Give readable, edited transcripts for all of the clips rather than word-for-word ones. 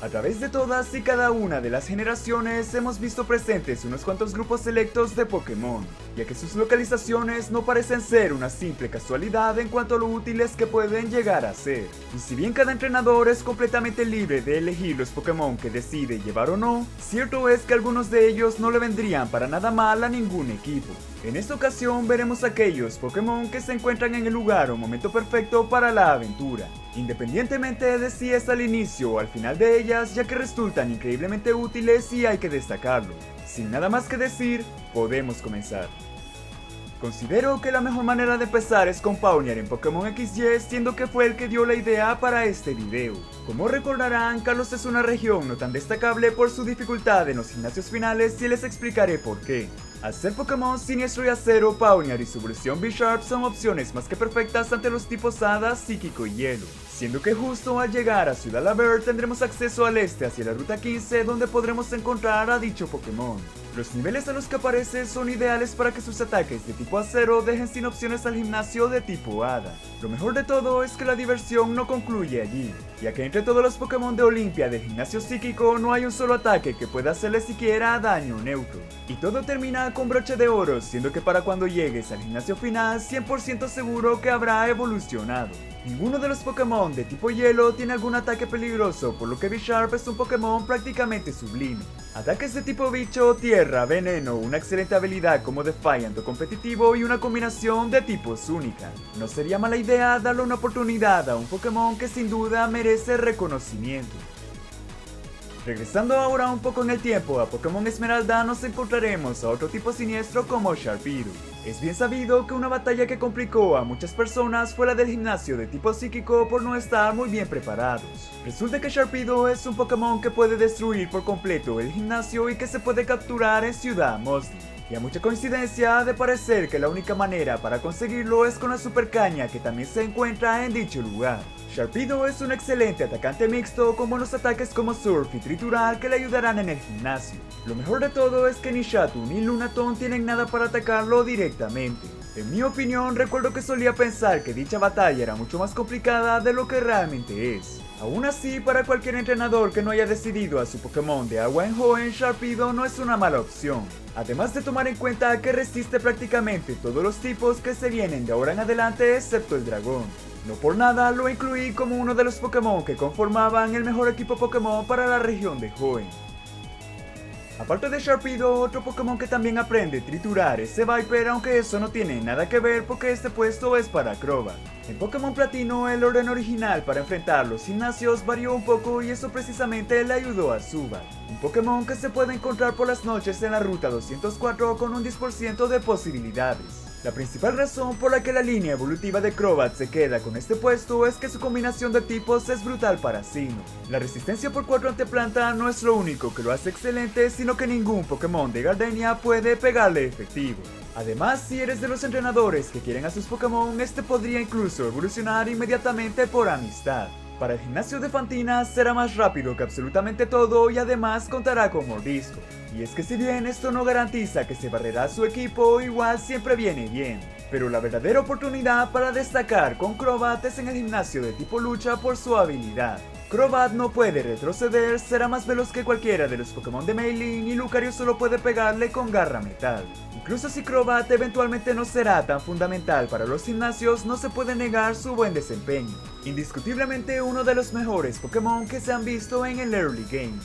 A través de todas y cada una de las generaciones hemos visto presentes unos cuantos grupos selectos de Pokémon, ya que sus localizaciones no parecen ser una simple casualidad en cuanto a lo útiles que pueden llegar a ser. Y si bien cada entrenador es completamente libre de elegir los Pokémon que decide llevar o no, cierto es que algunos de ellos no le vendrían para nada mal a ningún equipo. En esta ocasión veremos aquellos Pokémon que se encuentran en el lugar o momento perfecto para la aventura, independientemente de si es al inicio o al final de ellas, ya que resultan increíblemente útiles y hay que destacarlo. Sin nada más que decir, podemos comenzar. Considero que la mejor manera de empezar es con Pawniard en Pokémon XY, siendo que fue el que dio la idea para este video. Como recordarán, Kalos es una región no tan destacable por su dificultad en los gimnasios finales y les explicaré por qué. Al ser Pokémon Siniestro y Acero, Pawniard y su evolución Bisharp son opciones más que perfectas ante los tipos Hada, Psíquico y Hielo, siendo que justo al llegar a Ciudad Laver tendremos acceso al este hacia la Ruta 15 donde podremos encontrar a dicho Pokémon. Los niveles a los que aparece son ideales para que sus ataques de tipo acero dejen sin opciones al gimnasio de tipo Hada. Lo mejor de todo es que la diversión no concluye allí, ya que entre todos los Pokémon de Olimpia del gimnasio psíquico no hay un solo ataque que pueda hacerle siquiera daño neutro. Y todo termina con broche de oro, siendo que para cuando llegues al gimnasio final 100% seguro que habrá evolucionado. Ninguno de los Pokémon de tipo hielo tiene algún ataque peligroso, por lo que Bisharp es un Pokémon prácticamente sublime. Ataques de tipo bicho, tierra, veneno, una excelente habilidad como Defiant o competitivo y una combinación de tipos única. No sería mala idea darle una oportunidad a un Pokémon que sin duda merece reconocimiento. Regresando ahora un poco en el tiempo a Pokémon Esmeralda, nos encontraremos a otro tipo siniestro como Sharpedo. Es bien sabido que una batalla que complicó a muchas personas fue la del gimnasio de tipo psíquico por no estar muy bien preparados. Resulta que Sharpedo es un Pokémon que puede destruir por completo el gimnasio y que se puede capturar en Ciudad Mosley. Y a mucha coincidencia ha de parecer que la única manera para conseguirlo es con la Super Caña que también se encuentra en dicho lugar. Sharpedo es un excelente atacante mixto con buenos ataques como Surf y Triturar que le ayudarán en el gimnasio. Lo mejor de todo es que ni Shatu ni Lunaton tienen nada para atacarlo directamente. En mi opinión, recuerdo que solía pensar que dicha batalla era mucho más complicada de lo que realmente es. Aún así, para cualquier entrenador que no haya decidido a su Pokémon de agua en Hoenn, Sharpedo no es una mala opción. Además de tomar en cuenta que resiste prácticamente todos los tipos que se vienen de ahora en adelante excepto el dragón. No por nada lo incluí como uno de los Pokémon que conformaban el mejor equipo Pokémon para la región de Hoenn. Aparte de Sharpedo, otro Pokémon que también aprende Triturar es Viper, aunque eso no tiene nada que ver porque este puesto es para Crobat. En Pokémon Platino, el orden original para enfrentar los gimnasios varió un poco y eso precisamente le ayudó a Zubat, un Pokémon que se puede encontrar por las noches en la ruta 204 con un 10% de posibilidades. La principal razón por la que la línea evolutiva de Crobat se queda con este puesto es que su combinación de tipos es brutal para Sinnoh. La resistencia por 4 ante planta no es lo único que lo hace excelente, sino que ningún Pokémon de Gardenia puede pegarle efectivo. Además, si eres de los entrenadores que quieren a sus Pokémon, este podría incluso evolucionar inmediatamente por amistad. Para el gimnasio de Fantina será más rápido que absolutamente todo y además contará con mordisco. Y es que si bien esto no garantiza que se barrerá a su equipo, igual siempre viene bien. Pero la verdadera oportunidad para destacar con Crobat es en el gimnasio de tipo lucha por su habilidad. Crobat no puede retroceder, será más veloz que cualquiera de los Pokémon de Meiling y Lucario solo puede pegarle con Garra Metal. Incluso si Crobat eventualmente no será tan fundamental para los gimnasios, no se puede negar su buen desempeño. Indiscutiblemente uno de los mejores Pokémon que se han visto en el early game.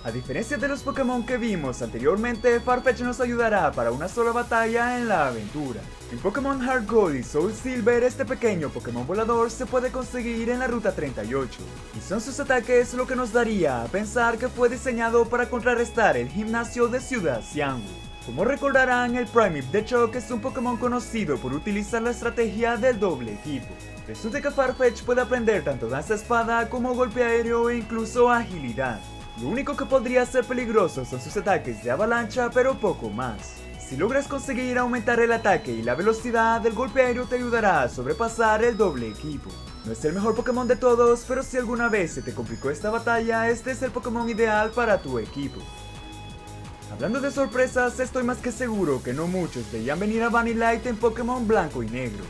A diferencia de los Pokémon que vimos anteriormente, Farfetch nos ayudará para una sola batalla en la aventura. En Pokémon Heart Gold y Soul Silver, este pequeño Pokémon volador se puede conseguir en la ruta 38, y son sus ataques lo que nos daría a pensar que fue diseñado para contrarrestar el gimnasio de Ciudad Xiangwu. Como recordarán, el Primeape de Choc es un Pokémon conocido por utilizar la estrategia del doble equipo. Resulta que Farfetch puede aprender tanto danza espada como golpe aéreo e incluso agilidad. Lo único que podría ser peligroso son sus ataques de avalancha, pero poco más. Si logras conseguir aumentar el ataque y la velocidad, el golpe aéreo te ayudará a sobrepasar el doble equipo. No es el mejor Pokémon de todos, pero si alguna vez se te complicó esta batalla, este es el Pokémon ideal para tu equipo. Hablando de sorpresas, estoy más que seguro que no muchos veían venir a Vanillite en Pokémon Blanco y Negro.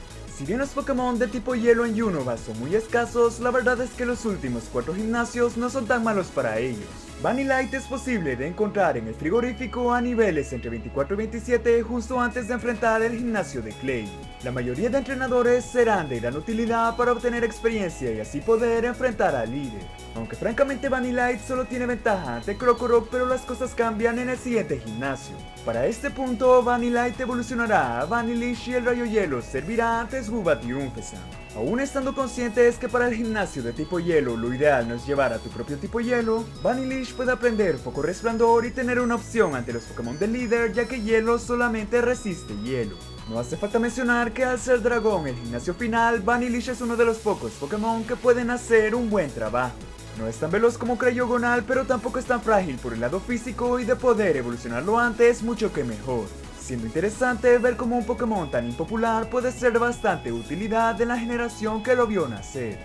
Si bien los Pokémon de tipo hielo en Unova son muy escasos, la verdad es que los últimos 4 gimnasios no son tan malos para ellos. Vanillite es posible de encontrar en el frigorífico a niveles entre 24 y 27 justo antes de enfrentar el gimnasio de Clay. La mayoría de entrenadores serán de gran utilidad para obtener experiencia y así poder enfrentar al líder. Aunque francamente Vanillite solo tiene ventaja ante Krokorok, pero las cosas cambian en el siguiente gimnasio. Para este punto, Vanillite evolucionará a Vanillish y el rayo hielo servirá ante Zubat y Umphasan. Aún estando conscientes que para el gimnasio de tipo hielo lo ideal no es llevar a tu propio tipo hielo, Vanillish puede aprender Foco Resplandor y tener una opción ante los Pokémon del líder, ya que hielo solamente resiste hielo. No hace falta mencionar que al ser dragón el gimnasio final, Vanillish es uno de los pocos Pokémon que pueden hacer un buen trabajo. No es tan veloz como Crayogonal, pero tampoco es tan frágil por el lado físico y de poder evolucionarlo antes mucho que mejor. Siendo interesante ver cómo un Pokémon tan impopular puede ser de bastante utilidad en la generación que lo vio nacer.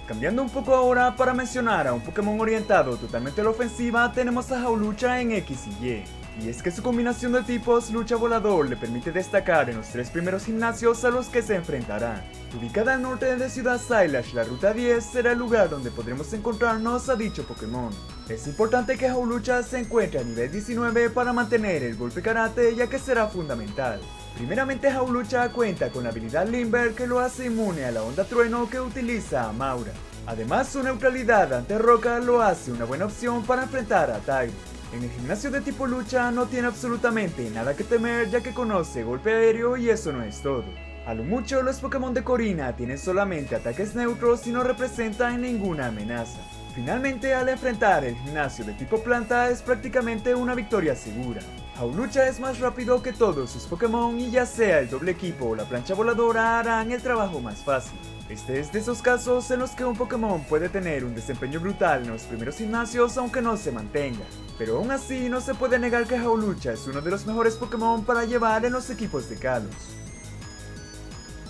Cambiando un poco ahora para mencionar a un Pokémon orientado totalmente a la ofensiva, tenemos a Hawlucha en X y Y. Y es que su combinación de tipos lucha volador le permite destacar en los 3 primeros gimnasios a los que se enfrentará. Ubicada al norte de Ciudad Sailash, la ruta 10 será el lugar donde podremos encontrarnos a dicho Pokémon. Es importante que Hawlucha se encuentre a nivel 19 para mantener el golpe karate, ya que será fundamental. Primeramente, Hawlucha cuenta con la habilidad Limber que lo hace inmune a la onda trueno que utiliza Amaura. Además, su neutralidad ante roca lo hace una buena opción para enfrentar a Tyro. En el gimnasio de tipo lucha no tiene absolutamente nada que temer, ya que conoce golpe aéreo y eso no es todo. A lo mucho, los Pokémon de Corina tienen solamente ataques neutros y no representan ninguna amenaza. Finalmente, al enfrentar el gimnasio de tipo planta es prácticamente una victoria segura. Hawlucha es más rápido que todos sus Pokémon y ya sea el doble equipo o la plancha voladora harán el trabajo más fácil. Este es de esos casos en los que un Pokémon puede tener un desempeño brutal en los primeros gimnasios aunque no se mantenga. Pero aún así no se puede negar que Hawlucha es uno de los mejores Pokémon para llevar en los equipos de Kalos.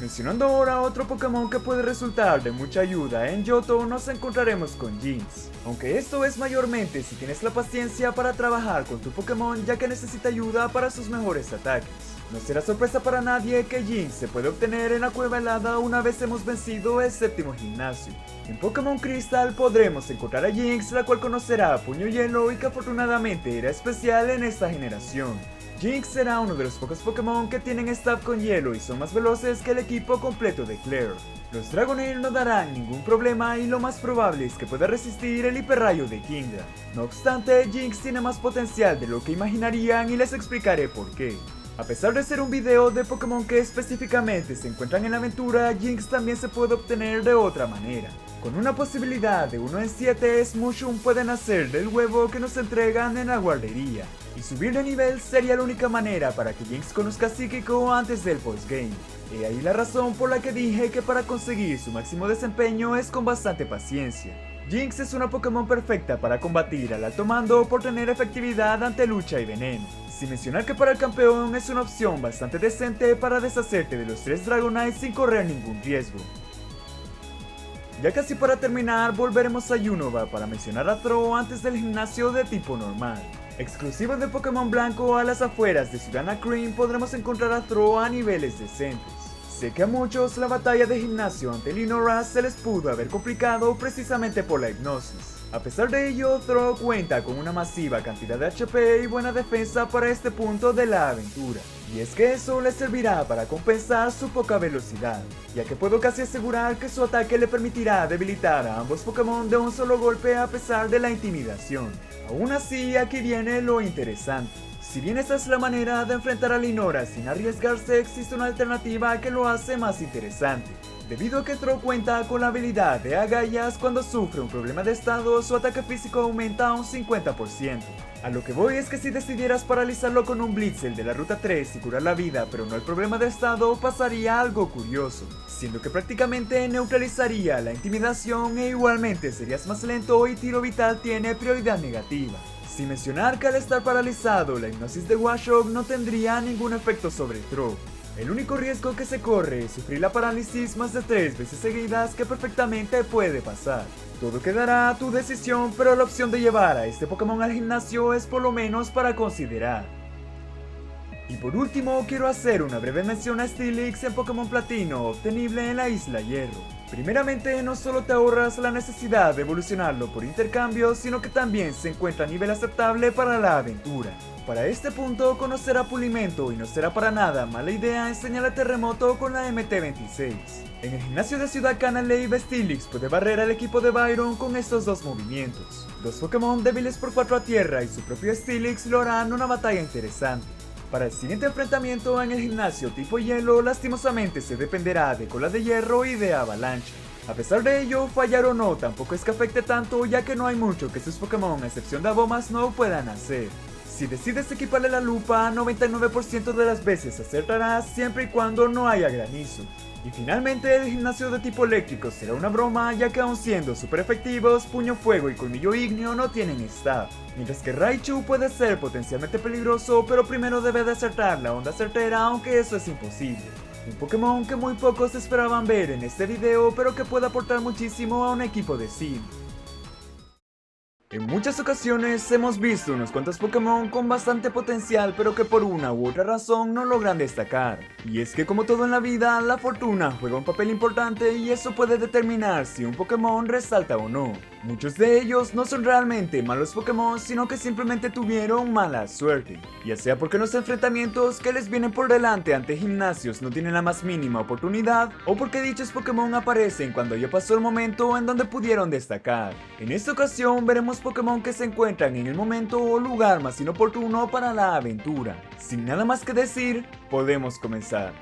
Mencionando ahora otro Pokémon que puede resultar de mucha ayuda en Johto, nos encontraremos con Jynx. Aunque esto es mayormente si tienes la paciencia para trabajar con tu Pokémon, ya que necesita ayuda para sus mejores ataques. No será sorpresa para nadie que Jynx se puede obtener en la cueva helada una vez hemos vencido el séptimo gimnasio. En Pokémon Crystal podremos encontrar a Jynx, la cual conocerá Puño Hielo y que afortunadamente era especial en esta generación. Jynx será uno de los pocos Pokémon que tienen staff con hielo y son más veloces que el equipo completo de Claire. Los Dragonair no darán ningún problema y lo más probable es que pueda resistir el hiperrayo de Kingdra. No obstante, Jynx tiene más potencial de lo que imaginarían y les explicaré por qué. A pesar de ser un video de Pokémon que específicamente se encuentran en la aventura, Jynx también se puede obtener de otra manera. Con una posibilidad de 1 en 7, Smoochum puede nacer del huevo que nos entregan en la guardería. Y subir de nivel sería la única manera para que Jynx conozca a Psíquico antes del postgame. He ahí la razón por la que dije que para conseguir su máximo desempeño es con bastante paciencia. Jynx es una Pokémon perfecta para combatir al alto mando por tener efectividad ante lucha y veneno. Sin mencionar que para el campeón es una opción bastante decente para deshacerte de los 3 Dragonite sin correr ningún riesgo. Ya casi para terminar, volveremos a Unova para mencionar a Throh antes del gimnasio de tipo normal. Exclusivo de Pokémon Blanco, a las afueras de Ciudad Nacream podremos encontrar a Throh a niveles decentes. Sé que a muchos la batalla de gimnasio ante Linoras se les pudo haber complicado precisamente por la hipnosis. A pesar de ello, Throh cuenta con una masiva cantidad de HP y buena defensa para este punto de la aventura. Y es que eso le servirá para compensar su poca velocidad, ya que puedo casi asegurar que su ataque le permitirá debilitar a ambos Pokémon de un solo golpe a pesar de la intimidación. Aún así, aquí viene lo interesante. Si bien esta es la manera de enfrentar a Linoras sin arriesgarse, existe una alternativa que lo hace más interesante. Debido a que Throh cuenta con la habilidad de agallas, cuando sufre un problema de estado, su ataque físico aumenta a un 50%. A lo que voy es que si decidieras paralizarlo con un Blitzel de la ruta 3 y curar la vida pero no el problema de estado, pasaría algo curioso, siendo que prácticamente neutralizaría la intimidación e igualmente serías más lento y tiro vital tiene prioridad negativa. Sin mencionar que al estar paralizado, la hipnosis de Washog no tendría ningún efecto sobre Throh. El único riesgo que se corre es sufrir la parálisis más de 3 veces seguidas, que perfectamente puede pasar. Todo quedará a tu decisión, pero la opción de llevar a este Pokémon al gimnasio es por lo menos para considerar. Y por último, quiero hacer una breve mención a Steelix en Pokémon Platino, obtenible en la Isla Hierro. Primeramente, no solo te ahorras la necesidad de evolucionarlo por intercambio, sino que también se encuentra a nivel aceptable para la aventura. Para este punto, conocer a Pulimento y no será para nada mala idea enseñar a Terremoto con la MT-26. En el gimnasio de Ciudad Canalave, Steelix puede barrer al equipo de Byron con estos dos movimientos. Dos Pokémon débiles por 4 a tierra y su propio Steelix lo harán una batalla interesante. Para el siguiente enfrentamiento en el gimnasio tipo hielo, lastimosamente se dependerá de Cola de Hierro y de Avalancha. A pesar de ello, fallar o no tampoco es que afecte tanto, ya que no hay mucho que sus Pokémon, a excepción de Abomas, no puedan hacer. Si decides equiparle la lupa, 99% de las veces acertarás siempre y cuando no haya granizo. Y finalmente, el gimnasio de tipo eléctrico será una broma, ya que aun siendo super efectivos, Puño Fuego y Colmillo Ígneo no tienen stab. Mientras que Raichu puede ser potencialmente peligroso, pero primero debe de acertar la onda certera, aunque eso es imposible. Un Pokémon que muy pocos esperaban ver en este video, pero que puede aportar muchísimo a un equipo de Sim. En muchas ocasiones hemos visto unos cuantos Pokémon con bastante potencial, pero que por una u otra razón no logran destacar. Y es que como todo en la vida, la fortuna juega un papel importante y eso puede determinar si un Pokémon resalta o no. Muchos de ellos no son realmente malos Pokémon, sino que simplemente tuvieron mala suerte. Ya sea porque los enfrentamientos que les vienen por delante ante gimnasios no tienen la más mínima oportunidad, o porque dichos Pokémon aparecen cuando ya pasó el momento en donde pudieron destacar. En esta ocasión veremos Pokémon que se encuentran en el momento o lugar más inoportuno para la aventura. Sin nada más que decir, podemos comenzar.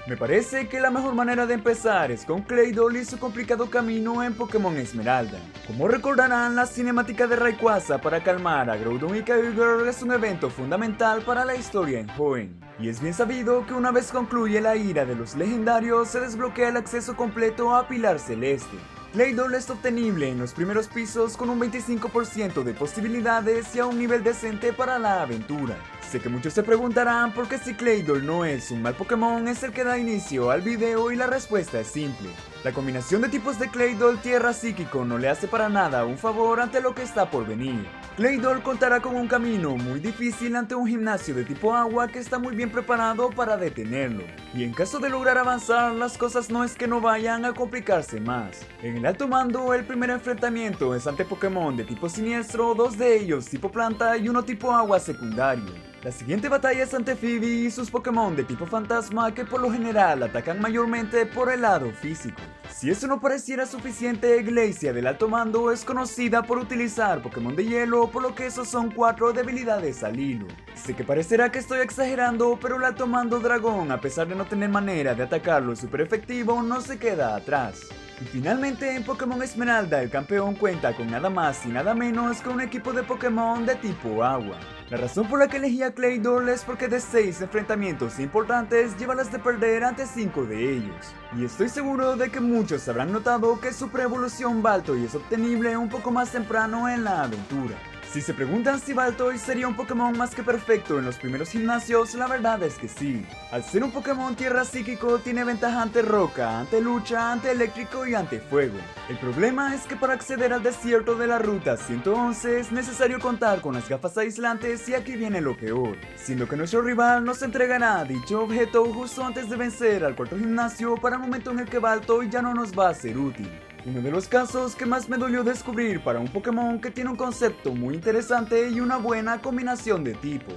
Me parece que la mejor manera de empezar es con Claydol y su complicado camino en Pokémon Esmeralda. Como recordarán, la cinemática de Rayquaza para calmar a Groudon y Kyogre es un evento fundamental para la historia en Hoenn. Y es bien sabido que una vez concluye la ira de los legendarios, se desbloquea el acceso completo a Pilar Celeste. Claydol es obtenible en los primeros pisos con un 25% de posibilidades y a un nivel decente para la aventura. Sé que muchos se preguntarán por qué si Claydol no es un mal Pokémon es el que da inicio al video, y la respuesta es simple. La combinación de tipos de Claydol Tierra Psíquico no le hace para nada un favor ante lo que está por venir. Claydol contará con un camino muy difícil ante un gimnasio de tipo agua que está muy bien preparado para detenerlo. Y en caso de lograr avanzar, las cosas no es que no vayan a complicarse más. En el alto mando, el primer enfrentamiento es ante Pokémon de tipo siniestro, 2 de ellos tipo planta y uno tipo agua secundario. La siguiente batalla es ante Phoebe y sus Pokémon de tipo fantasma, que por lo general atacan mayormente por el lado físico. Si eso no pareciera suficiente, Glacia del alto mando es conocida por utilizar Pokémon de hielo, por lo que esos son 4 debilidades al hilo. Sé que parecerá que estoy exagerando, pero el alto mando dragón, a pesar de no tener manera de atacarlo super efectivo, no se queda atrás. Y finalmente, en Pokémon Esmeralda, el campeón cuenta con nada más y nada menos que un equipo de Pokémon de tipo agua. La razón por la que elegí a Claydol es porque de 6 enfrentamientos importantes lleva las de perder ante 5 de ellos. Y estoy seguro de que muchos habrán notado que su pre-evolución Baltoy es obtenible un poco más temprano en la aventura. Si se preguntan si Baltoy sería un Pokémon más que perfecto en los primeros gimnasios, la verdad es que sí. Al ser un Pokémon Tierra Psíquico, tiene ventaja ante Roca, ante Lucha, ante Eléctrico y ante Fuego. El problema es que para acceder al desierto de la Ruta 111 es necesario contar con las gafas aislantes, y aquí viene lo peor, siendo que nuestro rival nos entregará dicho objeto justo antes de vencer al cuarto gimnasio, para el momento en el que Baltoy ya no nos va a ser útil. Uno de los casos que más me dolió descubrir para un Pokémon que tiene un concepto muy interesante y una buena combinación de tipos.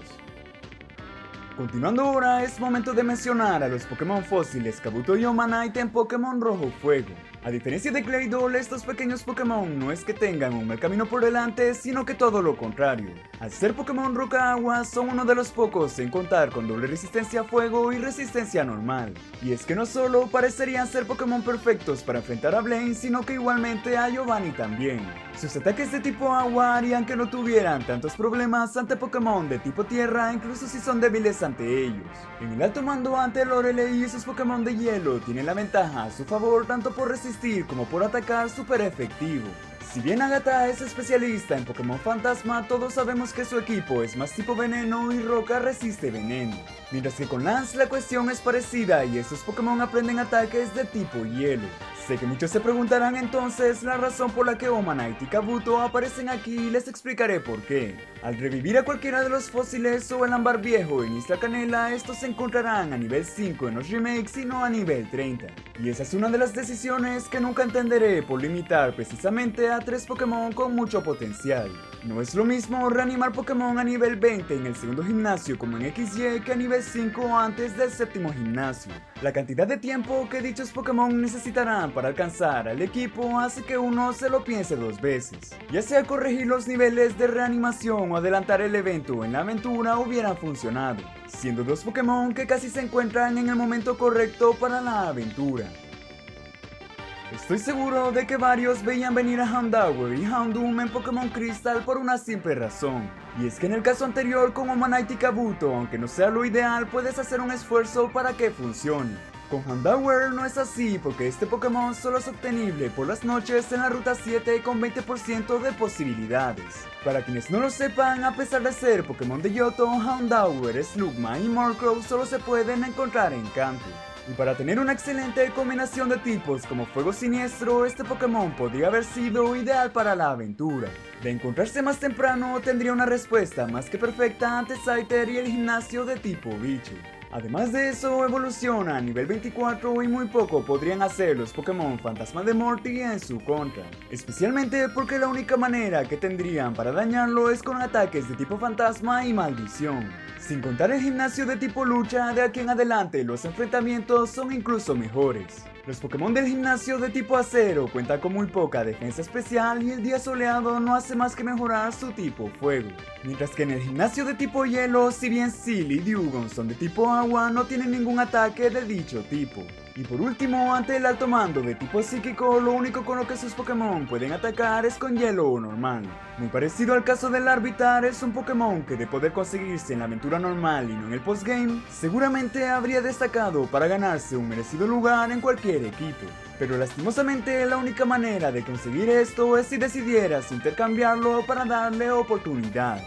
Continuando ahora, es momento de mencionar a los Pokémon fósiles Kabuto y Omanite en Pokémon Rojo Fuego. A diferencia de Claydol, estos pequeños Pokémon no es que tengan un mal camino por delante, sino que todo lo contrario. Al ser Pokémon Roca Agua, son uno de los pocos en contar con doble resistencia a fuego y resistencia normal. Y es que no solo parecerían ser Pokémon perfectos para enfrentar a Blaine, sino que igualmente a Giovanni también. Sus ataques de tipo agua harían que no tuvieran tantos problemas ante Pokémon de tipo tierra, incluso si son débiles ante ellos. En el alto mando, ante Lorelei y sus Pokémon de hielo tienen la ventaja a su favor tanto por resistir como por atacar super efectivo. Si bien Agatha es especialista en Pokémon Fantasma, todos sabemos que su equipo es más tipo veneno y Roca resiste veneno. Mientras que con Lance la cuestión es parecida y estos Pokémon aprenden ataques de tipo hielo. Sé que muchos se preguntarán entonces la razón por la que Omanyte y Kabuto aparecen aquí y les explicaré por qué. Al revivir a cualquiera de los fósiles o el ámbar viejo en Isla Canela, estos se encontrarán a nivel 5 en los remakes y no a nivel 30. Y esa es una de las decisiones que nunca entenderé por limitar precisamente a 3 Pokémon con mucho potencial. No es lo mismo reanimar Pokémon a nivel 20 en el segundo gimnasio como en XY que a nivel 5 antes del séptimo gimnasio. La cantidad de tiempo que dichos Pokémon necesitarán para alcanzar al equipo hace que uno se lo piense 2 veces. Ya sea corregir los niveles de reanimación o adelantar el evento en la aventura hubieran funcionado, siendo 2 Pokémon que casi se encuentran en el momento correcto para la aventura. Estoy seguro de que varios veían venir a Houndour y Houndoom en Pokémon Crystal por una simple razón, y es que en el caso anterior con Omanyte y Kabuto, aunque no sea lo ideal, puedes hacer un esfuerzo para que funcione. Con Houndour no es así porque este Pokémon solo es obtenible por las noches en la ruta 7 con 20% de posibilidades. Para quienes no lo sepan, a pesar de ser Pokémon de Yoto, Houndour, Slugma y Murkrow solo se pueden encontrar en Kanto. Y para tener una excelente combinación de tipos como Fuego Siniestro, este Pokémon podría haber sido ideal para la aventura. De encontrarse más temprano, tendría una respuesta más que perfecta ante Scyther y el gimnasio de tipo bicho. Además de eso, evoluciona a nivel 24 y muy poco podrían hacer los Pokémon Fantasma de Morty en su contra. Especialmente porque la única manera que tendrían para dañarlo es con ataques de tipo fantasma y maldición. Sin contar el gimnasio de tipo lucha, de aquí en adelante los enfrentamientos son incluso mejores. Los Pokémon del gimnasio de tipo acero cuentan con muy poca defensa especial y el día soleado no hace más que mejorar su tipo fuego. Mientras que en el gimnasio de tipo hielo, si bien Seel y Dewgong son de tipo agua, no tienen ningún ataque de dicho tipo. Y por último, ante el alto mando de tipo psíquico, lo único con lo que sus Pokémon pueden atacar es con hielo normal. Muy parecido al caso del Larvitar, es un Pokémon que de poder conseguirse en la aventura normal y no en el postgame, seguramente habría destacado para ganarse un merecido lugar en cualquier equipo. Pero lastimosamente la única manera de conseguir esto es si decidieras intercambiarlo para darle oportunidad.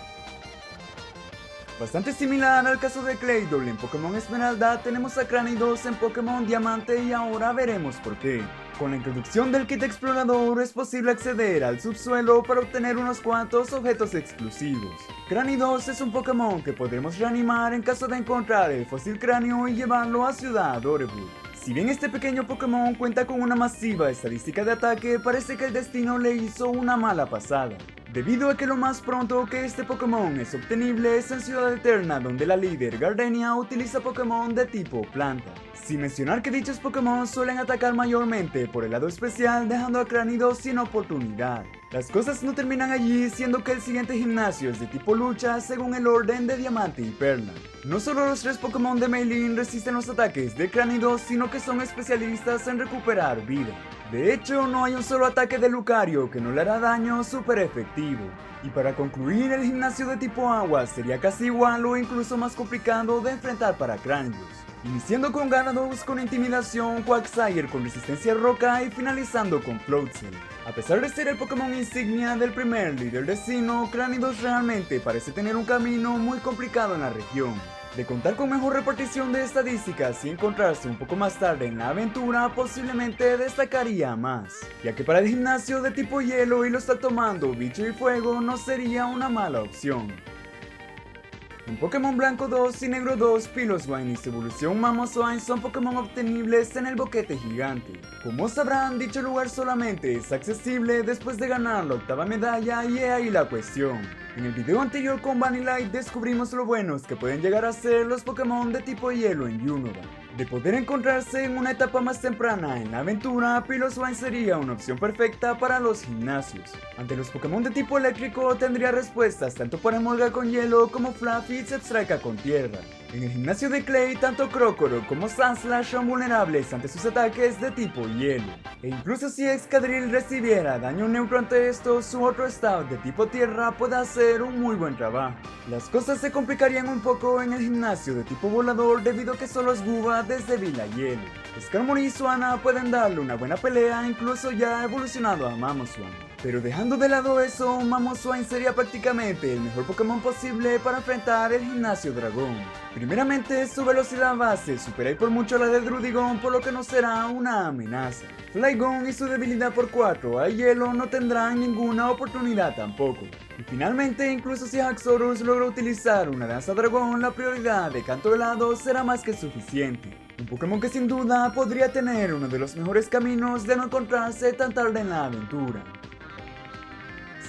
Bastante similar al caso de Claydol en Pokémon Esmeralda, tenemos a Cranidos en Pokémon Diamante y ahora veremos por qué. Con la introducción del kit explorador es posible acceder al subsuelo para obtener unos cuantos objetos exclusivos. Cranidos es un Pokémon que podremos reanimar en caso de encontrar el fósil cráneo y llevarlo a Ciudad Oreburgh. Si bien este pequeño Pokémon cuenta con una masiva estadística de ataque, parece que el destino le hizo una mala pasada. Debido a que lo más pronto que este Pokémon es obtenible es en Ciudad Eterna, donde la líder Gardenia utiliza Pokémon de tipo planta. Sin mencionar que dichos Pokémon suelen atacar mayormente por el lado especial, dejando a Cranidos sin oportunidad. Las cosas no terminan allí, siendo que el siguiente gimnasio es de tipo lucha según el orden de Diamante y Perla. No solo los 3 Pokémon de Maylin resisten los ataques de Cranidos, sino que son especialistas en recuperar vida. De hecho, no hay un solo ataque de Lucario que no le hará daño súper efectivo. Y para concluir, el gimnasio de tipo agua sería casi igual o incluso más complicado de enfrentar para Cranidos. Iniciando con Gyarados con intimidación, Quagsire con resistencia roca y finalizando con Floatzel. A pesar de ser el Pokémon insignia del primer líder de Sinnoh, Cranidos realmente parece tener un camino muy complicado en la región. De contar con mejor repartición de estadísticas y encontrarse un poco más tarde en la aventura, posiblemente destacaría más, ya que para el gimnasio de tipo hielo y los alto mando, bicho y fuego no sería una mala opción. En Pokémon Blanco 2 y Negro 2, Piloswine y su evolución Mamoswine son Pokémon obtenibles en el boquete gigante. Como sabrán, dicho lugar solamente es accesible después de ganar la 8ª medalla y he ahí la cuestión. En el video anterior con Vanillite descubrimos lo buenos que pueden llegar a ser los Pokémon de tipo hielo en Unova. De poder encontrarse en una etapa más temprana en la aventura, Piloswine sería una opción perfecta para los gimnasios. Ante los Pokémon de tipo eléctrico tendría respuestas tanto para Emolga con hielo como Fluffy y Zebstrika con tierra. En el gimnasio de Clay, tanto Crocoro como Sandslash son vulnerables ante sus ataques de tipo hielo. E incluso si Excadrill recibiera daño neutro ante esto, su otro staff de tipo tierra puede hacer un muy buen trabajo. Las cosas se complicarían un poco en el gimnasio de tipo volador debido a que solo es Guba desde Vila Hielo. Skarmory y Swanna pueden darle una buena pelea, incluso ya evolucionado a Mamoswine. Pero dejando de lado eso, Mamoswine sería prácticamente el mejor Pokémon posible para enfrentar el Gimnasio Dragón. Primeramente, su velocidad base supera y por mucho la de Druddigon, por lo que no será una amenaza. Flygon y su debilidad por 4 a hielo no tendrán ninguna oportunidad tampoco. Y finalmente, incluso si Haxorus logra utilizar una danza dragón, la prioridad de Canto Helado será más que suficiente. Un Pokémon que sin duda podría tener uno de los mejores caminos de no encontrarse tan tarde en la aventura.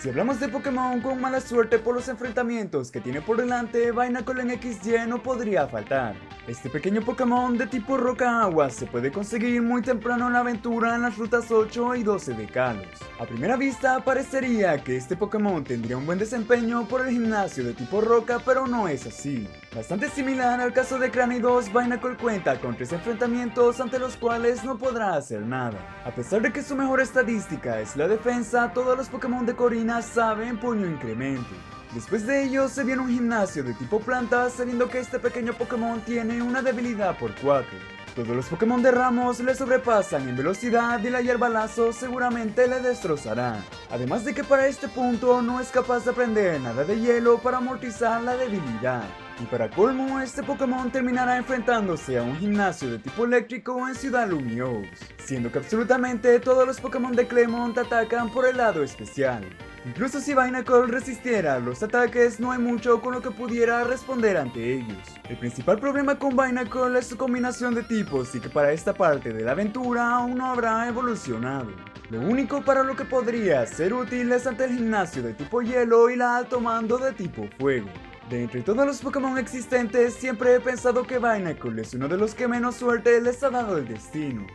Si hablamos de Pokémon con mala suerte por los enfrentamientos que tiene por delante, Binacle en XY no podría faltar. Este pequeño Pokémon de tipo roca-agua se puede conseguir muy temprano en la aventura en las rutas 8 y 12 de Kalos. A primera vista parecería que este Pokémon tendría un buen desempeño por el gimnasio de tipo roca, pero no es así. Bastante similar al caso de Cranidos, Binacle cuenta con 3 enfrentamientos ante los cuales no podrá hacer nada. A pesar de que su mejor estadística es la defensa, todos los Pokémon de Corina saben puño incremento. Después de ello se viene un gimnasio de tipo planta, sabiendo que este pequeño Pokémon tiene una debilidad por 4. Todos los Pokémon de Ramos le sobrepasan en velocidad y la hierbalazo seguramente le destrozará. Además de que para este punto no es capaz de aprender nada de hielo para amortizar la debilidad. Y para colmo, este Pokémon terminará enfrentándose a un gimnasio de tipo eléctrico en Ciudad Lumiose, siendo que absolutamente todos los Pokémon de Clemont atacan por el lado especial. Incluso si Binacle resistiera los ataques, no hay mucho con lo que pudiera responder ante ellos. El principal problema con Binacle es su combinación de tipos y que para esta parte de la aventura aún no habrá evolucionado. Lo único para lo que podría ser útil es ante el gimnasio de tipo hielo y la alto mando de tipo fuego. De entre todos los Pokémon existentes, siempre he pensado que Binacle es uno de los que menos suerte les ha dado el destino.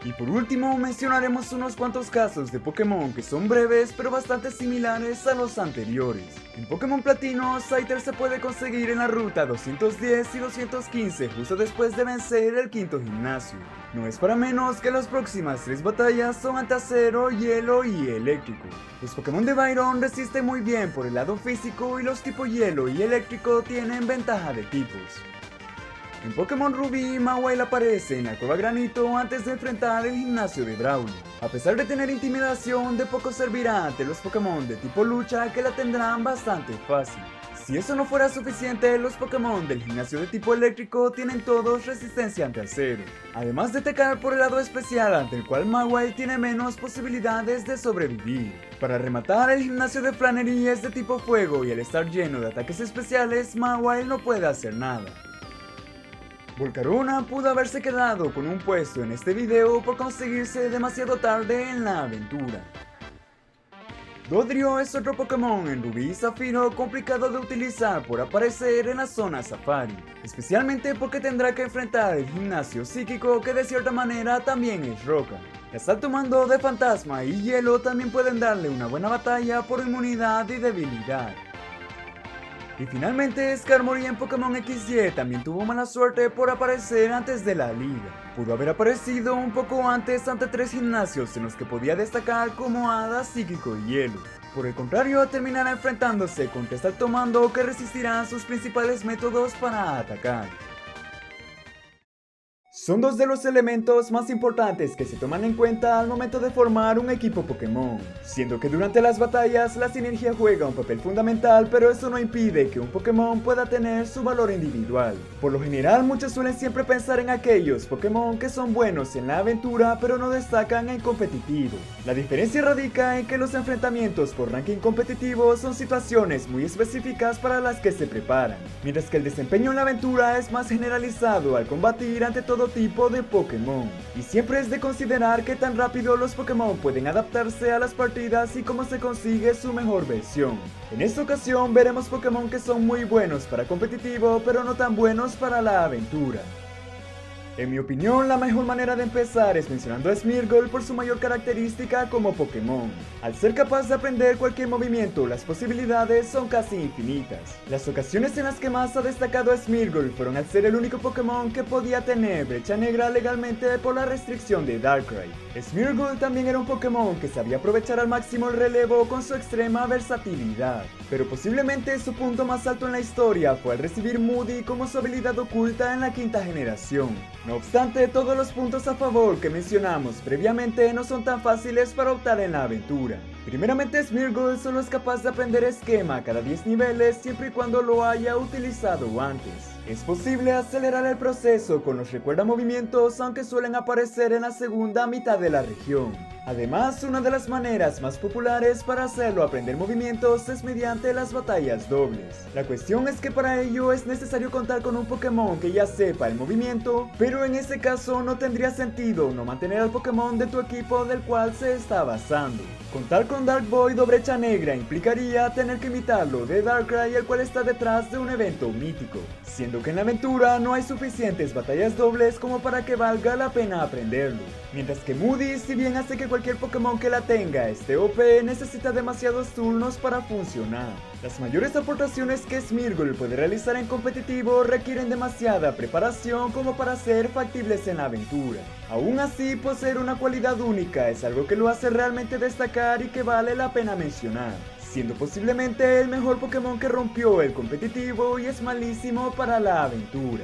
Y por último mencionaremos unos cuantos casos de Pokémon que son breves pero bastante similares a los anteriores. En Pokémon Platino, Scyther se puede conseguir en la ruta 210 y 215 justo después de vencer el quinto gimnasio. No es para menos que las próximas 3 batallas son ante acero, hielo y eléctrico. Los Pokémon de Byron resisten muy bien por el lado físico y los tipos hielo y eléctrico tienen ventaja de tipos. En Pokémon Rubí, Mawile aparece en la Cueva Granito antes de enfrentar el gimnasio de Brawley. A pesar de tener intimidación, de poco servirá ante los Pokémon de tipo lucha que la tendrán bastante fácil. Si eso no fuera suficiente, los Pokémon del gimnasio de tipo eléctrico tienen todos resistencia ante acero, además de atacar por el lado especial ante el cual Mawile tiene menos posibilidades de sobrevivir. Para rematar, el gimnasio de Flannery es de tipo fuego y al estar lleno de ataques especiales, Mawile no puede hacer nada. Volcarona pudo haberse quedado con un puesto en este video por conseguirse demasiado tarde en la aventura. Dodrio es otro Pokémon en Rubí y Zafiro complicado de utilizar por aparecer en la zona Safari, especialmente porque tendrá que enfrentar el gimnasio psíquico que de cierta manera también es roca. El alto mando de Fantasma y Hielo también pueden darle una buena batalla por inmunidad y debilidad. Y finalmente, Skarmory en Pokémon XY también tuvo mala suerte por aparecer antes de la liga. Pudo haber aparecido un poco antes ante 3 gimnasios en los que podía destacar como Hada, Psíquico y Hielo. Por el contrario, terminará enfrentándose contra este alto mando que resistirá sus principales métodos para atacar. Son 2 de los elementos más importantes que se toman en cuenta al momento de formar un equipo Pokémon, siendo que durante las batallas la sinergia juega un papel fundamental, pero eso no impide que un Pokémon pueda tener su valor individual. Por lo general, muchos suelen siempre pensar en aquellos Pokémon que son buenos en la aventura pero no destacan en competitivo. La diferencia radica en que los enfrentamientos por ranking competitivo son situaciones muy específicas para las que se preparan, mientras que el desempeño en la aventura es más generalizado al combatir ante todo tipo de Pokémon, y siempre es de considerar qué tan rápido los Pokémon pueden adaptarse a las partidas y cómo se consigue su mejor versión. En esta ocasión veremos Pokémon que son muy buenos para competitivo pero no tan buenos para la aventura. En mi opinión, la mejor manera de empezar es mencionando a Smeargle por su mayor característica como Pokémon. Al ser capaz de aprender cualquier movimiento, las posibilidades son casi infinitas. Las ocasiones en las que más ha destacado a Smeargle fueron al ser el único Pokémon que podía tener brecha negra legalmente por la restricción de Darkrai. Smeargle también era un Pokémon que sabía aprovechar al máximo el relevo con su extrema versatilidad, pero posiblemente su punto más alto en la historia fue al recibir Moody como su habilidad oculta en la quinta generación. No obstante, todos los puntos a favor que mencionamos previamente no son tan fáciles para optar en la aventura. Primeramente, Smeargle solo es capaz de aprender esquema cada 10 niveles siempre y cuando lo haya utilizado antes. Es posible acelerar el proceso con los recuerda movimientos, aunque suelen aparecer en la segunda mitad de la región. Además, una de las maneras más populares para hacerlo aprender movimientos es mediante las batallas dobles. La cuestión es que para ello es necesario contar con un Pokémon que ya sepa el movimiento, pero en ese caso no tendría sentido no mantener al Pokémon de tu equipo del cual se está basando. Contar con Dark Void o Brecha Negra implicaría tener que imitarlo de Darkrai, el cual está detrás de un evento mítico, siendo que en la aventura no hay suficientes batallas dobles como para que valga la pena aprenderlo. Mientras que Moody, si bien hace que cualquier Pokémon que la tenga esté OP, necesita demasiados turnos para funcionar. Las mayores aportaciones que Smeargle puede realizar en competitivo requieren demasiada preparación como para ser factibles en la aventura. Aún así, poseer una cualidad única es algo que lo hace realmente destacar y que vale la pena mencionar, siendo posiblemente el mejor Pokémon que rompió el competitivo y es malísimo para la aventura.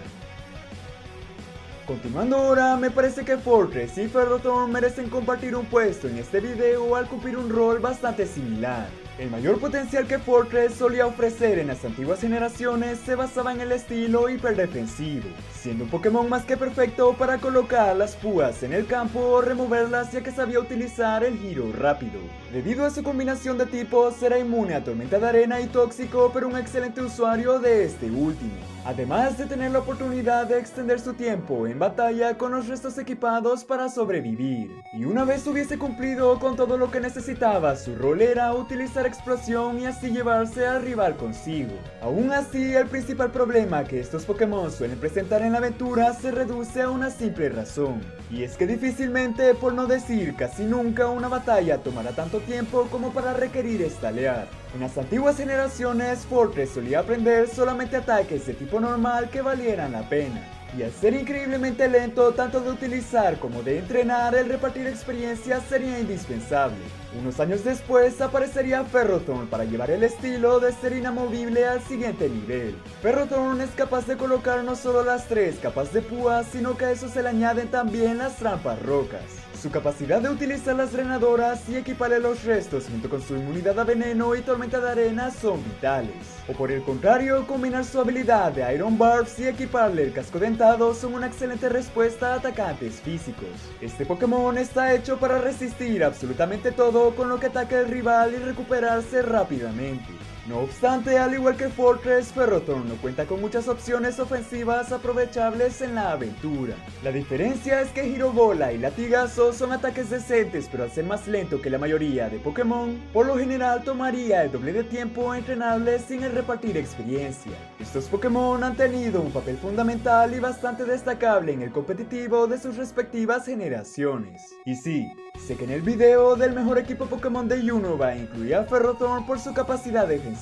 Continuando ahora, me parece que Fortress y Ferrothorn merecen compartir un puesto en este video al cumplir un rol bastante similar. El mayor potencial que Fortress solía ofrecer en las antiguas generaciones se basaba en el estilo hiperdefensivo, siendo un Pokémon más que perfecto para colocar las púas en el campo o removerlas, ya que sabía utilizar el giro rápido. Debido a su combinación de tipos, era inmune a Tormenta de Arena y Tóxico, pero un excelente usuario de este último, además de tener la oportunidad de extender su tiempo en batalla con los restos equipados para sobrevivir. Y una vez hubiese cumplido con todo lo que necesitaba, su rol era utilizar explosión y así llevarse al rival consigo. Aún así, el principal problema que estos Pokémon suelen presentar en la aventura se reduce a una simple razón, y es que difícilmente, por no decir casi nunca, una batalla tomará tanto tiempo como para requerir estalear. En las antiguas generaciones, Fortress solía aprender solamente ataques de tipo normal que valieran la pena, y al ser increíblemente lento tanto de utilizar como de entrenar, el repartir experiencia sería indispensable. Unos años después aparecería Ferrothorn para llevar el estilo de ser inamovible al siguiente nivel. Ferrothorn es capaz de colocar no solo las 3 capas de púas, sino que a eso se le añaden también las trampas rocas. Su capacidad de utilizar las drenadoras y equiparle los restos junto con su inmunidad a veneno y tormenta de arena son vitales. O por el contrario, combinar su habilidad de Iron Barbs y equiparle el casco dentado son una excelente respuesta a atacantes físicos. Este Pokémon está hecho para resistir absolutamente todo con lo que ataque al rival y recuperarse rápidamente. No obstante, al igual que Fortress, Ferrothorn no cuenta con muchas opciones ofensivas aprovechables en la aventura. La diferencia es que Giro Bola y Latigazo son ataques decentes, pero al ser más lento que la mayoría de Pokémon, por lo general tomaría el doble de tiempo entrenarles sin el repartir experiencia. Estos Pokémon han tenido un papel fundamental y bastante destacable en el competitivo de sus respectivas generaciones. Y sí, sé que en el video del mejor equipo Pokémon de Unova incluía a Ferrothorn por su capacidad defensiva.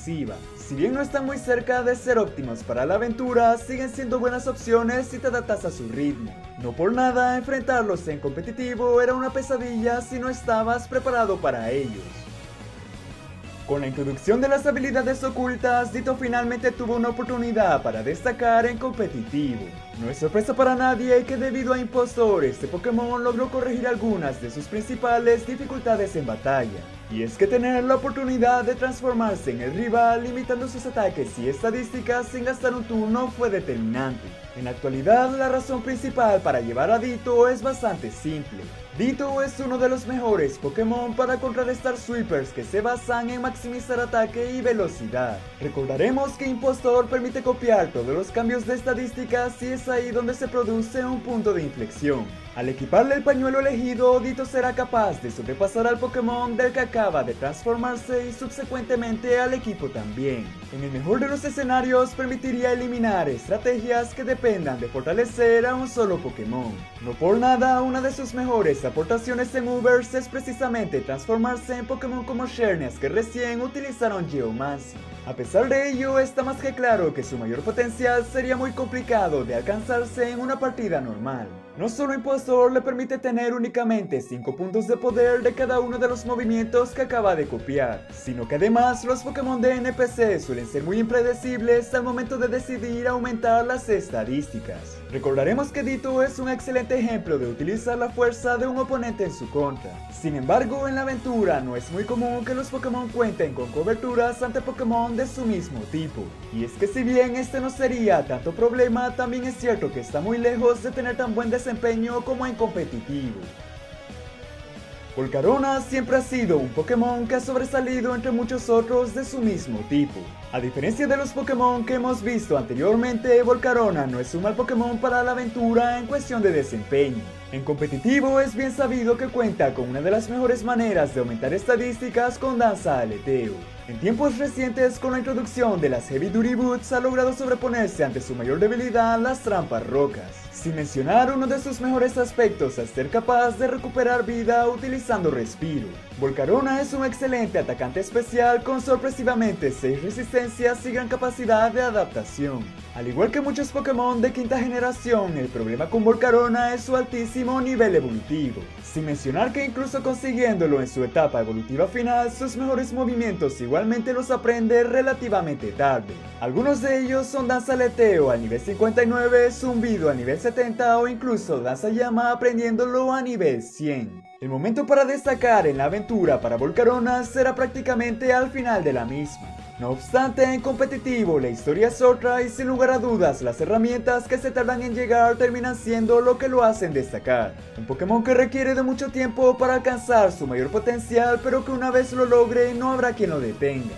Si bien no están muy cerca de ser óptimos para la aventura, siguen siendo buenas opciones si te adaptas a su ritmo. No por nada, enfrentarlos en competitivo era una pesadilla si no estabas preparado para ellos. Con la introducción de las habilidades ocultas, Ditto finalmente tuvo una oportunidad para destacar en competitivo. No es sorpresa para nadie que debido a Impostor, este Pokémon logró corregir algunas de sus principales dificultades en batalla. Y es que tener la oportunidad de transformarse en el rival limitando sus ataques y estadísticas sin gastar un turno fue determinante. En la actualidad, la razón principal para llevar a Ditto es bastante simple. Ditto es uno de los mejores Pokémon para contrarrestar sweepers que se basan en maximizar ataque y velocidad. Recordaremos que Impostor permite copiar todos los cambios de estadísticas y es ahí donde se produce un punto de inflexión. Al equiparle el pañuelo elegido, Ditto será capaz de sobrepasar al Pokémon del que acaba de transformarse y subsecuentemente al equipo también. En el mejor de los escenarios, permitiría eliminar estrategias que dependan de fortalecer a un solo Pokémon. No por nada, una de sus mejores aportaciones en Ubers es precisamente transformarse en Pokémon como Xerneas que recién utilizaron Geomancy. A pesar de ello, está más que claro que su mayor potencial sería muy complicado de alcanzarse en una partida normal. No solo Impostor le permite tener únicamente 5 puntos de poder de cada uno de los movimientos que acaba de copiar, sino que además los Pokémon de NPC suelen ser muy impredecibles al momento de decidir aumentar las estadísticas. Recordaremos que Ditto es un excelente ejemplo de utilizar la fuerza de un oponente en su contra. Sin embargo, en la aventura no es muy común que los Pokémon cuenten con coberturas ante Pokémon de su mismo tipo. Y es que si bien este no sería tanto problema, también es cierto que está muy lejos de tener tan buen desempeño como en competitivo. Volcarona siempre ha sido un Pokémon que ha sobresalido entre muchos otros de su mismo tipo. A diferencia de los Pokémon que hemos visto anteriormente, Volcarona no es un mal Pokémon para la aventura en cuestión de desempeño. En competitivo es bien sabido que cuenta con una de las mejores maneras de aumentar estadísticas con danza aleteo. En tiempos recientes, con la introducción de las Heavy Duty Boots, ha logrado sobreponerse ante su mayor debilidad, las trampas rocas. Sin mencionar uno de sus mejores aspectos al ser capaz de recuperar vida utilizando respiro. Volcarona es un excelente atacante especial con sorpresivamente 6 resistencias y gran capacidad de adaptación. Al igual que muchos Pokémon de quinta generación, el problema con Volcarona es su altísimo nivel evolutivo. Sin mencionar que incluso consiguiéndolo en su etapa evolutiva final, sus mejores movimientos igualmente los aprende relativamente tarde. Algunos de ellos son Danza Aleteo al nivel 59, Zumbido a nivel 70 o incluso Danza Llama aprendiéndolo a nivel 100. El momento para destacar en la aventura para Volcarona será prácticamente al final de la misma. No obstante, en competitivo la historia es otra y sin lugar a dudas las herramientas que se tardan en llegar terminan siendo lo que lo hacen destacar. Un Pokémon que requiere de mucho tiempo para alcanzar su mayor potencial, pero que una vez lo logre no habrá quien lo detenga.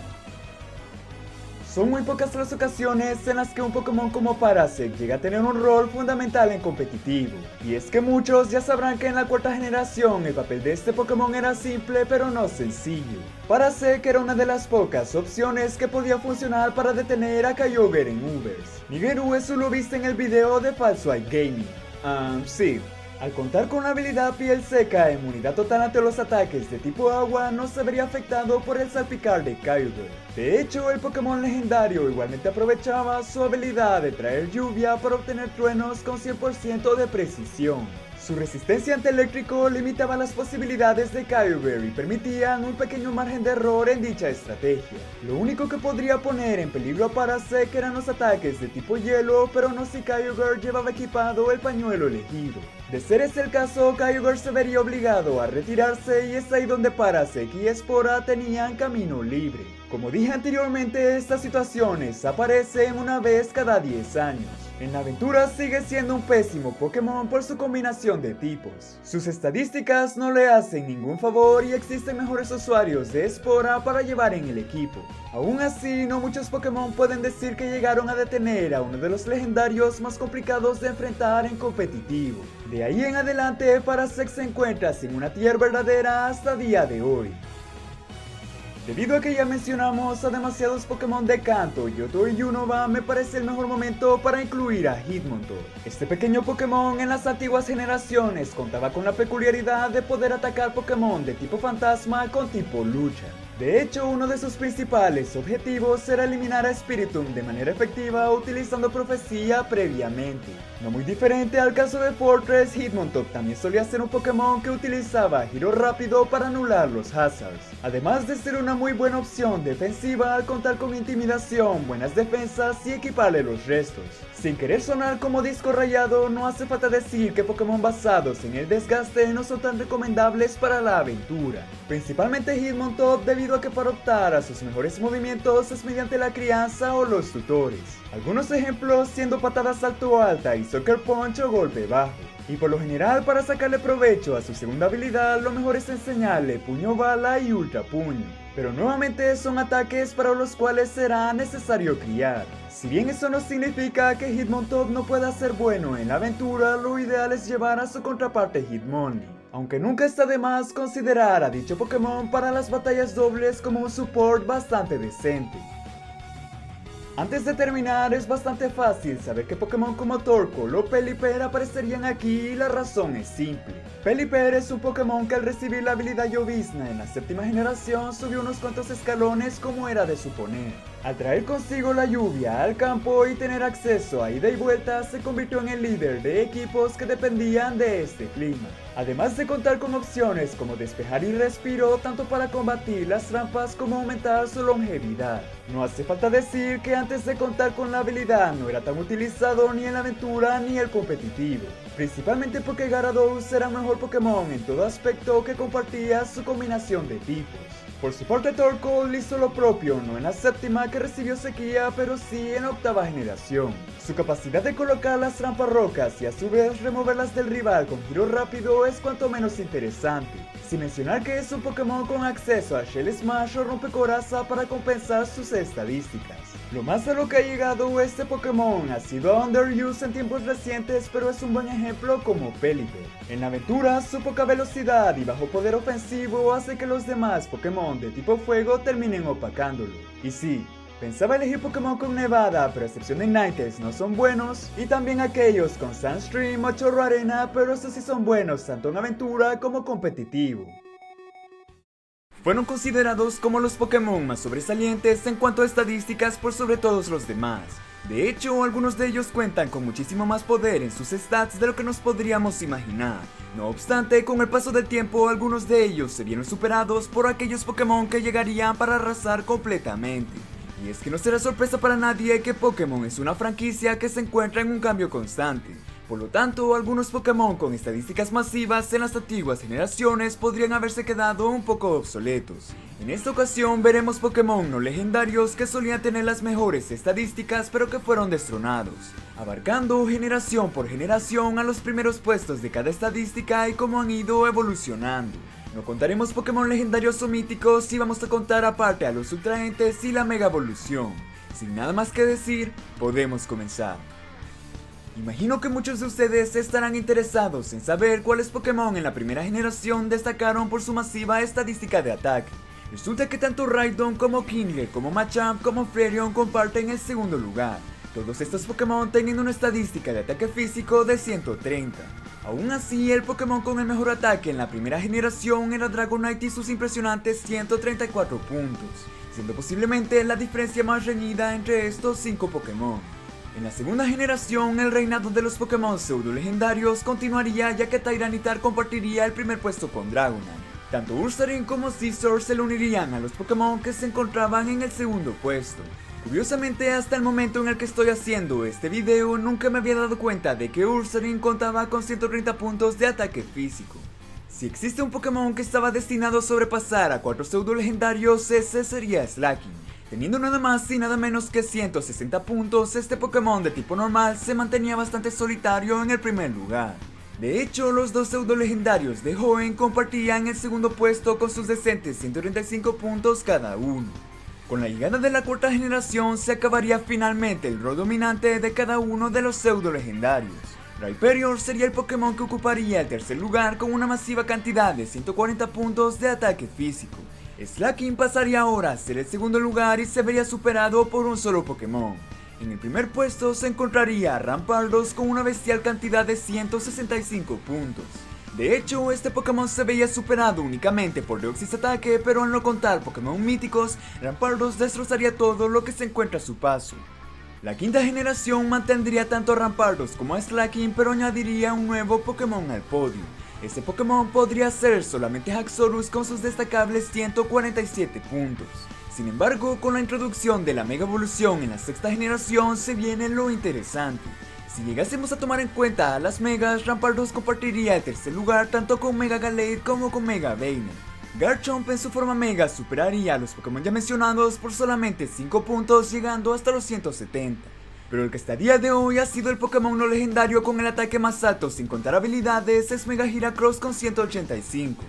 Son muy pocas las ocasiones en las que un Pokémon como Parasect llega a tener un rol fundamental en competitivo. Y es que muchos ya sabrán que en la cuarta generación el papel de este Pokémon era simple pero no sencillo. Parasect era una de las pocas opciones que podía funcionar para detener a Kyogre en Ubers. Nibiru eso lo viste en el video de Falso Eye Gaming. Sí. Al contar con la habilidad Piel Seca e inmunidad total ante los ataques de tipo agua, no se vería afectado por el salpicar de Kyogre. De hecho, el Pokémon legendario igualmente aprovechaba su habilidad de traer lluvia para obtener truenos con 100% de precisión. Su resistencia ante eléctrico limitaba las posibilidades de Kyogre y permitían un pequeño margen de error en dicha estrategia. Lo único que podría poner en peligro a Parasect eran los ataques de tipo hielo, pero no si Kyogre llevaba equipado el pañuelo elegido. De ser ese el caso, Kyogre se vería obligado a retirarse y es ahí donde Parasect y Espora tenían camino libre. Como dije anteriormente, estas situaciones aparecen una vez cada 10 años. En la aventura sigue siendo un pésimo Pokémon por su combinación de tipos. Sus estadísticas no le hacen ningún favor y existen mejores usuarios de Espora para llevar en el equipo. Aún así, no muchos Pokémon pueden decir que llegaron a detener a uno de los legendarios más complicados de enfrentar en competitivo. De ahí en adelante, Parasect se encuentra sin una tier verdadera hasta día de hoy. Debido a que ya mencionamos a demasiados Pokémon de Kanto, Yoto y Unova, me parece el mejor momento para incluir a Hitmontop. Este pequeño Pokémon en las antiguas generaciones contaba con la peculiaridad de poder atacar Pokémon de tipo fantasma con tipo lucha. De hecho, uno de sus principales objetivos era eliminar a Spiritomb de manera efectiva utilizando profecía previamente. No muy diferente al caso de Fortress, Hitmontop también solía ser un Pokémon que utilizaba giro rápido para anular los Hazards. Además de ser una muy buena opción defensiva al contar con intimidación, buenas defensas y equiparle los restos. Sin querer sonar como disco rayado, no hace falta decir que Pokémon basados en el desgaste no son tan recomendables para la aventura. Principalmente Hitmontop debido a que para optar a sus mejores movimientos es mediante la crianza o los tutores. Algunos ejemplos siendo patada salto alta y Sucker Punch o golpe bajo. Y por lo general para sacarle provecho a su segunda habilidad lo mejor es enseñarle puño bala y ultra puño. Pero nuevamente son ataques para los cuales será necesario criar. Si bien eso no significa que Hitmontop no pueda ser bueno en la aventura, lo ideal es llevar a su contraparte Hitmonlee. Aunque nunca está de más considerar a dicho Pokémon para las batallas dobles como un support bastante decente. Antes de terminar, es bastante fácil saber que Pokémon como Torkoal o Pelipper aparecerían aquí y la razón es simple. Pelipper es un Pokémon que al recibir la habilidad Llovizna en la séptima generación subió unos cuantos escalones como era de suponer. Al traer consigo la lluvia al campo y tener acceso a ida y vuelta, se convirtió en el líder de equipos que dependían de este clima. Además de contar con opciones como despejar y respiro, tanto para combatir las trampas como aumentar su longevidad. No hace falta decir que antes de contar con la habilidad no era tan utilizado ni en la aventura ni el competitivo. Principalmente porque Gyarados era el mejor Pokémon en todo aspecto que compartía su combinación de tipos. Por su parte Torkoal hizo lo propio, no en la séptima que recibió sequía, pero sí en la octava generación. Su capacidad de colocar las trampas rocas y a su vez removerlas del rival con giro rápido es cuanto menos interesante. Sin mencionar que es un Pokémon con acceso a Shell Smash o Rompecoraza para compensar sus estadísticas. Lo más a lo que ha llegado este Pokémon ha sido underuse en tiempos recientes, pero es un buen ejemplo como Pelipper. En la aventura, su poca velocidad y bajo poder ofensivo hace que los demás Pokémon de tipo fuego terminen opacándolo. Y sí, pensaba elegir Pokémon con Nevada, pero a excepción de Ninetales no son buenos, y también aquellos con Sandstream o Chorro Arena, pero estos sí son buenos tanto en aventura como competitivo. Fueron considerados como los Pokémon más sobresalientes en cuanto a estadísticas por sobre todos los demás. De hecho, algunos de ellos cuentan con muchísimo más poder en sus stats de lo que nos podríamos imaginar. No obstante, con el paso del tiempo, algunos de ellos se vieron superados por aquellos Pokémon que llegarían para arrasar completamente. Y es que no será sorpresa para nadie que Pokémon es una franquicia que se encuentra en un cambio constante. Por lo tanto, algunos Pokémon con estadísticas masivas en las antiguas generaciones podrían haberse quedado un poco obsoletos. En esta ocasión veremos Pokémon no legendarios que solían tener las mejores estadísticas pero que fueron destronados, abarcando generación por generación a los primeros puestos de cada estadística y cómo han ido evolucionando. No contaremos Pokémon legendarios o míticos y vamos a contar aparte a los ultraentes y la mega evolución. Sin nada más que decir, podemos comenzar. Imagino que muchos de ustedes estarán interesados en saber cuáles Pokémon en la primera generación destacaron por su masiva estadística de ataque. Resulta que tanto Raidon como Kingler, como Machamp, como Flareon comparten el segundo lugar. Todos estos Pokémon teniendo una estadística de ataque físico de 130. Aún así, el Pokémon con el mejor ataque en la primera generación era Dragonite y sus impresionantes 134 puntos, siendo posiblemente la diferencia más reñida entre estos 5 Pokémon. En la segunda generación, el reinado de los Pokémon pseudo legendarios continuaría, ya que Tyranitar compartiría el primer puesto con Dragonite. Tanto Ursaring como Scizor se le unirían a los Pokémon que se encontraban en el segundo puesto. Curiosamente, hasta el momento en el que estoy haciendo este video, nunca me había dado cuenta de que Ursaring contaba con 130 puntos de ataque físico. Si existe un Pokémon que estaba destinado a sobrepasar a 4 pseudo legendarios, ese sería Slaking. Teniendo nada más y nada menos que 160 puntos, este Pokémon de tipo normal se mantenía bastante solitario en el primer lugar. De hecho, los dos pseudo legendarios de Hoenn compartían el segundo puesto con sus decentes 135 puntos cada uno. Con la llegada de la cuarta generación se acabaría finalmente el rol dominante de cada uno de los pseudo legendarios. Rhyperior sería el Pokémon que ocuparía el tercer lugar con una masiva cantidad de 140 puntos de ataque físico. Slaking pasaría ahora a ser el segundo lugar y se vería superado por un solo Pokémon. En el primer puesto se encontraría Rampardos con una bestial cantidad de 165 puntos. De hecho, este Pokémon se veía superado únicamente por Deoxys Ataque, pero al no contar Pokémon míticos, Rampardos destrozaría todo lo que se encuentra a su paso. La quinta generación mantendría tanto a Rampardos como a Slaking, pero añadiría un nuevo Pokémon al podio. Este Pokémon podría ser solamente Haxorus con sus destacables 147 puntos. Sin embargo, con la introducción de la Mega Evolución en la sexta generación se viene lo interesante. Si llegásemos a tomar en cuenta a las Megas, Rampardos compartiría el tercer lugar tanto con Mega Gallade como con Mega Veiner. Garchomp en su forma Mega superaría a los Pokémon ya mencionados por solamente 5 puntos, llegando hasta los 170. Pero el que hasta el día de hoy ha sido el Pokémon no legendario con el ataque más alto sin contar habilidades es Mega Heracross con 185.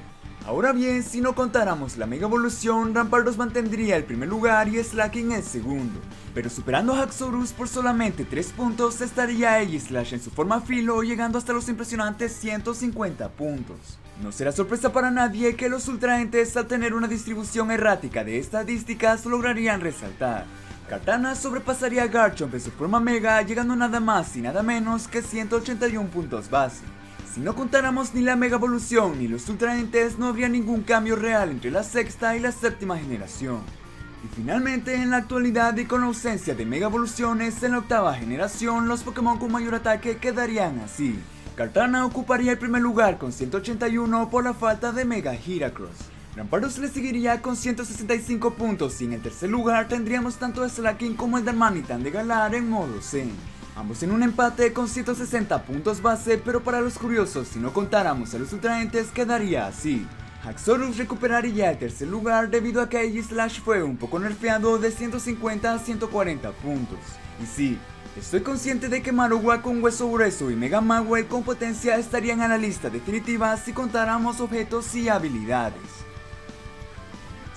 Ahora bien, si no contáramos la Mega Evolución, Rampardos mantendría el primer lugar y Slaking el segundo. Pero superando a Haxorus por solamente 3 puntos estaría Aegislash en su forma Filo, llegando hasta los impresionantes 150 puntos. No será sorpresa para nadie que los ultraentes, al tener una distribución errática de estadísticas, lograrían resaltar. Kartana sobrepasaría a Garchomp en su forma Mega, llegando nada más y nada menos que 181 puntos base. Si no contáramos ni la Mega Evolución ni los ultraentes, no habría ningún cambio real entre la sexta y la séptima generación. Y finalmente, en la actualidad y con la ausencia de mega evoluciones en la octava generación, los Pokémon con mayor ataque quedarían así. Kartana ocuparía el primer lugar con 181 por la falta de Mega Heracross. Rampardos le seguiría con 165 puntos y en el tercer lugar tendríamos tanto a Slaking como el Darmanitan de Galar en modo Zen. Ambos en un empate con 160 puntos base, pero para los curiosos, si no contáramos a los ultraentes, quedaría así. Haxorus recuperaría el tercer lugar debido a que Aegislash fue un poco nerfeado de 150 a 140 puntos. Y sí, estoy consciente de que Marowak con Hueso Grueso y Mega Magway con potencia estarían en la lista definitiva si contáramos objetos y habilidades.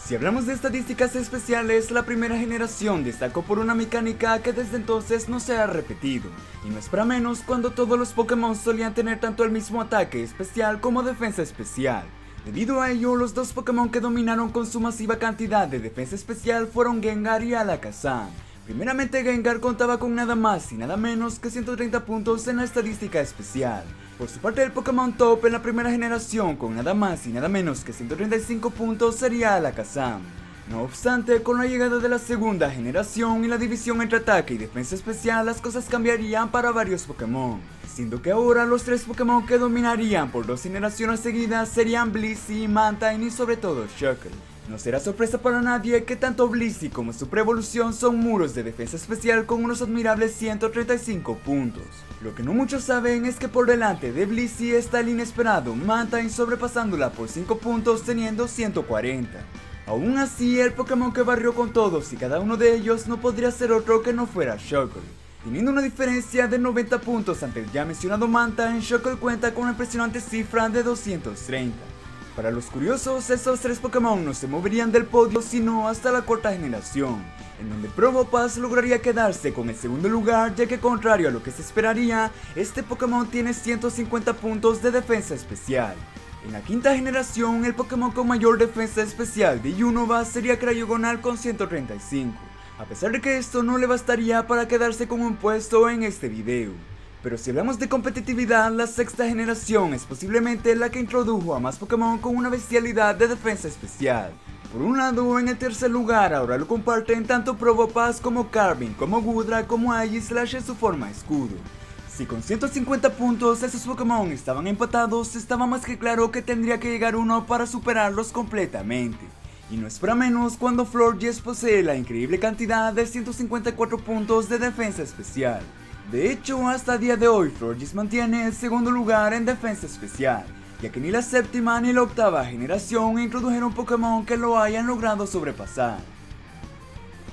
Si hablamos de estadísticas especiales, la primera generación destacó por una mecánica que desde entonces no se ha repetido, y no es para menos cuando todos los Pokémon solían tener tanto el mismo ataque especial como defensa especial. Debido a ello, los dos Pokémon que dominaron con su masiva cantidad de defensa especial fueron Gengar y Alakazam. Primeramente, Gengar contaba con nada más y nada menos que 130 puntos en la estadística especial. Por su parte, el Pokémon Top en la primera generación con nada más y nada menos que 135 puntos sería Alakazam. No obstante, con la llegada de la segunda generación y la división entre ataque y defensa especial, las cosas cambiarían para varios Pokémon, siendo que ahora los tres Pokémon que dominarían por dos generaciones seguidas serían Blissey, Mantine y sobre todo Shuckle. No será sorpresa para nadie que tanto Blissey como su pre-evolución son muros de defensa especial con unos admirables 135 puntos. Lo que no muchos saben es que por delante de Blissey está el inesperado Mantine sobrepasándola por 5 puntos teniendo 140. Aún así, el Pokémon que barrió con todos y cada uno de ellos no podría ser otro que no fuera Shuckle. Teniendo una diferencia de 90 puntos ante el ya mencionado Mantine, Shuckle cuenta con una impresionante cifra de 230. Para los curiosos, estos tres Pokémon no se moverían del podio sino hasta la cuarta generación, en donde Probopass lograría quedarse con el segundo lugar, ya que contrario a lo que se esperaría, este Pokémon tiene 150 puntos de defensa especial. En la quinta generación, el Pokémon con mayor defensa especial de Unova sería Cryogonal con 135, a pesar de que esto no le bastaría para quedarse con un puesto en este video. Pero si hablamos de competitividad, la sexta generación es posiblemente la que introdujo a más Pokémon con una bestialidad de defensa especial. Por un lado, en el tercer lugar ahora lo comparten tanto Probopass como Carvin, como Goodra, como Aegislash en su forma escudo. Si con 150 puntos esos Pokémon estaban empatados, estaba más que claro que tendría que llegar uno para superarlos completamente. Y no es para menos cuando Florges posee la increíble cantidad de 154 puntos de defensa especial. De hecho, hasta el día de hoy, Florges mantiene el segundo lugar en defensa especial, ya que ni la séptima ni la octava generación introdujeron Pokémon que lo hayan logrado sobrepasar.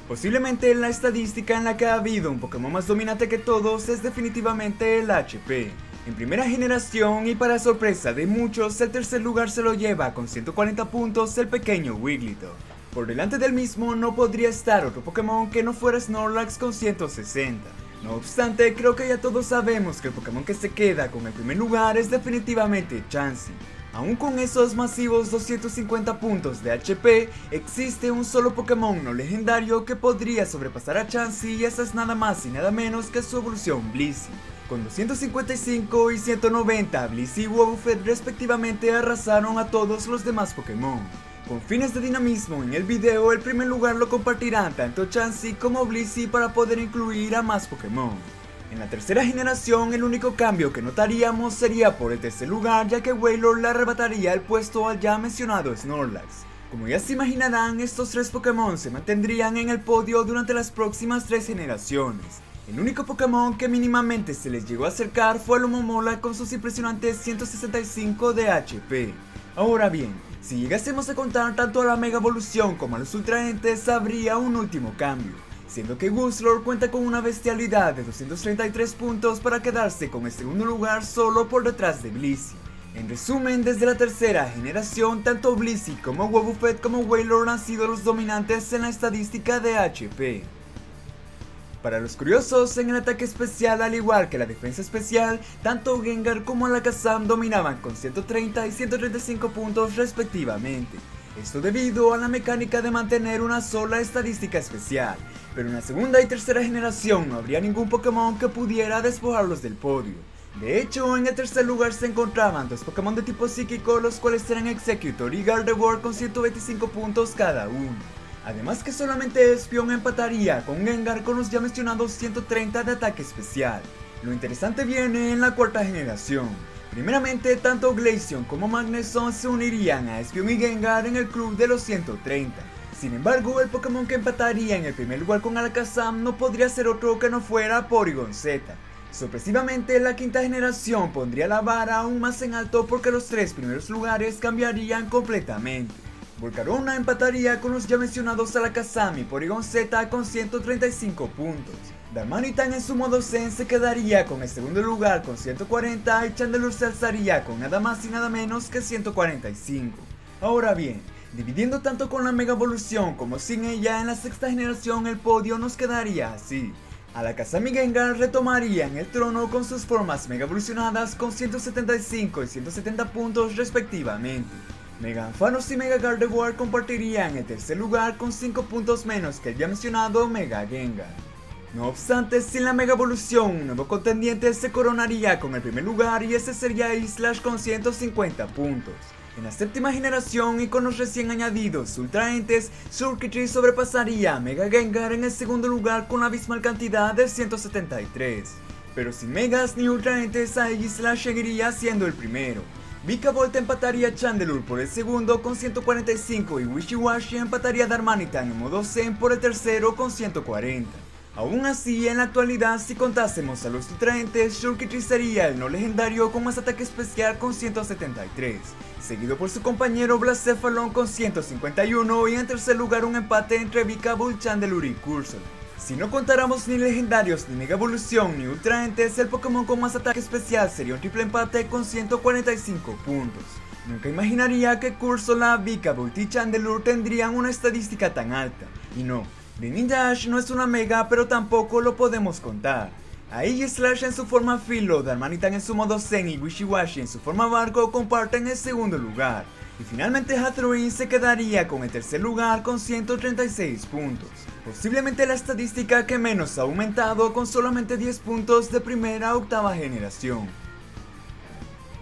Posiblemente la estadística en la que ha habido un Pokémon más dominante que todos es definitivamente el HP. En primera generación y para sorpresa de muchos, el tercer lugar se lo lleva con 140 puntos el pequeño Wigglytuff. Por delante del mismo no podría estar otro Pokémon que no fuera Snorlax con 160. No obstante, creo que ya todos sabemos que el Pokémon que se queda con el primer lugar es definitivamente Chansey. Aún con esos masivos 250 puntos de HP, existe un solo Pokémon no legendario que podría sobrepasar a Chansey y esa es nada más y nada menos que su evolución Blissey. Con 255 y 190, Blissey y Wobbuffet respectivamente arrasaron a todos los demás Pokémon. Con fines de dinamismo, en el video el primer lugar lo compartirán tanto Chansey como Blissey para poder incluir a más Pokémon. En la tercera generación el único cambio que notaríamos sería por el tercer lugar, ya que Wailord le arrebataría el puesto al ya mencionado Snorlax. Como ya se imaginarán, estos tres Pokémon se mantendrían en el podio durante las próximas 3 generaciones. El único Pokémon que mínimamente se les llegó a acercar fue el Momola con sus impresionantes 165 de HP. Ahora bien, si llegásemos a contar tanto a la Mega Evolución como a los Ultraentes, habría un último cambio, siendo que Guzzlord cuenta con una bestialidad de 233 puntos para quedarse con el segundo lugar solo por detrás de Blissey. En resumen, desde la tercera generación, tanto Blissey como Wobbuffet como Wailord han sido los dominantes en la estadística de HP. Para los curiosos, en el ataque especial al igual que la defensa especial, tanto Gengar como Alakazam dominaban con 130 y 135 puntos respectivamente. Esto debido a la mecánica de mantener una sola estadística especial, pero en la segunda y tercera generación no habría ningún Pokémon que pudiera despojarlos del podio. De hecho, en el tercer lugar se encontraban dos Pokémon de tipo psíquico, los cuales eran Exeggutor y Gardevoir con 125 puntos cada uno. Además que solamente Espeon empataría con Gengar con los ya mencionados 130 de ataque especial. Lo interesante viene en la cuarta generación. Primeramente, tanto Glaceon como Magneson se unirían a Espeon y Gengar en el club de los 130. Sin embargo, el Pokémon que empataría en el primer lugar con Alakazam no podría ser otro que no fuera Porygon Z. Sorpresivamente, la quinta generación pondría la vara aún más en alto porque los tres primeros lugares cambiarían completamente. Volcarona empataría con los ya mencionados Alakazam y Porygon Z con 135 puntos. Darmanitan en su modo Zen se quedaría con el segundo lugar con 140 y Chandelure se alzaría con nada más y nada menos que 145. Ahora bien, dividiendo tanto con la Mega Evolución como sin ella, en la sexta generación el podio nos quedaría así. Alakazam y Gengar retomarían el trono con sus formas Mega Evolucionadas con 175 y 170 puntos respectivamente. Mega Ampharos y Mega Gardevoir compartirían el tercer lugar con 5 puntos menos que el ya mencionado Mega Gengar. No obstante, sin la Mega Evolución, un nuevo contendiente se coronaría con el primer lugar y ese sería Islash con 150 puntos. En la séptima generación y con los recién añadidos Ultra Entes, Xurkitree sobrepasaría a Mega Gengar en el segundo lugar con la abismal cantidad de 173. Pero sin Megas ni Ultra Entes, Aegislash seguiría siendo el primero. Vikavolt empataría a Chandelure por el segundo con 145 y Wishiwashi empataría a Darmanitan en modo Zen por el tercero con 140. Aún así, en la actualidad, si contásemos a los Ultra Entes, Xurkitree sería el no legendario con más ataque especial con 173, seguido por su compañero Blacephalon con 151 y en tercer lugar un empate entre Vikavolt, Chandelure y Cursola. Si no contáramos ni legendarios, ni Mega Evolución, ni Ultra Entes, el Pokémon con más ataque especial sería un triple empate con 145 puntos. Nunca imaginaría que Cursola, Vikavolt y Chandelure tendrían una estadística tan alta. Y no, Greninja Ash no es una Mega, pero tampoco lo podemos contar. Aegislash en su forma Filo, Darmanitan en su modo Zen y Wishiwashi en su forma Barco comparten el segundo lugar. Y finalmente Hatterene se quedaría con el tercer lugar con 136 puntos. Posiblemente la estadística que menos ha aumentado con solamente 10 puntos de primera a octava generación.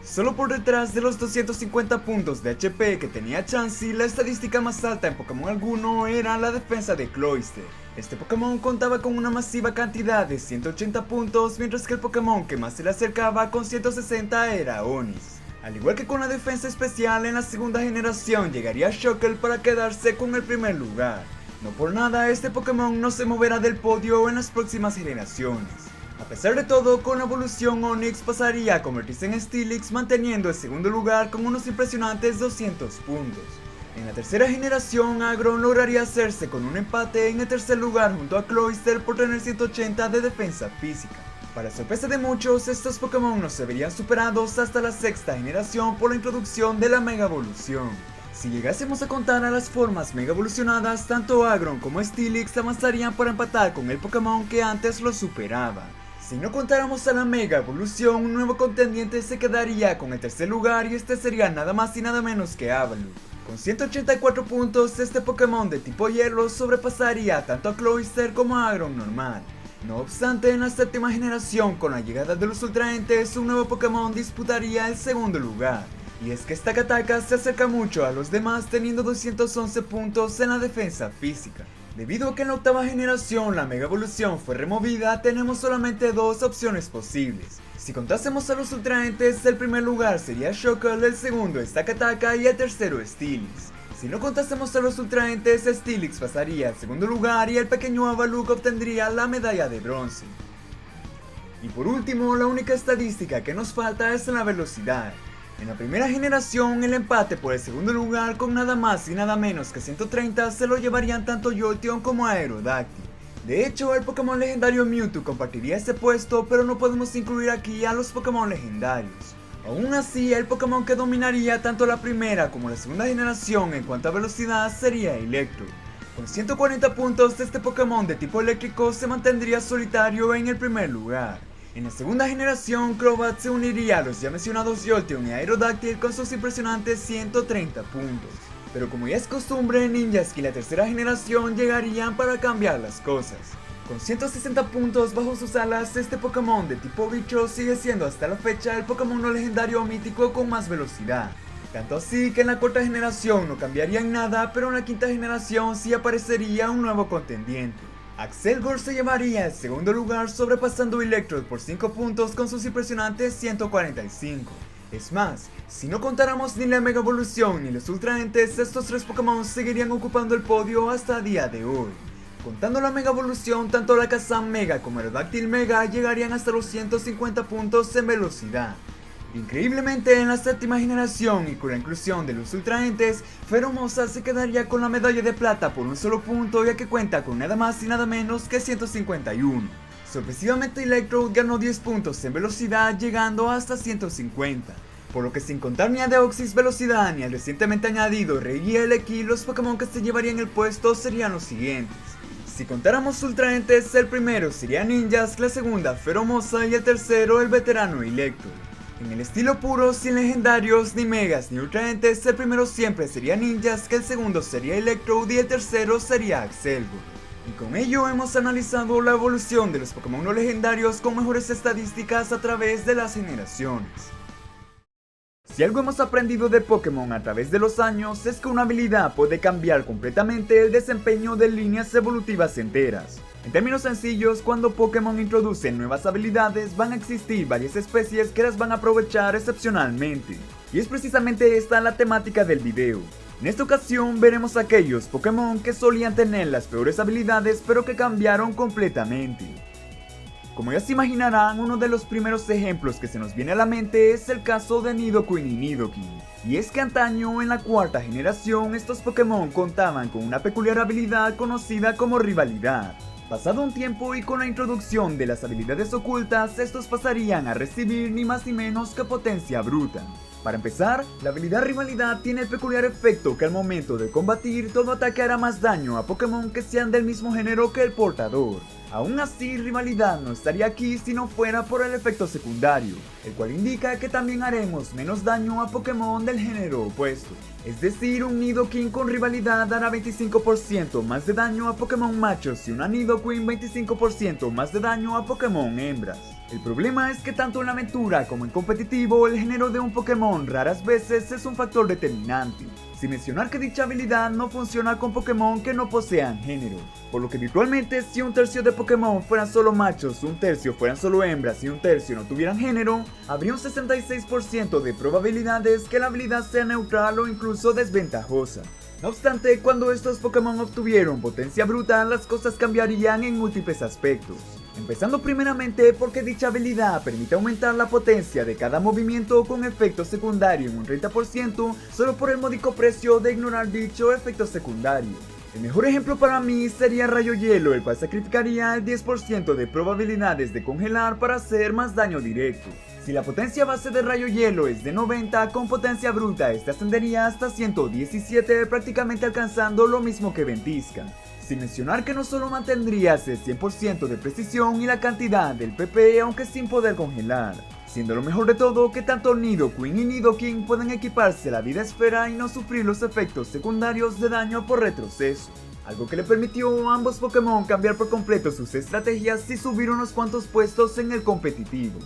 Solo por detrás de los 250 puntos de HP que tenía Chansey, la estadística más alta en Pokémon alguno era la defensa de Cloyster. Este Pokémon contaba con una masiva cantidad de 180 puntos, mientras que el Pokémon que más se le acercaba con 160 era Onix. Al igual que con la defensa especial, en la segunda generación llegaría Shuckle para quedarse con el primer lugar. No por nada, este Pokémon no se moverá del podio en las próximas generaciones. A pesar de todo, con la evolución Onix pasaría a convertirse en Steelix, manteniendo el segundo lugar con unos impresionantes 200 puntos. En la tercera generación, Aggron lograría hacerse con un empate en el tercer lugar junto a Cloyster por tener 180 de defensa física. Para sorpresa de muchos, estos Pokémon no se verían superados hasta la sexta generación por la introducción de la Mega Evolución. Si llegásemos a contar a las formas Mega Evolucionadas, tanto Aggron como Steelix avanzarían para empatar con el Pokémon que antes lo superaba. Si no contáramos a la Mega Evolución, un nuevo contendiente se quedaría con el tercer lugar y este sería nada más y nada menos que Avalugg. Con 184 puntos, este Pokémon de tipo hielo sobrepasaría tanto a Cloyster como a Aggron normal. No obstante, en la séptima generación, con la llegada de los Ultra Entes, un nuevo Pokémon disputaría el segundo lugar. Y es que Stakataka se acerca mucho a los demás teniendo 211 puntos en la defensa física. Debido a que en la octava generación la Mega Evolución fue removida, tenemos solamente dos opciones posibles. Si contásemos a los Ultra Entes, el primer lugar sería Shuckle, el segundo Stakataka y el tercero Steelix. Si no contásemos a los Ultra Entes, Steelix pasaría al segundo lugar y el pequeño Avalugg obtendría la medalla de bronce. Y por último, la única estadística que nos falta es la velocidad. En la primera generación, el empate por el segundo lugar con nada más y nada menos que 130 se lo llevarían tanto Jolteon como Aerodactyl. De hecho, el Pokémon legendario Mewtwo compartiría ese puesto, pero no podemos incluir aquí a los Pokémon legendarios. Aún así, el Pokémon que dominaría tanto la primera como la segunda generación en cuanto a velocidad sería Electro. Con 140 puntos, este Pokémon de tipo eléctrico se mantendría solitario en el primer lugar. En la segunda generación, Crobat se uniría a los ya mencionados Jolteon y Aerodactyl con sus impresionantes 130 puntos. Pero como ya es costumbre, Ninjask y la tercera generación llegarían para cambiar las cosas. Con 160 puntos bajo sus alas, este Pokémon de tipo bicho sigue siendo hasta la fecha el Pokémon no legendario mítico con más velocidad. Tanto así que en la cuarta generación no cambiaría en nada, pero en la quinta generación sí aparecería un nuevo contendiente. Accelgor se llevaría el segundo lugar, sobrepasando Electrode por 5 puntos con sus impresionantes 145. Es más, si no contáramos ni la Mega Evolución ni los Ultra Entes, estos tres Pokémon seguirían ocupando el podio hasta el día de hoy. Contando la Mega Evolución, tanto la Kazan Mega como el Aerodactyl Mega llegarían hasta los 150 puntos en velocidad. Increíblemente, en la séptima generación y con la inclusión de los Ultra Entes, Pheromosa se quedaría con la medalla de plata por un solo punto, ya que cuenta con nada más y nada menos que 151. Sorpresivamente, Electrode ganó 10 puntos en velocidad, llegando hasta 150. Por lo que sin contar ni a Deoxys velocidad ni al recientemente añadido Regieleki, los Pokémon que se llevarían el puesto serían los siguientes. Si contáramos Ultra Entes, el primero sería Ninjas, la segunda Pheromosa y el tercero el veterano Electrode. En el estilo puro, sin legendarios, ni megas, ni ultra entes, el primero siempre sería Ninjas, que el segundo sería Electrode y el tercero sería Accelgor. Y con ello hemos analizado la evolución de los Pokémon no legendarios con mejores estadísticas a través de las generaciones. Si algo hemos aprendido de Pokémon a través de los años es que una habilidad puede cambiar completamente el desempeño de líneas evolutivas enteras. En términos sencillos, cuando Pokémon introducen nuevas habilidades, van a existir varias especies que las van a aprovechar excepcionalmente. Y es precisamente esta la temática del video. En esta ocasión veremos aquellos Pokémon que solían tener las peores habilidades pero que cambiaron completamente. Como ya se imaginarán, uno de los primeros ejemplos que se nos viene a la mente es el caso de Nidoqueen y Nidoking. Y es que antaño, en la cuarta generación, estos Pokémon contaban con una peculiar habilidad conocida como rivalidad. Pasado un tiempo y con la introducción de las habilidades ocultas, estos pasarían a recibir ni más ni menos que potencia bruta. Para empezar, la habilidad rivalidad tiene el peculiar efecto que al momento de combatir, todo ataque hará más daño a Pokémon que sean del mismo género que el portador. Aún así, rivalidad no estaría aquí si no fuera por el efecto secundario, el cual indica que también haremos menos daño a Pokémon del género opuesto. Es decir, un Nidoking con rivalidad hará 25% más de daño a Pokémon machos y una Nidoqueen 25% más de daño a Pokémon hembras. El problema es que tanto en la aventura como en competitivo, el género de un Pokémon raras veces es un factor determinante. Sin mencionar que dicha habilidad no funciona con Pokémon que no posean género, por lo que virtualmente si un tercio de Pokémon fueran solo machos, un tercio fueran solo hembras y un tercio no tuvieran género, habría un 66% de probabilidades que la habilidad sea neutral o incluso desventajosa. No obstante, cuando estos Pokémon obtuvieron potencia bruta, las cosas cambiarían en múltiples aspectos. Empezando primeramente porque dicha habilidad permite aumentar la potencia de cada movimiento con efecto secundario en un 30% solo por el módico precio de ignorar dicho efecto secundario. El mejor ejemplo para mí sería Rayo Hielo, el cual sacrificaría el 10% de probabilidades de congelar para hacer más daño directo. Si la potencia base de Rayo Hielo es de 90, con potencia bruta esta ascendería hasta 117, prácticamente alcanzando lo mismo que Ventisca. Sin mencionar que no solo mantendrías el 100% de precisión y la cantidad del PP aunque sin poder congelar, siendo lo mejor de todo que tanto Nidoqueen y Nidoking pueden equiparse la vida esfera y no sufrir los efectos secundarios de daño por retroceso, algo que le permitió a ambos Pokémon cambiar por completo sus estrategias y subir unos cuantos puestos en el competitivo.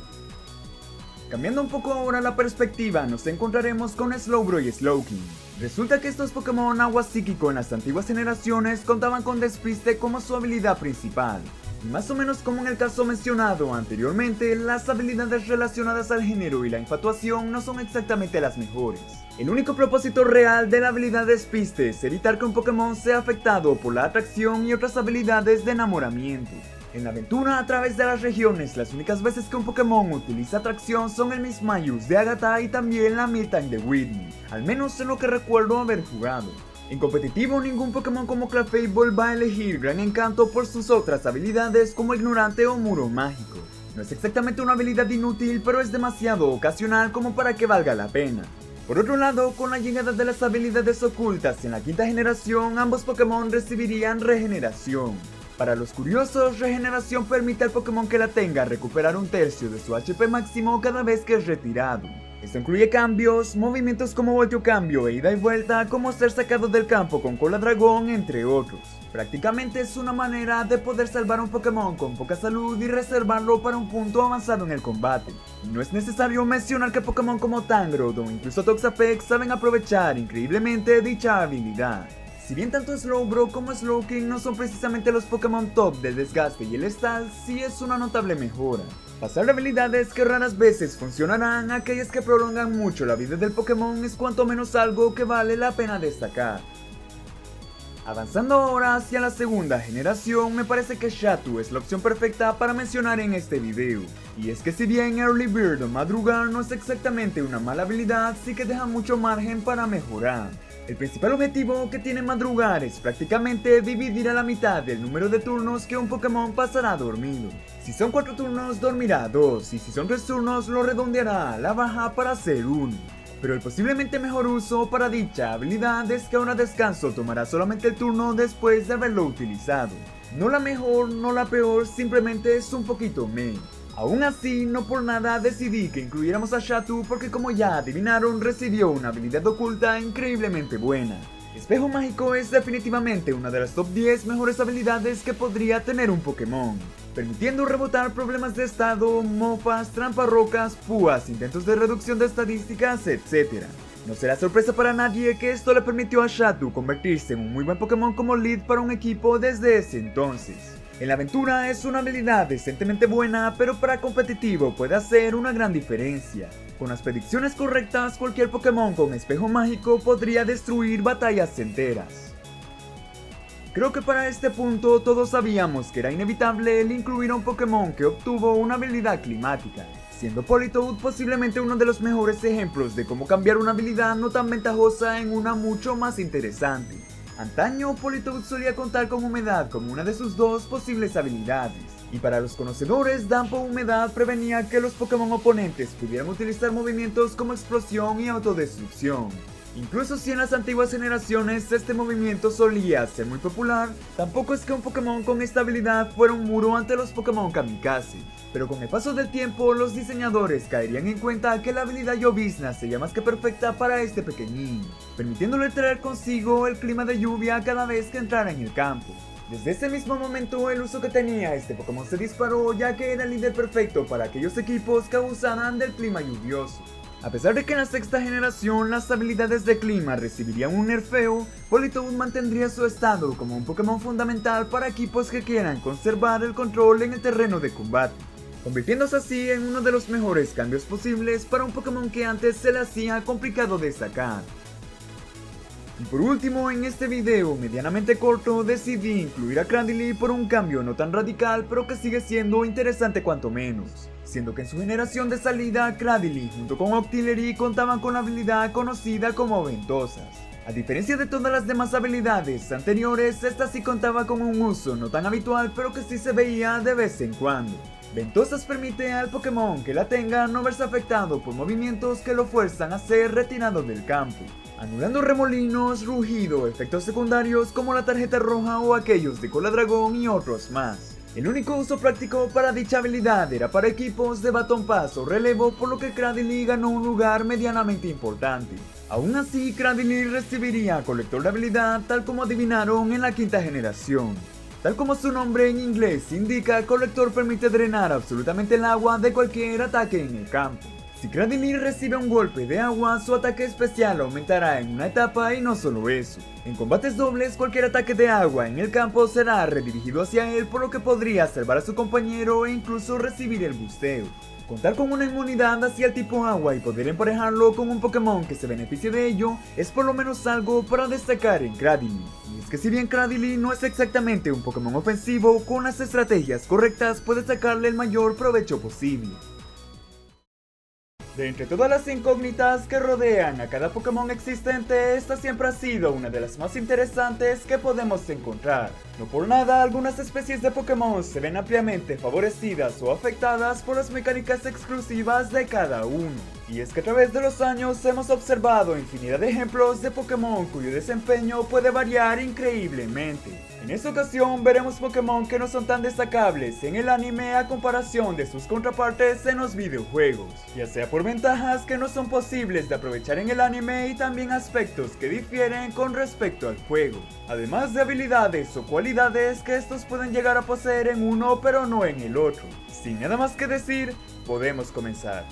Cambiando un poco ahora la perspectiva, nos encontraremos con Slowbro y Slowking. Resulta que estos Pokémon agua psíquico en las antiguas generaciones contaban con Despiste como su habilidad principal. Y más o menos como en el caso mencionado anteriormente, las habilidades relacionadas al género y la infatuación no son exactamente las mejores. El único propósito real de la habilidad Despiste es evitar que un Pokémon sea afectado por la atracción y otras habilidades de enamoramiento. En la aventura a través de las regiones, las únicas veces que un Pokémon utiliza atracción son el Mismagius de Agatha y también la Miltank de Whitney, al menos en lo que recuerdo haber jugado. En competitivo, ningún Pokémon como Clefable va a elegir Gran Encanto por sus otras habilidades como Ignorante o Muro Mágico. No es exactamente una habilidad inútil, pero es demasiado ocasional como para que valga la pena. Por otro lado, con la llegada de las habilidades ocultas en la quinta generación, ambos Pokémon recibirían regeneración. Para los curiosos, regeneración permite al Pokémon que la tenga recuperar un tercio de su HP máximo cada vez que es retirado. Esto incluye cambios, movimientos como volteo cambio e ida y vuelta, como ser sacado del campo con cola dragón, entre otros. Prácticamente es una manera de poder salvar a un Pokémon con poca salud y reservarlo para un punto avanzado en el combate. Y no es necesario mencionar que Pokémon como Tangrowth o incluso Toxapex saben aprovechar increíblemente dicha habilidad. Si bien tanto Slowbro como Slowking no son precisamente los Pokémon top del desgaste y el Stall, sí es una notable mejora. Pasar de habilidades que raras veces funcionarán a aquellas que prolongan mucho la vida del Pokémon es cuanto menos algo que vale la pena destacar. Avanzando ahora hacia la segunda generación, me parece que Xatu es la opción perfecta para mencionar en este video. Y es que si bien Early Bird o Madrugar no es exactamente una mala habilidad, sí que deja mucho margen para mejorar. El principal objetivo que tiene Madrugar es prácticamente dividir a la mitad del número de turnos que un Pokémon pasará dormido. Si son 4 turnos dormirá 2 y si son 3 turnos lo redondeará a la baja para hacer 1. Pero el posiblemente mejor uso para dicha habilidad es que ahora descanso tomará solamente el turno después de haberlo utilizado. No la mejor, no la peor, simplemente es un poquito meh. Aún así, no por nada decidí que incluyéramos a Xatu porque como ya adivinaron recibió una habilidad oculta increíblemente buena. Espejo Mágico es definitivamente una de las top 10 mejores habilidades que podría tener un Pokémon, permitiendo rebotar problemas de estado, mofas, tramparrocas, púas, intentos de reducción de estadísticas, etc. No será sorpresa para nadie que esto le permitió a Xatu convertirse en un muy buen Pokémon como lead para un equipo desde ese entonces. En la aventura es una habilidad decentemente buena, pero para competitivo puede hacer una gran diferencia. Con las predicciones correctas, cualquier Pokémon con espejo mágico podría destruir batallas enteras. Creo que para este punto todos sabíamos que era inevitable el incluir a un Pokémon que obtuvo una habilidad climática, siendo Politoed posiblemente uno de los mejores ejemplos de cómo cambiar una habilidad no tan ventajosa en una mucho más interesante. Antaño, Politoed solía contar con humedad como una de sus dos posibles habilidades, y para los conocedores, Dampo Humedad prevenía que los Pokémon oponentes pudieran utilizar movimientos como explosión y autodestrucción. Incluso si en las antiguas generaciones este movimiento solía ser muy popular, tampoco es que un Pokémon con esta habilidad fuera un muro ante los Pokémon Kamikaze. Pero con el paso del tiempo, los diseñadores caerían en cuenta que la habilidad llovizna sería más que perfecta para este pequeñín, permitiéndole traer consigo el clima de lluvia cada vez que entrara en el campo. Desde ese mismo momento el uso que tenía este Pokémon se disparó, ya que era el líder perfecto para aquellos equipos que abusaran del clima lluvioso. A pesar de que en la sexta generación las habilidades de clima recibirían un nerfeo, Politoed mantendría su estado como un Pokémon fundamental para equipos que quieran conservar el control en el terreno de combate, convirtiéndose así en uno de los mejores cambios posibles para un Pokémon que antes se le hacía complicado de sacar. Y por último, en este video medianamente corto decidí incluir a Cradily por un cambio no tan radical pero que sigue siendo interesante cuanto menos, siendo que en su generación de salida Cradily junto con Octillery contaban con la habilidad conocida como Ventosas. A diferencia de todas las demás habilidades anteriores, esta sí contaba con un uso no tan habitual pero que sí se veía de vez en cuando. Ventosas permite al Pokémon que la tenga no verse afectado por movimientos que lo fuerzan a ser retirado del campo, anulando remolinos, rugido, efectos secundarios como la tarjeta roja o aquellos de cola dragón y otros más. El único uso práctico para dicha habilidad era para equipos de Baton Pass o relevo, por lo que Cradily ganó un lugar medianamente importante. Aún así, Cradily recibiría colector de habilidad tal como adivinaron en la quinta generación. Tal como su nombre en inglés indica, Colector permite drenar absolutamente el agua de cualquier ataque en el campo. Si Cradily recibe un golpe de agua, su ataque especial aumentará en una etapa y no solo eso. En combates dobles, cualquier ataque de agua en el campo será redirigido hacia él, por lo que podría salvar a su compañero e incluso recibir el busteo. Contar con una inmunidad hacia el tipo agua y poder emparejarlo con un Pokémon que se beneficie de ello es por lo menos algo para destacar en Cradily. Y es que si bien Cradily no es exactamente un Pokémon ofensivo, con las estrategias correctas puede sacarle el mayor provecho posible. De entre todas las incógnitas que rodean a cada Pokémon existente, esta siempre ha sido una de las más interesantes que podemos encontrar. No por nada, algunas especies de Pokémon se ven ampliamente favorecidas o afectadas por las mecánicas exclusivas de cada uno. Y es que a través de los años hemos observado infinidad de ejemplos de Pokémon cuyo desempeño puede variar increíblemente. En esta ocasión veremos Pokémon que no son tan destacables en el anime a comparación de sus contrapartes en los videojuegos, ya sea por ventajas que no son posibles de aprovechar en el anime y también aspectos que difieren con respecto al juego, además de habilidades o cualidades que estos pueden llegar a poseer en uno pero no en el otro. Sin nada más que decir, podemos comenzar.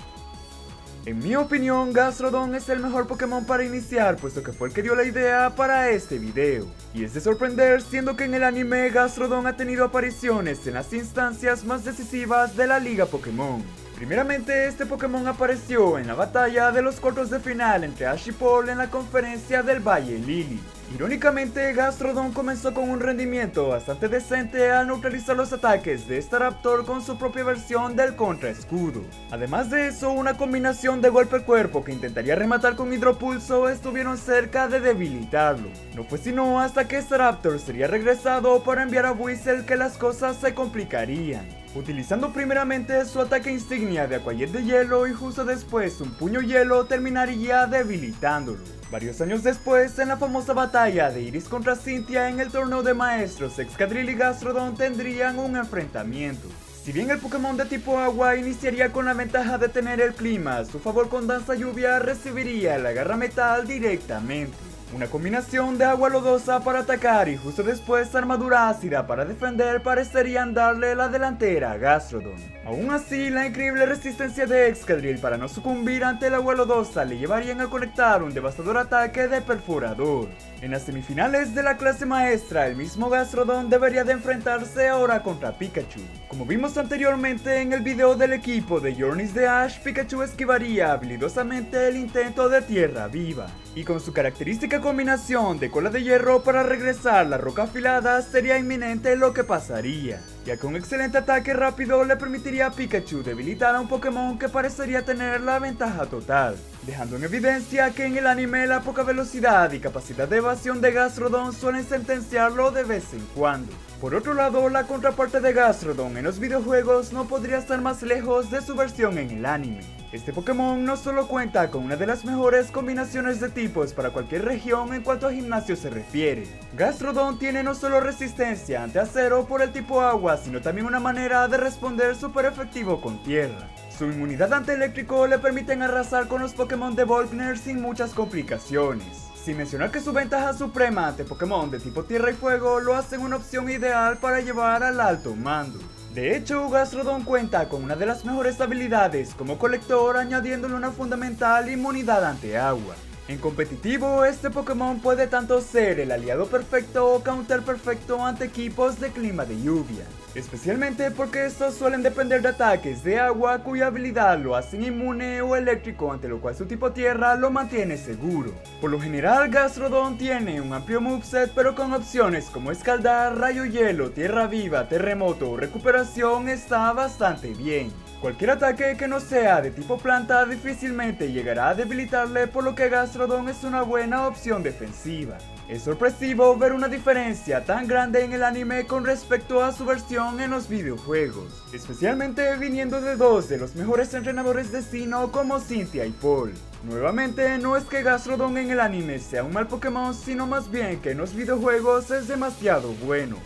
En mi opinión, Gastrodon es el mejor Pokémon para iniciar, puesto que fue el que dio la idea para este video. Y es de sorprender, siendo que en el anime Gastrodon ha tenido apariciones en las instancias más decisivas de la Liga Pokémon. Primeramente, este Pokémon apareció en la batalla de los cuartos de final entre Ash y Paul en la conferencia del Valle Lily. Irónicamente, Gastrodon comenzó con un rendimiento bastante decente al neutralizar los ataques de Staraptor con su propia versión del Contra Escudo. Además de eso, una combinación de golpe al cuerpo que intentaría rematar con Hidropulso estuvieron cerca de debilitarlo. No fue sino hasta que Staraptor sería regresado para enviar a Buizel que las cosas se complicarían, utilizando primeramente su ataque insignia de Aquajet de hielo y justo después un puño hielo terminaría debilitándolo. Varios años después, en la famosa batalla de Iris contra Cynthia en el torneo de maestros, Excadrill y Gastrodon tendrían un enfrentamiento. Si bien el Pokémon de tipo agua iniciaría con la ventaja de tener el clima a su favor con Danza Lluvia, recibiría la garra metal directamente. Una combinación de agua lodosa para atacar y justo después armadura ácida para defender parecerían darle la delantera a Gastrodon. Aún así, la increíble resistencia de Excadrill para no sucumbir ante el agua lodosa le llevarían a conectar un devastador ataque de perforador. En las semifinales de la clase maestra, el mismo Gastrodon debería de enfrentarse ahora contra Pikachu. Como vimos anteriormente en el video del equipo de Journeys de Ash, Pikachu esquivaría habilidosamente el intento de Tierra Viva, y con su característica combinación de cola de hierro para regresar la roca afilada sería inminente lo que pasaría, ya que un excelente ataque rápido le permitiría a Pikachu debilitar a un Pokémon que parecería tener la ventaja total, dejando en evidencia que en el anime la poca velocidad y capacidad de evasión de Gastrodon suelen sentenciarlo de vez en cuando. Por otro lado, la contraparte de Gastrodon en los videojuegos no podría estar más lejos de su versión en el anime. Este Pokémon no solo cuenta con una de las mejores combinaciones de tipos para cualquier región en cuanto a gimnasio se refiere. Gastrodon tiene no solo resistencia ante acero por el tipo agua, sino también una manera de responder súper efectivo con tierra. Su inmunidad ante eléctrico le permiten arrasar con los Pokémon de Volkner sin muchas complicaciones. Sin mencionar que su ventaja suprema ante Pokémon de tipo tierra y fuego lo hacen una opción ideal para llevar al alto mando. De hecho, Gastrodon cuenta con una de las mejores habilidades como colector, añadiéndole una fundamental inmunidad ante agua. En competitivo, este Pokémon puede tanto ser el aliado perfecto o counter perfecto ante equipos de clima de lluvia, especialmente porque estos suelen depender de ataques de agua cuya habilidad lo hacen inmune o eléctrico, ante lo cual su tipo tierra lo mantiene seguro. Por lo general, Gastrodon tiene un amplio moveset, pero con opciones como escaldar, rayo hielo, tierra viva, terremoto o recuperación está bastante bien. Cualquier ataque que no sea de tipo planta difícilmente llegará a debilitarle, por lo que Gastrodon es una buena opción defensiva. Es sorpresivo ver una diferencia tan grande en el anime con respecto a su versión en los videojuegos, especialmente viniendo de dos de los mejores entrenadores de Sinnoh como Cynthia y Paul. Nuevamente, no es que Gastrodon en el anime sea un mal Pokémon, sino más bien que en los videojuegos es demasiado bueno.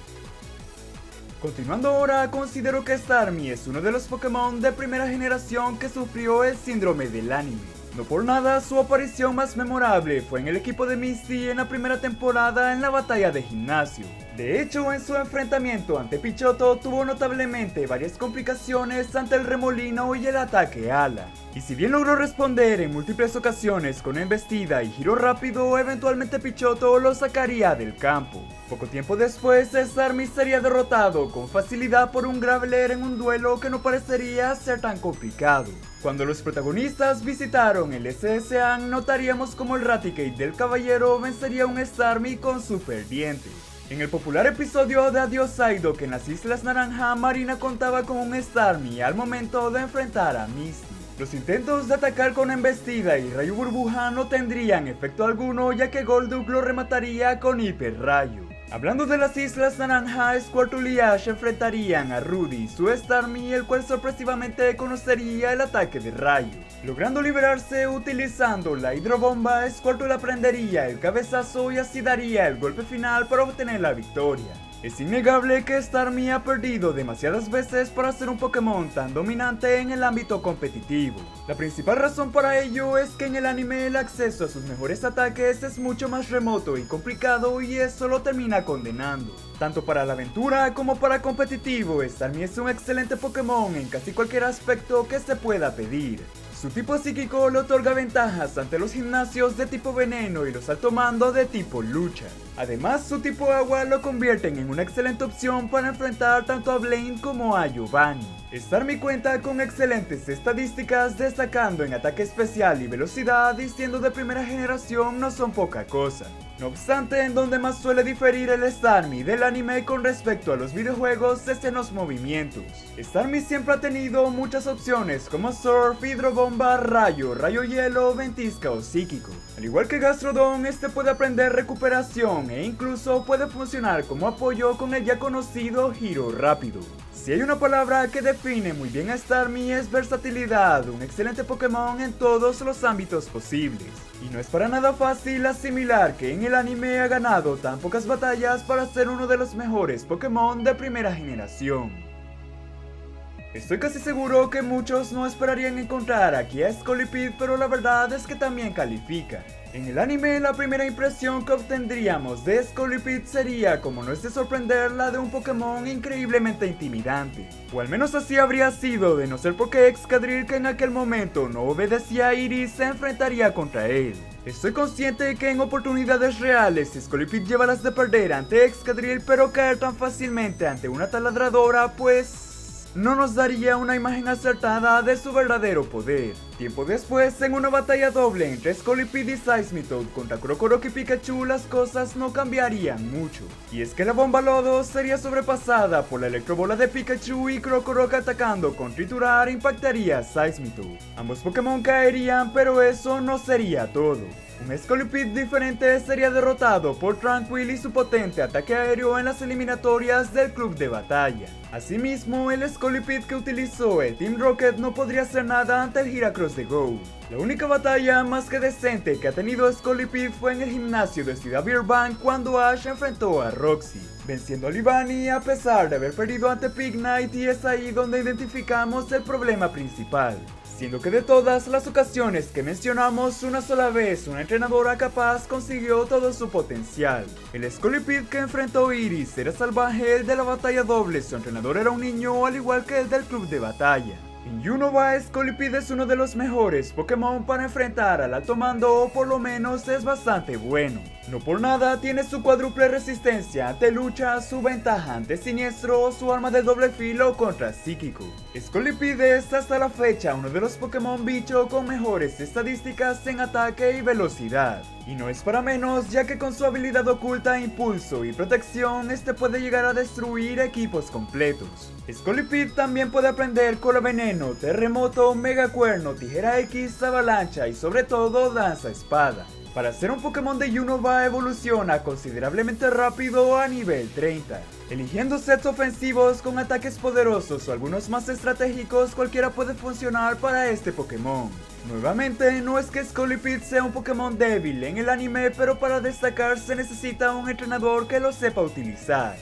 Continuando ahora, considero que Starmie es uno de los Pokémon de primera generación que sufrió el síndrome del anime. No por nada, su aparición más memorable fue en el equipo de Misty en la primera temporada en la batalla de gimnasio. De hecho, en su enfrentamiento ante Pichoto tuvo notablemente varias complicaciones ante el remolino y el ataque ala. Y si bien logró responder en múltiples ocasiones con embestida y giro rápido, eventualmente Pichoto lo sacaría del campo. Poco tiempo después, Starmie sería derrotado con facilidad por un Graveler en un duelo que no parecería ser tan complicado. Cuando los protagonistas visitaron el SSA, notaríamos como el Raticate del caballero vencería a un Starmie con super dientes. En el popular episodio de Adiós Psyduck en las Islas Naranja, Marina contaba con un Starmie al momento de enfrentar a Misty. Los intentos de atacar con embestida y rayo burbuja no tendrían efecto alguno, ya que Golduck lo remataría con hiper rayo. Hablando de las Islas Naranja, Squirtle y Ash enfrentarían a Rudy, su Starmie, el cual sorpresivamente conocería el ataque de rayo. Logrando liberarse utilizando la hidrobomba, Squirtle aprendería el cabezazo y así daría el golpe final para obtener la victoria. Es innegable que Starmie ha perdido demasiadas veces para ser un Pokémon tan dominante en el ámbito competitivo. La principal razón para ello es que en el anime el acceso a sus mejores ataques es mucho más remoto y complicado y eso lo termina condenando. Tanto para la aventura como para competitivo, Starmie es un excelente Pokémon en casi cualquier aspecto que se pueda pedir. Su tipo psíquico le otorga ventajas ante los gimnasios de tipo veneno y los alto mando de tipo lucha. Además, su tipo agua lo convierten en una excelente opción para enfrentar tanto a Blaine como a Giovanni. Starmie cuenta con excelentes estadísticas, destacando en ataque especial y velocidad, y siendo de primera generación no son poca cosa. No obstante, en donde más suele diferir el Starmie del anime con respecto a los videojuegos es en los movimientos. Starmie siempre ha tenido muchas opciones como Surf, Hidrobomba, Rayo, Rayo Hielo, Ventisca o Psíquico. Al igual que Gastrodon, este puede aprender recuperación e incluso puede funcionar como apoyo con el ya conocido Giro Rápido. Si hay una palabra que define muy bien a Starmie es versatilidad, un excelente Pokémon en todos los ámbitos posibles. Y no es para nada fácil asimilar que en el anime ha ganado tan pocas batallas para ser uno de los mejores Pokémon de primera generación. Estoy casi seguro que muchos no esperarían encontrar aquí a Scolipede, pero la verdad es que también califica. En el anime, la primera impresión que obtendríamos de Scolipede sería, como no es de sorprender, la de un Pokémon increíblemente intimidante. O al menos así habría sido, de no ser porque Excadrill, que en aquel momento no obedecía a Iris, se enfrentaría contra él. Estoy consciente de que en oportunidades reales Scolipede lleva las de perder ante Excadrill, pero caer tan fácilmente ante una taladradora, pues no nos daría una imagen acertada de su verdadero poder. Tiempo después, en una batalla doble entre Scolipede y Seismitoad contra Krokorok y Pikachu, las cosas no cambiarían mucho. Y es que la bomba lodo sería sobrepasada por la electrobola de Pikachu y Krokorok, atacando con triturar impactaría a Seismitoad. Ambos Pokémon caerían, pero eso no sería todo. Un Scolipede diferente sería derrotado por Tranquill y su potente ataque aéreo en las eliminatorias del club de batalla. Asimismo, el Scolipede que utilizó el Team Rocket no podría hacer nada ante el Heracross de Go. La única batalla más que decente que ha tenido Scolipede fue en el gimnasio de Ciudad Beerbank cuando Ash enfrentó a Roxy, venciendo a Libani a pesar de haber perdido ante Pignite, y es ahí donde identificamos el problema principal. Siendo que de todas las ocasiones que mencionamos, una sola vez una entrenadora capaz consiguió todo su potencial. El Scolipede que enfrentó Iris era salvaje, el de la batalla doble su entrenador era un niño, al igual que el del club de batalla. En Unova, Scolipede es uno de los mejores Pokémon para enfrentar al alto mando, o por lo menos es bastante bueno. No por nada tiene su cuádruple resistencia ante lucha, su ventaja ante siniestro o su arma de doble filo contra psíquico. Scolipede es hasta la fecha uno de los Pokémon bicho con mejores estadísticas en ataque y velocidad. Y no es para menos, ya que con su habilidad oculta, impulso y protección, este puede llegar a destruir equipos completos. Scolipede también puede aprender Cola Veneno, Terremoto, Mega Cuerno, Tijera X, Avalancha y sobre todo Danza Espada. Para ser un Pokémon de Unova evoluciona considerablemente rápido a nivel 30. Eligiendo sets ofensivos con ataques poderosos o algunos más estratégicos, cualquiera puede funcionar para este Pokémon. Nuevamente, no es que Scolipede sea un Pokémon débil en el anime, pero para destacar se necesita un entrenador que lo sepa utilizar.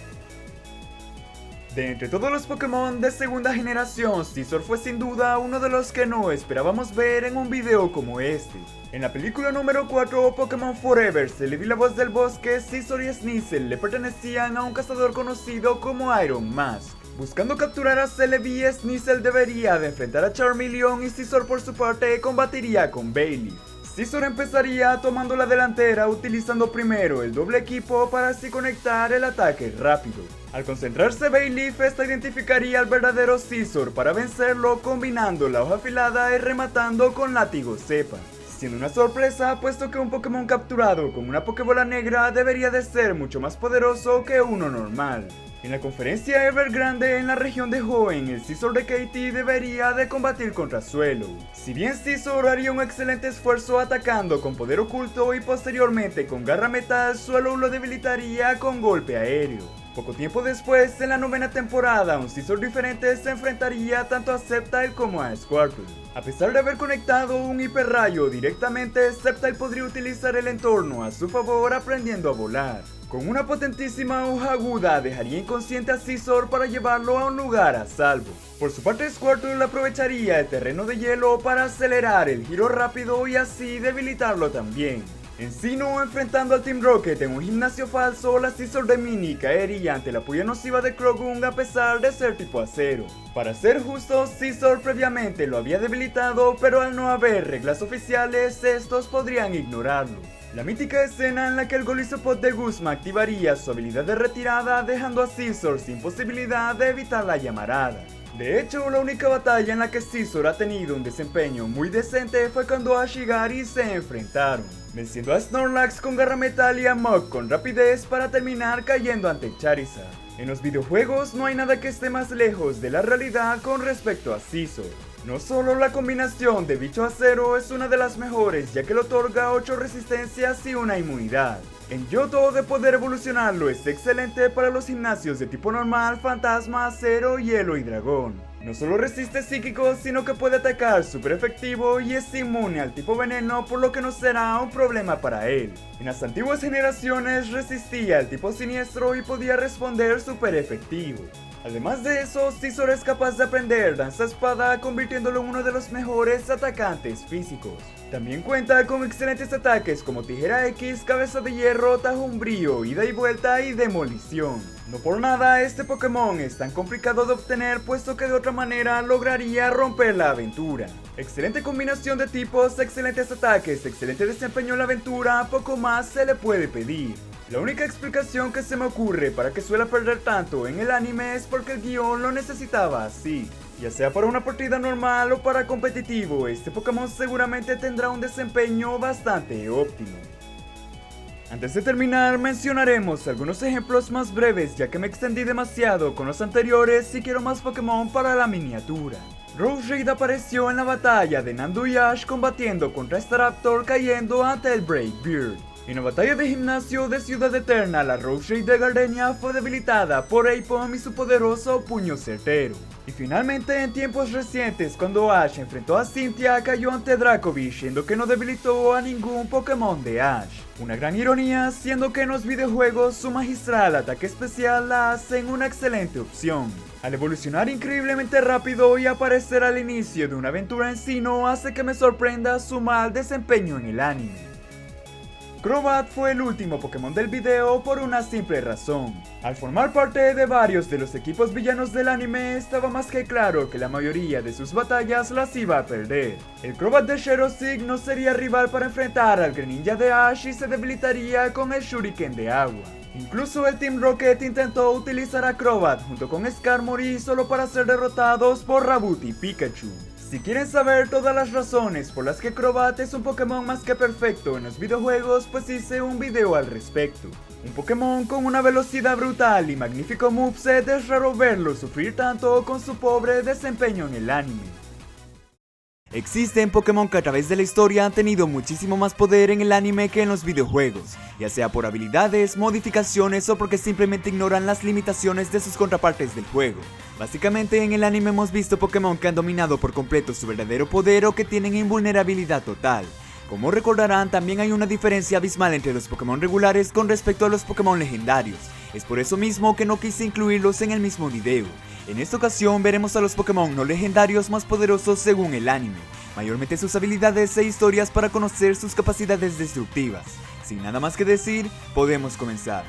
De entre todos los Pokémon de segunda generación, Scizor fue sin duda uno de los que no esperábamos ver en un video como este. En la película número 4, Pokémon Forever, Celebi la voz del bosque, Scizor y Sneasel le pertenecían a un cazador conocido como Iron Mask. Buscando capturar a Celebi, Sneasel debería de enfrentar a Charmeleon y Scizor por su parte combatiría con Bayleef. Scizor empezaría tomando la delantera utilizando primero el doble equipo para así conectar el ataque rápido. Al concentrarse Bayleef, esta identificaría al verdadero Scizor para vencerlo combinando la hoja afilada y rematando con látigo cepa. Siendo una sorpresa, puesto que un Pokémon capturado con una Pokébola negra debería de ser mucho más poderoso que uno normal. En la conferencia Evergrande en la región de Hoenn, el Scizor de Katie debería de combatir contra Swallow. Si bien Scizor haría un excelente esfuerzo atacando con poder oculto y posteriormente con garra metal, Swallow lo debilitaría con golpe aéreo. Poco tiempo después, en la 9ª temporada, un Scizor diferente se enfrentaría tanto a Sceptile como a Squirtle. A pesar de haber conectado un hiperrayo directamente, Sceptile podría utilizar el entorno a su favor aprendiendo a volar. Con una potentísima hoja aguda dejaría inconsciente a Scizor para llevarlo a un lugar a salvo. Por su parte, Squirtle aprovecharía el terreno de hielo para acelerar el giro rápido y así debilitarlo también. En Sinnoh, enfrentando al Team Rocket en un gimnasio falso, la Scizor de Mini caería ante la puya nociva de Croagunk a pesar de ser tipo acero. Para ser justos, Scizor previamente lo había debilitado, pero al no haber reglas oficiales, estos podrían ignorarlo. La mítica escena en la que el Golisopod de Guzma activaría su habilidad de retirada, dejando a Scizor sin posibilidad de evitar la llamarada. De hecho, la única batalla en la que Scizor ha tenido un desempeño muy decente fue cuando Ash y Gary se enfrentaron, venciendo a Snorlax con garra metal y a Muk con rapidez para terminar cayendo ante Charizard. En los videojuegos no hay nada que esté más lejos de la realidad con respecto a Scizor. No solo la combinación de bicho acero es una de las mejores, ya que le otorga 8 resistencias y una inmunidad. En Johto, de poder evolucionarlo, es excelente para los gimnasios de tipo normal, fantasma, acero, hielo y dragón. No solo resiste psíquicos, sino que puede atacar super efectivo y es inmune al tipo veneno, por lo que no será un problema para él. En las antiguas generaciones resistía al tipo siniestro y podía responder super efectivo. Además de eso, Scizor es capaz de aprender danza espada, convirtiéndolo en uno de los mejores atacantes físicos. También cuenta con excelentes ataques como Tijera X, Cabeza de Hierro, Tajo Umbrío, Ida y Vuelta y Demolición. No por nada este Pokémon es tan complicado de obtener, puesto que de otra manera lograría romper la aventura. Excelente combinación de tipos, excelentes ataques, excelente desempeño en la aventura, poco más se le puede pedir. La única explicación que se me ocurre para que suela perder tanto en el anime es porque el guión lo necesitaba así. Ya sea para una partida normal o para competitivo, este Pokémon seguramente tendrá un desempeño bastante óptimo. Antes de terminar, mencionaremos algunos ejemplos más breves, ya que me extendí demasiado con los anteriores y quiero más Pokémon para la miniatura. Roserade apareció en la batalla de Nandu y Ash combatiendo contra Staraptor, cayendo ante el Brave Beard. En la batalla de gimnasio de Ciudad Eterna, la Roserade de Gardenia fue debilitada por Aipom y su poderoso puño certero. Y finalmente, en tiempos recientes, cuando Ash enfrentó a Cynthia, cayó ante Dracovish, siendo que no debilitó a ningún Pokémon de Ash. Una gran ironía, siendo que en los videojuegos su magistral ataque especial la hacen una excelente opción. Al evolucionar increíblemente rápido y aparecer al inicio de una aventura en Sinnoh, hace que me sorprenda su mal desempeño en el anime. Crobat fue el último Pokémon del video por una simple razón. Al formar parte de varios de los equipos villanos del anime, estaba más que claro que la mayoría de sus batallas las iba a perder. El Crobat de Xerosic no sería rival para enfrentar al Greninja de Ash y se debilitaría con el Shuriken de agua. Incluso el Team Rocket intentó utilizar a Crobat junto con Skarmory solo para ser derrotados por Raboot y Pikachu. Si quieren saber todas las razones por las que Crobat es un Pokémon más que perfecto en los videojuegos, pues hice un video al respecto. Un Pokémon con una velocidad brutal y magnífico moveset, es raro verlo sufrir tanto con su pobre desempeño en el anime. Existen Pokémon que a través de la historia han tenido muchísimo más poder en el anime que en los videojuegos, ya sea por habilidades, modificaciones o porque simplemente ignoran las limitaciones de sus contrapartes del juego. Básicamente en el anime hemos visto Pokémon que han dominado por completo su verdadero poder o que tienen invulnerabilidad total. Como recordarán, también hay una diferencia abismal entre los Pokémon regulares con respecto a los Pokémon legendarios. Es por eso mismo que no quise incluirlos en el mismo video. En esta ocasión veremos a los Pokémon no legendarios más poderosos según el anime, mayormente sus habilidades e historias para conocer sus capacidades destructivas. Sin nada más que decir, podemos comenzar.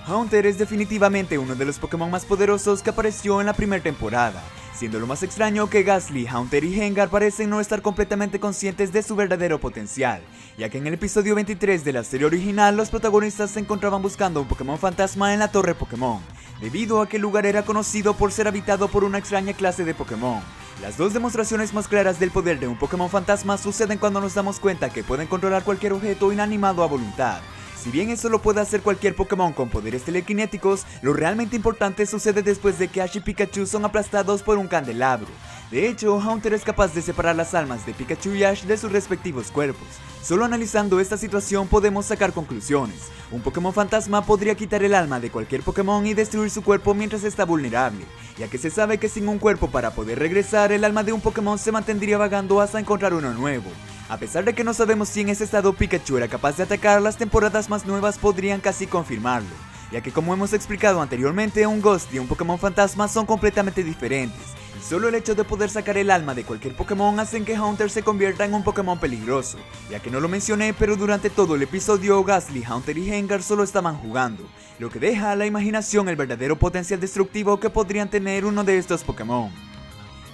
Haunter es definitivamente uno de los Pokémon más poderosos que apareció en la primera temporada, siendo lo más extraño que Gastly, Haunter y Gengar parecen no estar completamente conscientes de su verdadero potencial, ya que en el episodio 23 de la serie original los protagonistas se encontraban buscando un Pokémon fantasma en la Torre Pokémon, debido a que el lugar era conocido por ser habitado por una extraña clase de Pokémon. Las dos demostraciones más claras del poder de un Pokémon fantasma suceden cuando nos damos cuenta que pueden controlar cualquier objeto inanimado a voluntad, Si bien eso lo puede hacer cualquier Pokémon con poderes telequinéticos, lo realmente importante sucede después de que Ash y Pikachu son aplastados por un candelabro. De hecho, Haunter es capaz de separar las almas de Pikachu y Ash de sus respectivos cuerpos. Solo analizando esta situación podemos sacar conclusiones. Un Pokémon fantasma podría quitar el alma de cualquier Pokémon y destruir su cuerpo mientras está vulnerable, ya que se sabe que sin un cuerpo para poder regresar, el alma de un Pokémon se mantendría vagando hasta encontrar uno nuevo. A pesar de que no sabemos si en ese estado Pikachu era capaz de atacar, las temporadas más nuevas podrían casi confirmarlo, ya que como hemos explicado anteriormente, un Ghost y un Pokémon fantasma son completamente diferentes. Solo el hecho de poder sacar el alma de cualquier Pokémon hacen que Haunter se convierta en un Pokémon peligroso, ya que no lo mencioné, pero durante todo el episodio Gastly, Haunter y Gengar solo estaban jugando, lo que deja a la imaginación el verdadero potencial destructivo que podrían tener uno de estos Pokémon.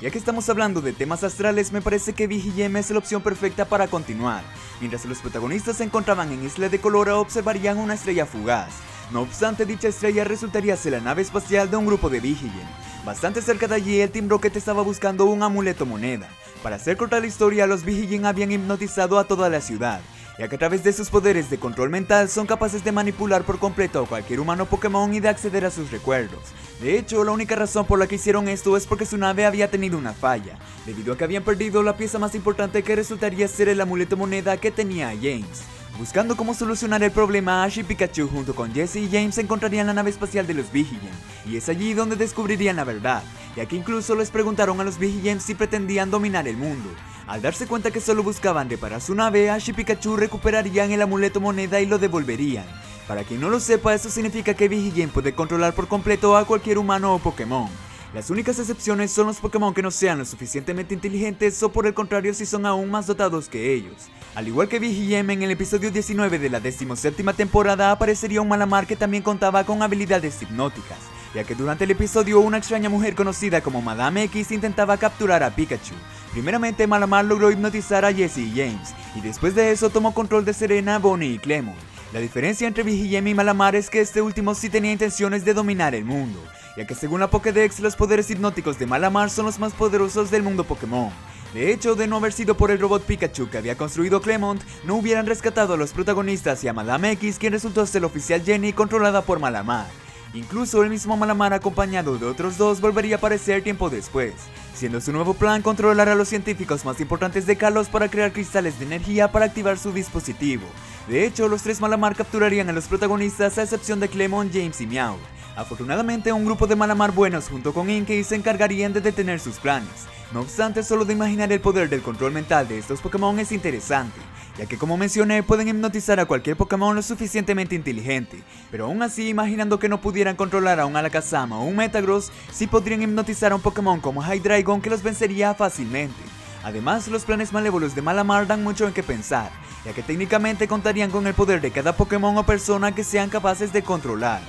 Ya que estamos hablando de temas astrales, me parece que VGM es la opción perfecta para continuar. Mientras los protagonistas se encontraban en Isla de Colora, observarían una estrella fugaz. No obstante, dicha estrella resultaría ser la nave espacial de un grupo de VGM. Bastante cerca de allí, el Team Rocket estaba buscando un amuleto moneda. Para hacer corta la historia, los VGM habían hipnotizado a toda la ciudad, ya que a través de sus poderes de control mental son capaces de manipular por completo a cualquier humano Pokémon y de acceder a sus recuerdos. De hecho, la única razón por la que hicieron esto es porque su nave había tenido una falla, debido a que habían perdido la pieza más importante que resultaría ser el amuleto moneda que tenía James. Buscando cómo solucionar el problema, Ash y Pikachu junto con Jesse y James encontrarían la nave espacial de los VGM, y es allí donde descubrirían la verdad, ya que incluso les preguntaron a los VGM si pretendían dominar el mundo. Al darse cuenta que solo buscaban reparar su nave, Ash y Pikachu recuperarían el amuleto moneda y lo devolverían. Para quien no lo sepa, eso significa que VGM puede controlar por completo a cualquier humano o Pokémon. Las únicas excepciones son los Pokémon que no sean lo suficientemente inteligentes o por el contrario si son aún más dotados que ellos. Al igual que VGM, en el episodio 19 de la 17ª temporada aparecería un Malamar que también contaba con habilidades hipnóticas, ya que durante el episodio una extraña mujer conocida como Madame X intentaba capturar a Pikachu. Primeramente, Malamar logró hipnotizar a Jesse y James, y después de eso tomó control de Serena, Bonnie y Clemon. La diferencia entre VGM y Malamar es que este último sí tenía intenciones de dominar el mundo, ya que según la Pokédex los poderes hipnóticos de Malamar son los más poderosos del mundo Pokémon. De hecho, de no haber sido por el robot Pikachu que había construido Clemont, no hubieran rescatado a los protagonistas y a Madame X, quien resultó ser la oficial Jenny controlada por Malamar. Incluso el mismo Malamar, acompañado de otros dos, volvería a aparecer tiempo después, siendo su nuevo plan controlar a los científicos más importantes de Kalos para crear cristales de energía para activar su dispositivo. De hecho, los tres Malamar capturarían a los protagonistas a excepción de Clemon, James y Meow. Afortunadamente, un grupo de Malamar buenos junto con Inkey se encargarían de detener sus planes. No obstante, solo de imaginar el poder del control mental de estos Pokémon es interesante, ya que como mencioné pueden hipnotizar a cualquier Pokémon lo suficientemente inteligente, pero aún así, imaginando que no pudieran controlar a un Alakazam o un Metagross, sí podrían hipnotizar a un Pokémon como Hydreigon que los vencería fácilmente. Además, los planes malévolos de Malamar dan mucho en qué pensar, ya que técnicamente contarían con el poder de cada Pokémon o persona que sean capaces de controlar.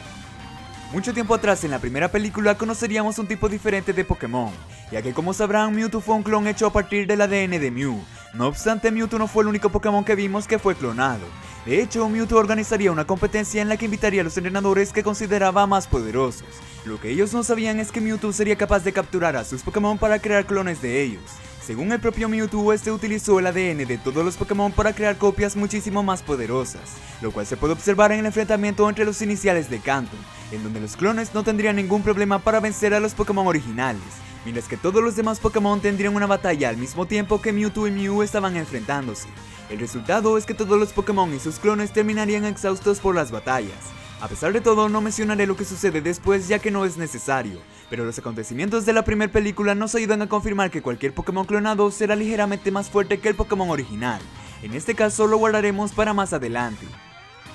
Mucho tiempo atrás en la primera película conoceríamos un tipo diferente de Pokémon, ya que como sabrán Mewtwo fue un clon hecho a partir del ADN de Mew. No obstante, Mewtwo no fue el único Pokémon que vimos que fue clonado. De hecho, Mewtwo organizaría una competencia en la que invitaría a los entrenadores que consideraba más poderosos. Lo que ellos no sabían es que Mewtwo sería capaz de capturar a sus Pokémon para crear clones de ellos. Según el propio Mewtwo, este utilizó el ADN de todos los Pokémon para crear copias muchísimo más poderosas, lo cual se puede observar en el enfrentamiento entre los iniciales de Kanto, en donde los clones no tendrían ningún problema para vencer a los Pokémon originales, mientras que todos los demás Pokémon tendrían una batalla al mismo tiempo que Mewtwo y Mew estaban enfrentándose. El resultado es que todos los Pokémon y sus clones terminarían exhaustos por las batallas. A pesar de todo, no mencionaré lo que sucede después ya que no es necesario, pero los acontecimientos de la primera película nos ayudan a confirmar que cualquier Pokémon clonado será ligeramente más fuerte que el Pokémon original. En este caso lo guardaremos para más adelante.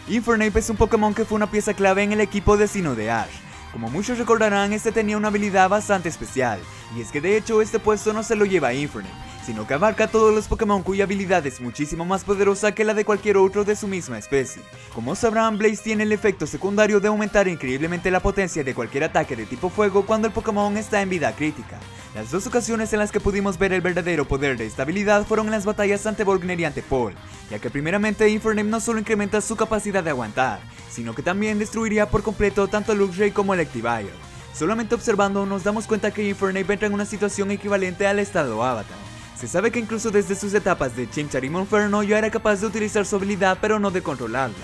Infernape es un Pokémon que fue una pieza clave en el equipo de Sinnoh de Ash. Como muchos recordarán, este tenía una habilidad bastante especial, y es que de hecho este puesto no se lo lleva a Infernape, sino que abarca a todos los Pokémon cuya habilidad es muchísimo más poderosa que la de cualquier otro de su misma especie. Como sabrán, Blaze tiene el efecto secundario de aumentar increíblemente la potencia de cualquier ataque de tipo fuego cuando el Pokémon está en vida crítica. Las dos ocasiones en las que pudimos ver el verdadero poder de esta habilidad fueron en las batallas ante Volkner y ante Paul, ya que primeramente Infernape no solo incrementa su capacidad de aguantar, sino que también destruiría por completo tanto Luxray como Electivire. Solamente observando nos damos cuenta que Infernape entra en una situación equivalente al estado Avatar. Se sabe que incluso desde sus etapas de Chimchar y Monferno ya era capaz de utilizar su habilidad pero no de controlarla.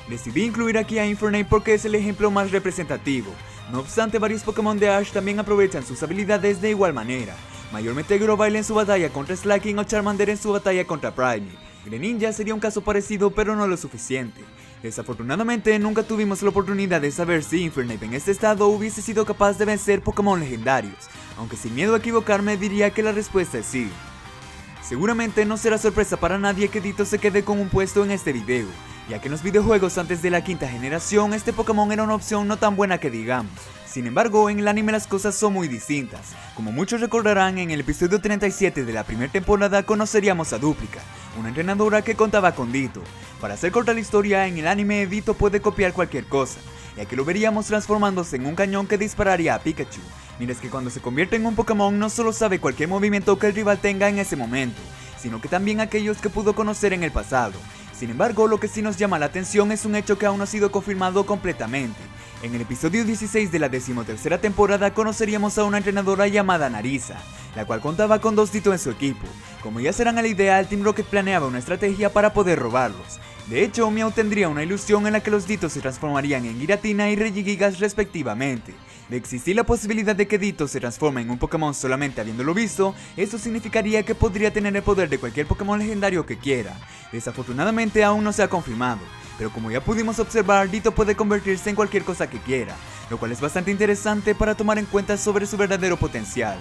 Decidí incluir aquí a Infernape porque es el ejemplo más representativo. No obstante, varios Pokémon de Ash también aprovechan sus habilidades de igual manera, mayormente Grovyle en su batalla contra Slaking o Charmander en su batalla contra Primeape. Greninja sería un caso parecido, pero no lo suficiente. Desafortunadamente, nunca tuvimos la oportunidad de saber si Infernape en este estado hubiese sido capaz de vencer Pokémon legendarios, aunque sin miedo a equivocarme diría que la respuesta es sí. Seguramente no será sorpresa para nadie que Ditto se quede con un puesto en este video, ya que en los videojuegos antes de la quinta generación este Pokémon era una opción no tan buena que digamos. Sin embargo, en el anime las cosas son muy distintas. Como muchos recordarán, en el episodio 37 de la primera temporada conoceríamos a Duplica, una entrenadora que contaba con Ditto. Para hacer corta la historia, en el anime Ditto puede copiar cualquier cosa, ya que lo veríamos transformándose en un cañón que dispararía a Pikachu, mientras que cuando se convierte en un Pokémon no solo sabe cualquier movimiento que el rival tenga en ese momento, sino que también aquellos que pudo conocer en el pasado. Sin embargo, lo que sí nos llama la atención es un hecho que aún no ha sido confirmado completamente. En el episodio 16 de la 13ª temporada conoceríamos a una entrenadora llamada Narisa, la cual contaba con 2 Ditto en su equipo. Como ya serán a la idea, el Team Rocket planeaba una estrategia para poder robarlos. De hecho, Mew tendría una ilusión en la que los Ditto se transformarían en Giratina y Regigigas respectivamente. De existir la posibilidad de que Ditto se transforme en un Pokémon solamente habiéndolo visto, eso significaría que podría tener el poder de cualquier Pokémon legendario que quiera. Desafortunadamente aún no se ha confirmado, pero como ya pudimos observar, Ditto puede convertirse en cualquier cosa que quiera, lo cual es bastante interesante para tomar en cuenta sobre su verdadero potencial.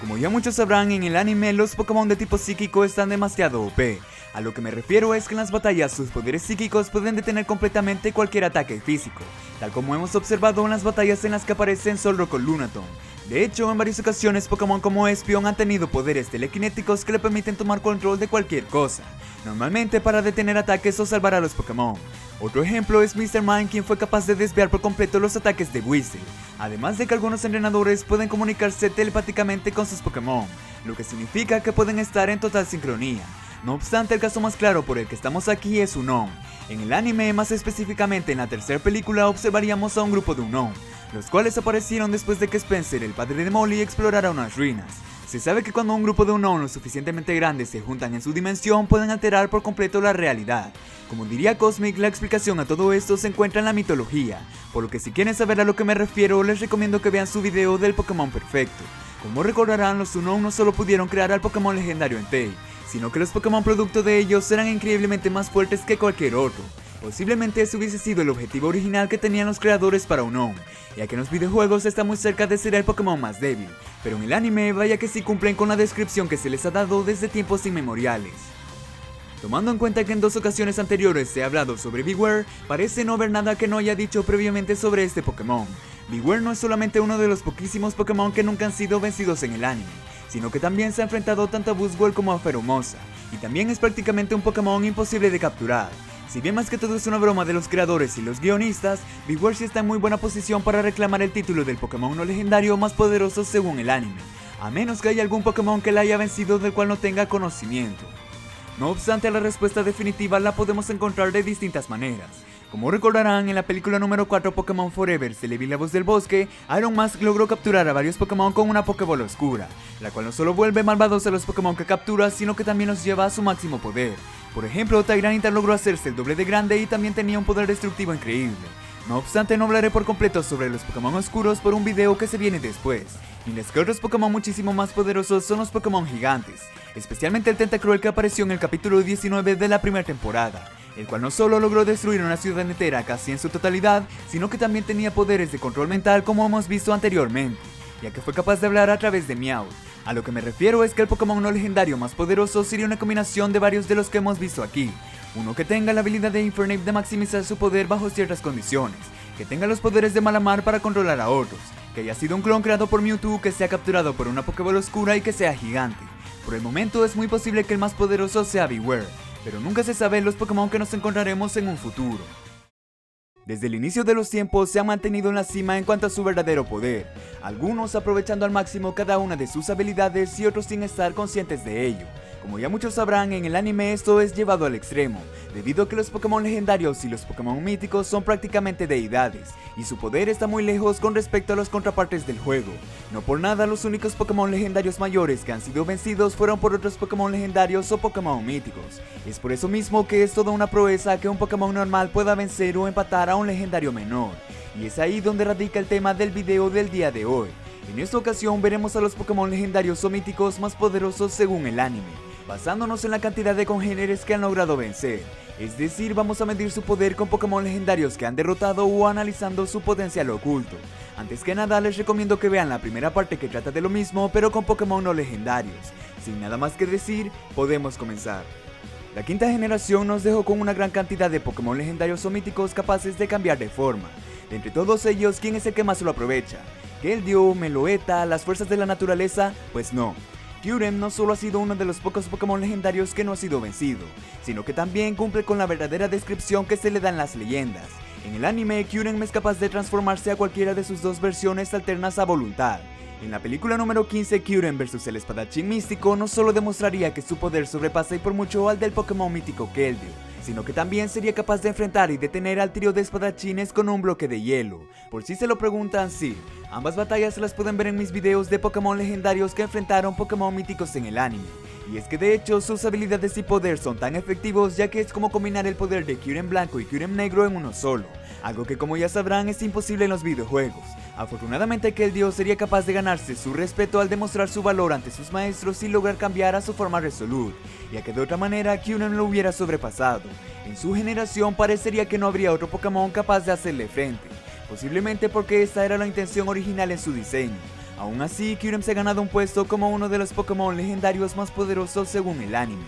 Como ya muchos sabrán, en el anime los Pokémon de tipo psíquico están demasiado OP. A lo que me refiero es que en las batallas sus poderes psíquicos pueden detener completamente cualquier ataque físico, tal como hemos observado en las batallas en las que aparecen Solrock o Lunatone. De hecho, en varias ocasiones Pokémon como Espeon han tenido poderes telequinéticos que le permiten tomar control de cualquier cosa, normalmente para detener ataques o salvar a los Pokémon. Otro ejemplo es Mr. Mime, quien fue capaz de desviar por completo los ataques de Weasel, además de que algunos entrenadores pueden comunicarse telepáticamente con sus Pokémon, lo que significa que pueden estar en total sincronía. No obstante, el caso más claro por el que estamos aquí es Unown. En el anime, más específicamente en la tercera película, observaríamos a un grupo de Unown, los cuales aparecieron después de que Spencer, el padre de Molly, explorara unas ruinas. Se sabe que cuando un grupo de Unown lo suficientemente grandes se juntan en su dimensión, pueden alterar por completo la realidad. Como diría Cosmic, la explicación a todo esto se encuentra en la mitología, por lo que si quieren saber a lo que me refiero, les recomiendo que vean su video del Pokémon perfecto. Como recordarán, los Unown no solo pudieron crear al Pokémon legendario Entei, sino que los Pokémon producto de ellos eran increíblemente más fuertes que cualquier otro. Posiblemente ese hubiese sido el objetivo original que tenían los creadores para Unown, ya que en los videojuegos está muy cerca de ser el Pokémon más débil, pero en el anime vaya que sí cumplen con la descripción que se les ha dado desde tiempos inmemoriales. Tomando en cuenta que en 2 ocasiones anteriores se ha hablado sobre Bewear, parece no haber nada que no haya dicho previamente sobre este Pokémon. Bewear no es solamente uno de los poquísimos Pokémon que nunca han sido vencidos en el anime, sino que también se ha enfrentado tanto a Buzzwole como a Pheromosa, y también es prácticamente un Pokémon imposible de capturar. Si bien más que todo es una broma de los creadores y los guionistas, Bewear sí está en muy buena posición para reclamar el título del Pokémon no legendario más poderoso según el anime, a menos que haya algún Pokémon que la haya vencido del cual no tenga conocimiento. No obstante, la respuesta definitiva la podemos encontrar de distintas maneras. Como recordarán, en la película número 4 Pokémon Forever, Celebi la voz del bosque, Iron Mask logró capturar a varios Pokémon con una Pokébola oscura, la cual no solo vuelve malvados a los Pokémon que captura, sino que también los lleva a su máximo poder. Por ejemplo, Tyranitar logró hacerse el doble de grande y también tenía un poder destructivo increíble. No obstante, no hablaré por completo sobre los Pokémon oscuros por un video que se viene después, mientras que otros Pokémon muchísimo más poderosos son los Pokémon gigantes, especialmente el Tentacruel que apareció en el capítulo 19 de la primera temporada, el cual no solo logró destruir una ciudad entera casi en su totalidad, sino que también tenía poderes de control mental como hemos visto anteriormente, ya que fue capaz de hablar a través de Meowth. A lo que me refiero es que el Pokémon no legendario más poderoso sería una combinación de varios de los que hemos visto aquí. Uno que tenga la habilidad de Infernape de maximizar su poder bajo ciertas condiciones, que tenga los poderes de Malamar para controlar a otros, que haya sido un clon creado por Mewtwo, que sea capturado por una Pokébola oscura y que sea gigante. Por el momento es muy posible que el más poderoso sea Bewear, pero nunca se sabe los Pokémon que nos encontraremos en un futuro. Desde el inicio de los tiempos se ha mantenido en la cima en cuanto a su verdadero poder, algunos aprovechando al máximo cada una de sus habilidades y otros sin estar conscientes de ello. Como ya muchos sabrán, en el anime esto es llevado al extremo, debido a que los Pokémon legendarios y los Pokémon míticos son prácticamente deidades, y su poder está muy lejos con respecto a las contrapartes del juego. No por nada los únicos Pokémon legendarios mayores que han sido vencidos fueron por otros Pokémon legendarios o Pokémon míticos. Es por eso mismo que es toda una proeza que un Pokémon normal pueda vencer o empatar a un legendario menor, y es ahí donde radica el tema del video del día de hoy. En esta ocasión veremos a los Pokémon legendarios o míticos más poderosos según el anime, basándonos en la cantidad de congéneres que han logrado vencer, es decir, vamos a medir su poder con Pokémon legendarios que han derrotado o analizando su potencial oculto. Antes que nada les recomiendo que vean la primera parte que trata de lo mismo pero con Pokémon no legendarios. Sin nada más que decir, podemos comenzar. La quinta generación nos dejó con una gran cantidad de Pokémon legendarios o míticos capaces de cambiar de forma. De entre todos ellos, ¿quién es el que más lo aprovecha? ¿Keldeo, Meloetta, las fuerzas de la naturaleza? Pues no. Kyurem no solo ha sido uno de los pocos Pokémon legendarios que no ha sido vencido, sino que también cumple con la verdadera descripción que se le da en las leyendas. En el anime, Kyurem es capaz de transformarse a cualquiera de sus dos versiones alternas a voluntad. En la película número 15, Kyurem vs el espadachín místico no solo demostraría que su poder sobrepasa y por mucho al del Pokémon mítico Keldeo, sino que también sería capaz de enfrentar y detener al trío de espadachines con un bloque de hielo. Por si se lo preguntan, sí, ambas batallas las pueden ver en mis videos de Pokémon legendarios que enfrentaron Pokémon míticos en el anime. Y es que de hecho sus habilidades y poder son tan efectivos ya que es como combinar el poder de Kyurem blanco y Kyurem negro en uno solo, algo que como ya sabrán es imposible en los videojuegos. Afortunadamente Keldeo sería capaz de ganarse su respeto al demostrar su valor ante sus maestros y lograr cambiar a su forma Resolute, ya que de otra manera Kyurem lo hubiera sobrepasado. En su generación parecería que no habría otro Pokémon capaz de hacerle frente, posiblemente porque esta era la intención original en su diseño. Aún así, Kyurem se ha ganado un puesto como uno de los Pokémon legendarios más poderosos según el anime.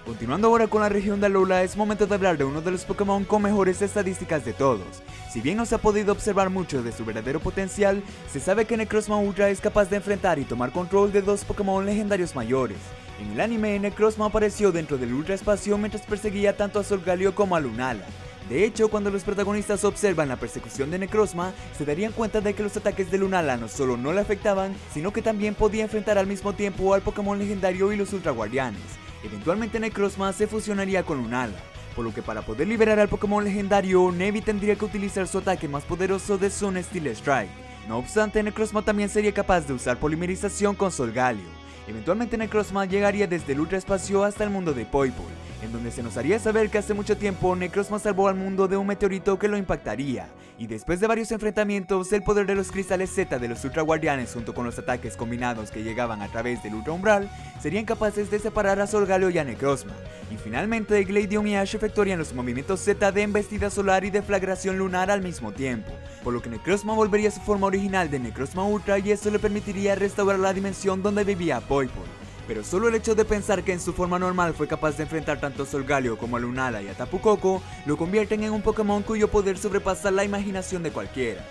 Continuando ahora con la región de Alola, es momento de hablar de uno de los Pokémon con mejores estadísticas de todos. Si bien no se ha podido observar mucho de su verdadero potencial, se sabe que Necrozma Ultra es capaz de enfrentar y tomar control de dos Pokémon legendarios mayores. En el anime, Necrozma apareció dentro del Ultra Espacio mientras perseguía tanto a Solgaleo como a Lunala. De hecho, cuando los protagonistas observan la persecución de Necrozma, se darían cuenta de que los ataques de Lunala no solo no le afectaban, sino que también podía enfrentar al mismo tiempo al Pokémon legendario y los Ultra Guardianes. Eventualmente Necrozma se fusionaría con Lunala, por lo que para poder liberar al Pokémon legendario, Nevi tendría que utilizar su ataque más poderoso de Sun Steel Strike. No obstante, Necrozma también sería capaz de usar polimerización con Solgaleo. Eventualmente Necrozma llegaría desde el Ultra Espacio hasta el mundo de Poipole, en donde se nos haría saber que hace mucho tiempo Necrozma salvó al mundo de un meteorito que lo impactaría, y después de varios enfrentamientos, el poder de los cristales Z de los Ultra Guardianes junto con los ataques combinados que llegaban a través del Ultra Umbral, serían capaces de separar a Solgaleo y a Necrozma, y finalmente Gladion y Ash efectuarían los movimientos Z de embestida solar y deflagración lunar al mismo tiempo, por lo que Necrozma volvería a su forma original de Necrozma Ultra y esto le permitiría restaurar la dimensión donde vivía Poipole. Pero solo el hecho de pensar que en su forma normal fue capaz de enfrentar tanto a Solgaleo como a Lunala y a Tapu Koko, lo convierten en un Pokémon cuyo poder sobrepasa la imaginación de cualquiera.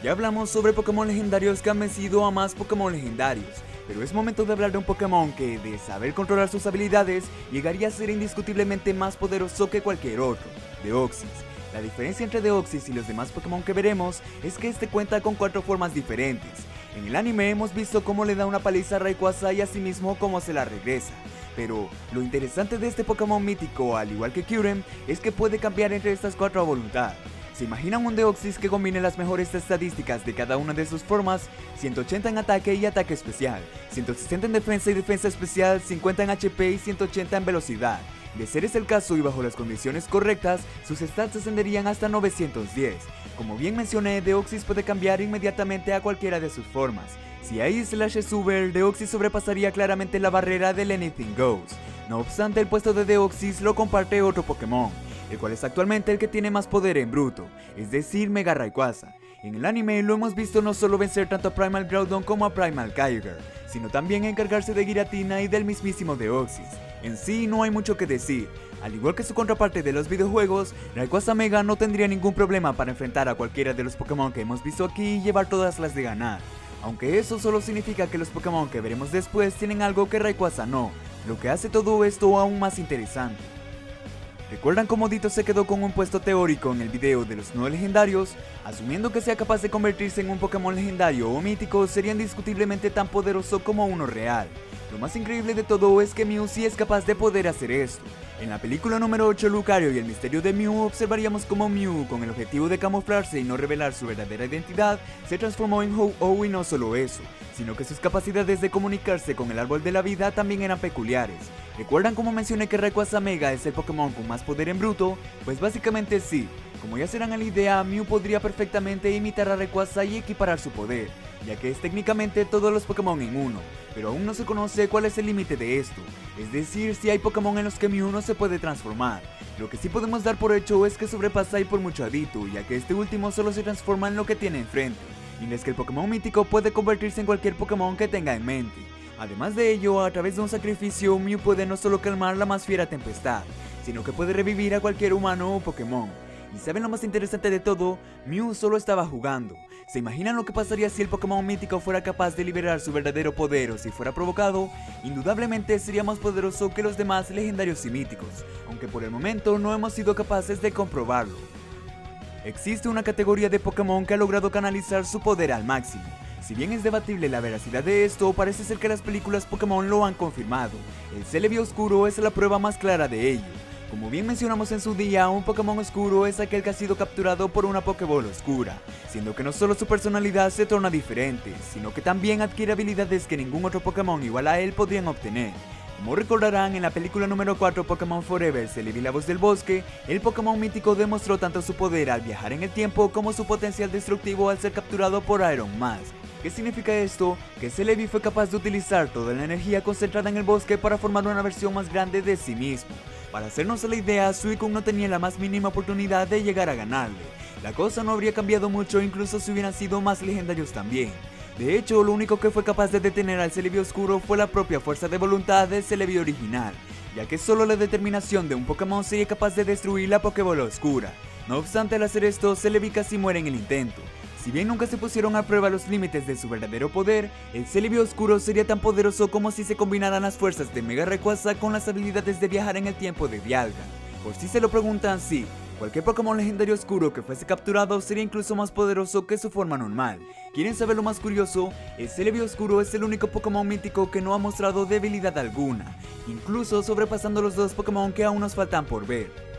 Ya hablamos sobre Pokémon legendarios que han vencido a más Pokémon legendarios, pero es momento de hablar de un Pokémon que, de saber controlar sus habilidades, llegaría a ser indiscutiblemente más poderoso que cualquier otro, Deoxys. La diferencia entre Deoxys y los demás Pokémon que veremos es que este cuenta con 4 formas diferentes. En el anime hemos visto cómo le da una paliza a Rayquaza y asimismo cómo se la regresa. Pero lo interesante de este Pokémon mítico, al igual que Kyurem, es que puede cambiar entre estas 4 a voluntad. ¿Se imaginan un Deoxys que combine las mejores estadísticas de cada una de sus formas? 180 en ataque y ataque especial, 160 en defensa y defensa especial, 50 en HP y 180 en velocidad. De ser ese el caso y bajo las condiciones correctas, sus stats ascenderían hasta 910. Como bien mencioné, Deoxys puede cambiar inmediatamente a cualquiera de sus formas. Si hay Slash Uber, Deoxys sobrepasaría claramente la barrera del Anything Goes. No obstante, el puesto de Deoxys lo comparte otro Pokémon, el cual es actualmente el que tiene más poder en bruto, es decir, Mega Rayquaza. En el anime lo hemos visto no solo vencer tanto a Primal Groudon como a Primal Kyogre, sino también encargarse de Giratina y del mismísimo Deoxys. En sí no hay mucho que decir. Al igual que su contraparte de los videojuegos, Rayquaza Mega no tendría ningún problema para enfrentar a cualquiera de los Pokémon que hemos visto aquí y llevar todas las de ganar. Aunque eso solo significa que los Pokémon que veremos después tienen algo que Rayquaza no, lo que hace todo esto aún más interesante. ¿Recuerdan cómo Ditto se quedó con un puesto teórico en el video de los no legendarios? Asumiendo que sea capaz de convertirse en un Pokémon legendario o mítico, sería indiscutiblemente tan poderoso como uno real. Lo más increíble de todo es que Mew sí es capaz de poder hacer esto. En la película número 8, Lucario y el misterio de Mew, observaríamos cómo Mew, con el objetivo de camuflarse y no revelar su verdadera identidad, se transformó en Ho-Oh, y no solo eso, sino que sus capacidades de comunicarse con el árbol de la vida también eran peculiares. ¿Recuerdan cómo mencioné que Rayquaza Mega es el Pokémon con más poder en bruto? Pues básicamente sí. Como ya serán a la idea, Mew podría perfectamente imitar a Rayquaza y equiparar su poder, ya que es técnicamente todos los Pokémon en uno, pero aún no se conoce cuál es el límite de esto, es decir, si hay Pokémon en los que Mew no se puede transformar. Lo que sí podemos dar por hecho es que sobrepasa y por mucho a Ditto, ya que este último solo se transforma en lo que tiene enfrente, mientras que el Pokémon mítico puede convertirse en cualquier Pokémon que tenga en mente. Además de ello, a través de un sacrificio, Mew puede no solo calmar la más fiera tempestad, sino que puede revivir a cualquier humano o Pokémon. ¿Y saben lo más interesante de todo? Mew solo estaba jugando. ¿Se imaginan lo que pasaría si el Pokémon mítico fuera capaz de liberar su verdadero poder o si fuera provocado? Indudablemente sería más poderoso que los demás legendarios y míticos, aunque por el momento no hemos sido capaces de comprobarlo. Existe una categoría de Pokémon que ha logrado canalizar su poder al máximo. Si bien es debatible la veracidad de esto, parece ser que las películas Pokémon lo han confirmado. El Celebi Oscuro es la prueba más clara de ello. Como bien mencionamos en su día, un Pokémon oscuro es aquel que ha sido capturado por una Pokéball oscura, siendo que no solo su personalidad se torna diferente, sino que también adquiere habilidades que ningún otro Pokémon igual a él podrían obtener. Como recordarán, en la película número 4 Pokémon Forever, Celebi la voz del bosque, el Pokémon mítico demostró tanto su poder al viajar en el tiempo como su potencial destructivo al ser capturado por Iron Mask. ¿Qué significa esto? Que Celebi fue capaz de utilizar toda la energía concentrada en el bosque para formar una versión más grande de sí mismo. Para hacernos la idea, Suicune no tenía la más mínima oportunidad de llegar a ganarle. La cosa no habría cambiado mucho incluso si hubieran sido más legendarios también. De hecho, lo único que fue capaz de detener al Celebi oscuro fue la propia fuerza de voluntad del Celebi original, ya que solo la determinación de un Pokémon sería capaz de destruir la Pokébola oscura. No obstante, al hacer esto, Celebi casi muere en el intento. Si bien nunca se pusieron a prueba los límites de su verdadero poder, el Celebi oscuro sería tan poderoso como si se combinaran las fuerzas de Mega Rayquaza con las habilidades de viajar en el tiempo de Dialga. Por si se lo preguntan, sí, cualquier Pokémon legendario oscuro que fuese capturado sería incluso más poderoso que su forma normal. ¿Quieren saber lo más curioso? El Celebi oscuro es el único Pokémon mítico que no ha mostrado debilidad alguna, incluso sobrepasando los dos Pokémon que aún nos faltan por ver.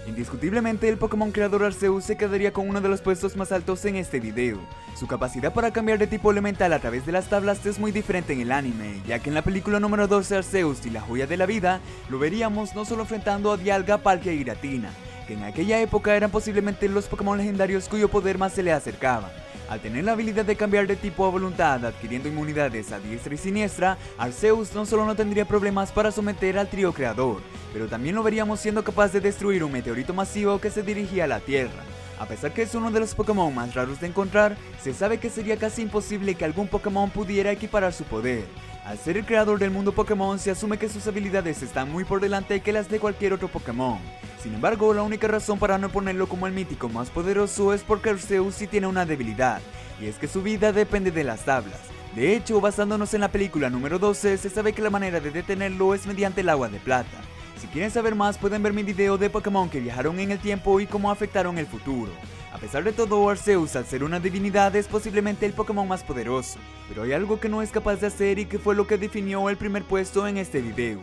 Indiscutiblemente el Pokémon creador Arceus se quedaría con uno de los puestos más altos en este video. Su capacidad para cambiar de tipo elemental a través de las tablas es muy diferente en el anime, ya que en la película número 12 Arceus y la joya de la vida, lo veríamos no solo enfrentando a Dialga, Palkia y Giratina, que en aquella época eran posiblemente los Pokémon legendarios cuyo poder más se le acercaba. Al tener la habilidad de cambiar de tipo a voluntad, adquiriendo inmunidades a diestra y siniestra, Arceus no solo no tendría problemas para someter al trío creador, pero también lo veríamos siendo capaz de destruir un meteorito masivo que se dirigía a la Tierra. A pesar que es uno de los Pokémon más raros de encontrar, se sabe que sería casi imposible que algún Pokémon pudiera equiparar su poder. Al ser el creador del mundo Pokémon, se asume que sus habilidades están muy por delante que las de cualquier otro Pokémon. Sin embargo, la única razón para no ponerlo como el mítico más poderoso es porque Arceus sí tiene una debilidad, y es que su vida depende de las tablas. De hecho, basándonos en la película número 12, se sabe que la manera de detenerlo es mediante el agua de plata. Si quieren saber más, pueden ver mi video de Pokémon que viajaron en el tiempo y cómo afectaron el futuro. A pesar de todo, Arceus, al ser una divinidad, es posiblemente el Pokémon más poderoso, pero hay algo que no es capaz de hacer y que fue lo que definió el primer puesto en este video.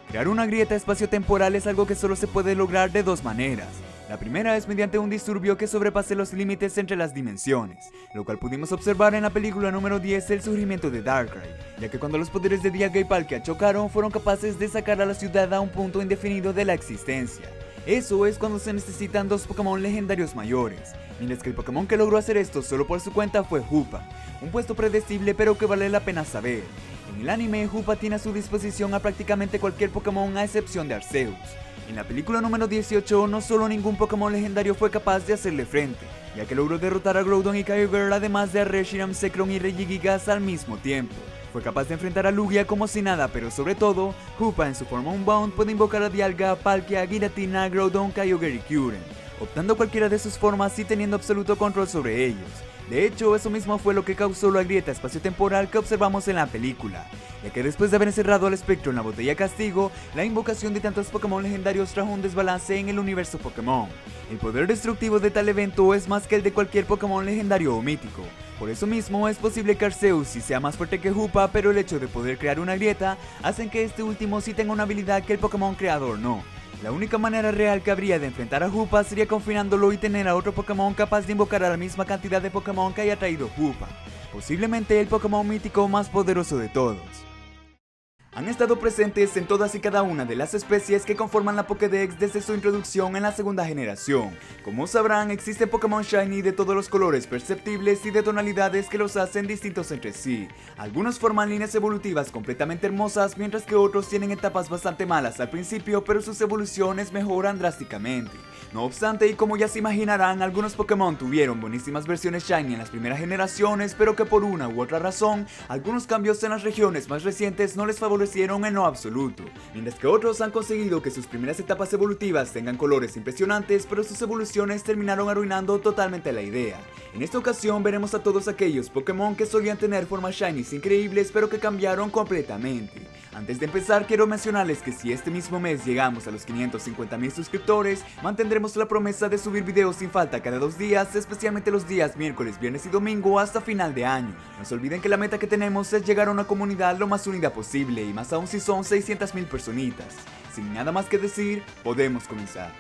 Crear una grieta espaciotemporal es algo que solo se puede lograr de dos maneras. La primera es mediante un disturbio que sobrepase los límites entre las dimensiones, lo cual pudimos observar en la película número 10, el surgimiento de Darkrai, ya que cuando los poderes de Dialga y Palkia chocaron, fueron capaces de sacar a la ciudad a un punto indefinido de la existencia. Eso es cuando se necesitan dos Pokémon legendarios mayores, mientras que el Pokémon que logró hacer esto solo por su cuenta fue Hoopa, un puesto predecible pero que vale la pena saber. En el anime, Hoopa tiene a su disposición a prácticamente cualquier Pokémon a excepción de Arceus. En la película número 18, no solo ningún Pokémon legendario fue capaz de hacerle frente, ya que logró derrotar a Groudon y Kyogre además de a Reshiram, Zekrom y Regigigas al mismo tiempo. Fue capaz de enfrentar a Lugia como si nada, pero sobre todo, Hoopa en su forma Unbound puede invocar a Dialga, Palkia, Giratina, Groudon, Kyogre y Kyurem, optando cualquiera de sus formas y teniendo absoluto control sobre ellos. De hecho, eso mismo fue lo que causó la grieta espaciotemporal que observamos en la película, ya que después de haber encerrado al espectro en la botella castigo, la invocación de tantos Pokémon legendarios trajo un desbalance en el universo Pokémon. El poder destructivo de tal evento es más que el de cualquier Pokémon legendario o mítico. Por eso mismo es posible que Arceus sí sea más fuerte que Hoopa, pero el hecho de poder crear una grieta hacen que este último sí tenga una habilidad que el Pokémon creador no. La única manera real que habría de enfrentar a Hoopa sería confinándolo y tener a otro Pokémon capaz de invocar a la misma cantidad de Pokémon que haya traído Hoopa, posiblemente el Pokémon mítico más poderoso de todos. Han estado presentes en todas y cada una de las especies que conforman la Pokédex desde su introducción en la segunda generación. Como sabrán, existen Pokémon Shiny de todos los colores perceptibles y de tonalidades que los hacen distintos entre sí. Algunos forman líneas evolutivas completamente hermosas, mientras que otros tienen etapas bastante malas al principio, pero sus evoluciones mejoran drásticamente. No obstante, y como ya se imaginarán, algunos Pokémon tuvieron buenísimas versiones Shiny en las primeras generaciones, pero que por una u otra razón, algunos cambios en las regiones más recientes no les favorecieron en lo absoluto, mientras que otros han conseguido que sus primeras etapas evolutivas tengan colores impresionantes, pero sus evoluciones terminaron arruinando totalmente la idea. En esta ocasión veremos a todos aquellos Pokémon que solían tener formas shinies increíbles pero que cambiaron completamente. Antes de empezar, quiero mencionarles que si este mismo mes llegamos a los 550,000 suscriptores, mantendremos la promesa de subir videos sin falta cada 2 días, especialmente los días miércoles, viernes y domingo hasta final de año. No se olviden que la meta que tenemos es llegar a una comunidad lo más unida posible, y más aún si son 600,000 personitas. Sin nada más que decir, podemos comenzar.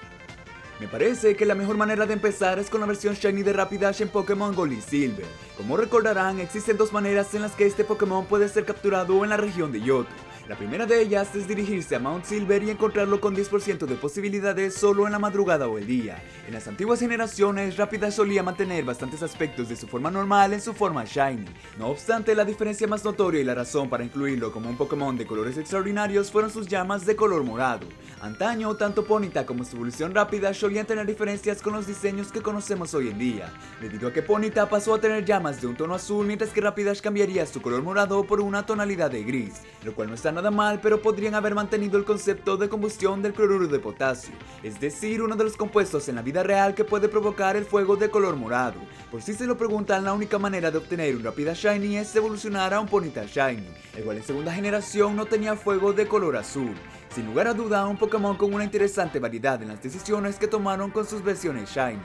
Me parece que la mejor manera de empezar es con la versión Shiny de Rapidash en Pokémon Gold y Silver. Como recordarán, existen dos maneras en las que este Pokémon puede ser capturado en la región de Yoto. La primera de ellas es dirigirse a Mount Silver y encontrarlo con 10% de posibilidades solo en la madrugada o el día. En las antiguas generaciones, Rapidash solía mantener bastantes aspectos de su forma normal en su forma Shiny. No obstante, la diferencia más notoria y la razón para incluirlo como un Pokémon de colores extraordinarios fueron sus llamas de color morado. Antaño, tanto Ponyta como su evolución Rapidash solían tener diferencias con los diseños que conocemos hoy en día, debido a que Ponyta pasó a tener llamas de un tono azul, mientras que Rapidash cambiaría su color morado por una tonalidad de gris, lo cual no está nada mal, pero podrían haber mantenido el concepto de combustión del cloruro de potasio, es decir, uno de los compuestos en la vida real que puede provocar el fuego de color morado. Por si se lo preguntan, la única manera de obtener un Rapidash Shiny es evolucionar a un Ponyta Shiny, el cual en segunda generación no tenía fuego de color azul. Sin lugar a duda, un Pokémon con una interesante variedad en las decisiones que tomaron con sus versiones Shiny.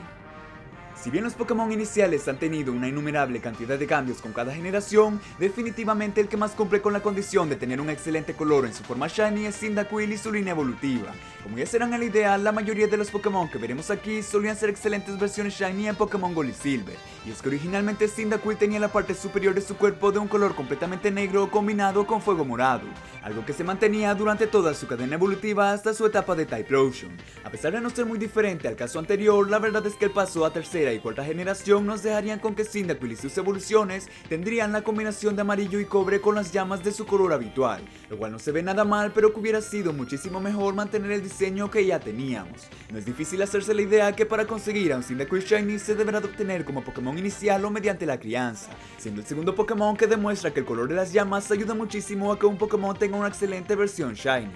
Si bien los Pokémon iniciales han tenido una innumerable cantidad de cambios con cada generación, definitivamente el que más cumple con la condición de tener un excelente color en su forma Shiny es Cyndaquil y su línea evolutiva. Como ya serán el ideal, la mayoría de los Pokémon que veremos aquí solían ser excelentes versiones Shiny en Pokémon Gold y Silver, y es que originalmente Cyndaquil tenía la parte superior de su cuerpo de un color completamente negro combinado con fuego morado, algo que se mantenía durante toda su cadena evolutiva hasta su etapa de Typhlosion. A pesar de no ser muy diferente al caso anterior, la verdad es que el paso a tercera y cuarta generación nos dejarían con que Cyndaquil y sus evoluciones tendrían la combinación de amarillo y cobre con las llamas de su color habitual, lo cual no se ve nada mal, pero que hubiera sido muchísimo mejor mantener el diseño que ya teníamos. No es difícil hacerse la idea que para conseguir a un Cyndaquil Shiny se deberá de obtener como Pokémon inicial o mediante la crianza, siendo el segundo Pokémon que demuestra que el color de las llamas ayuda muchísimo a que un Pokémon tenga una excelente versión Shiny.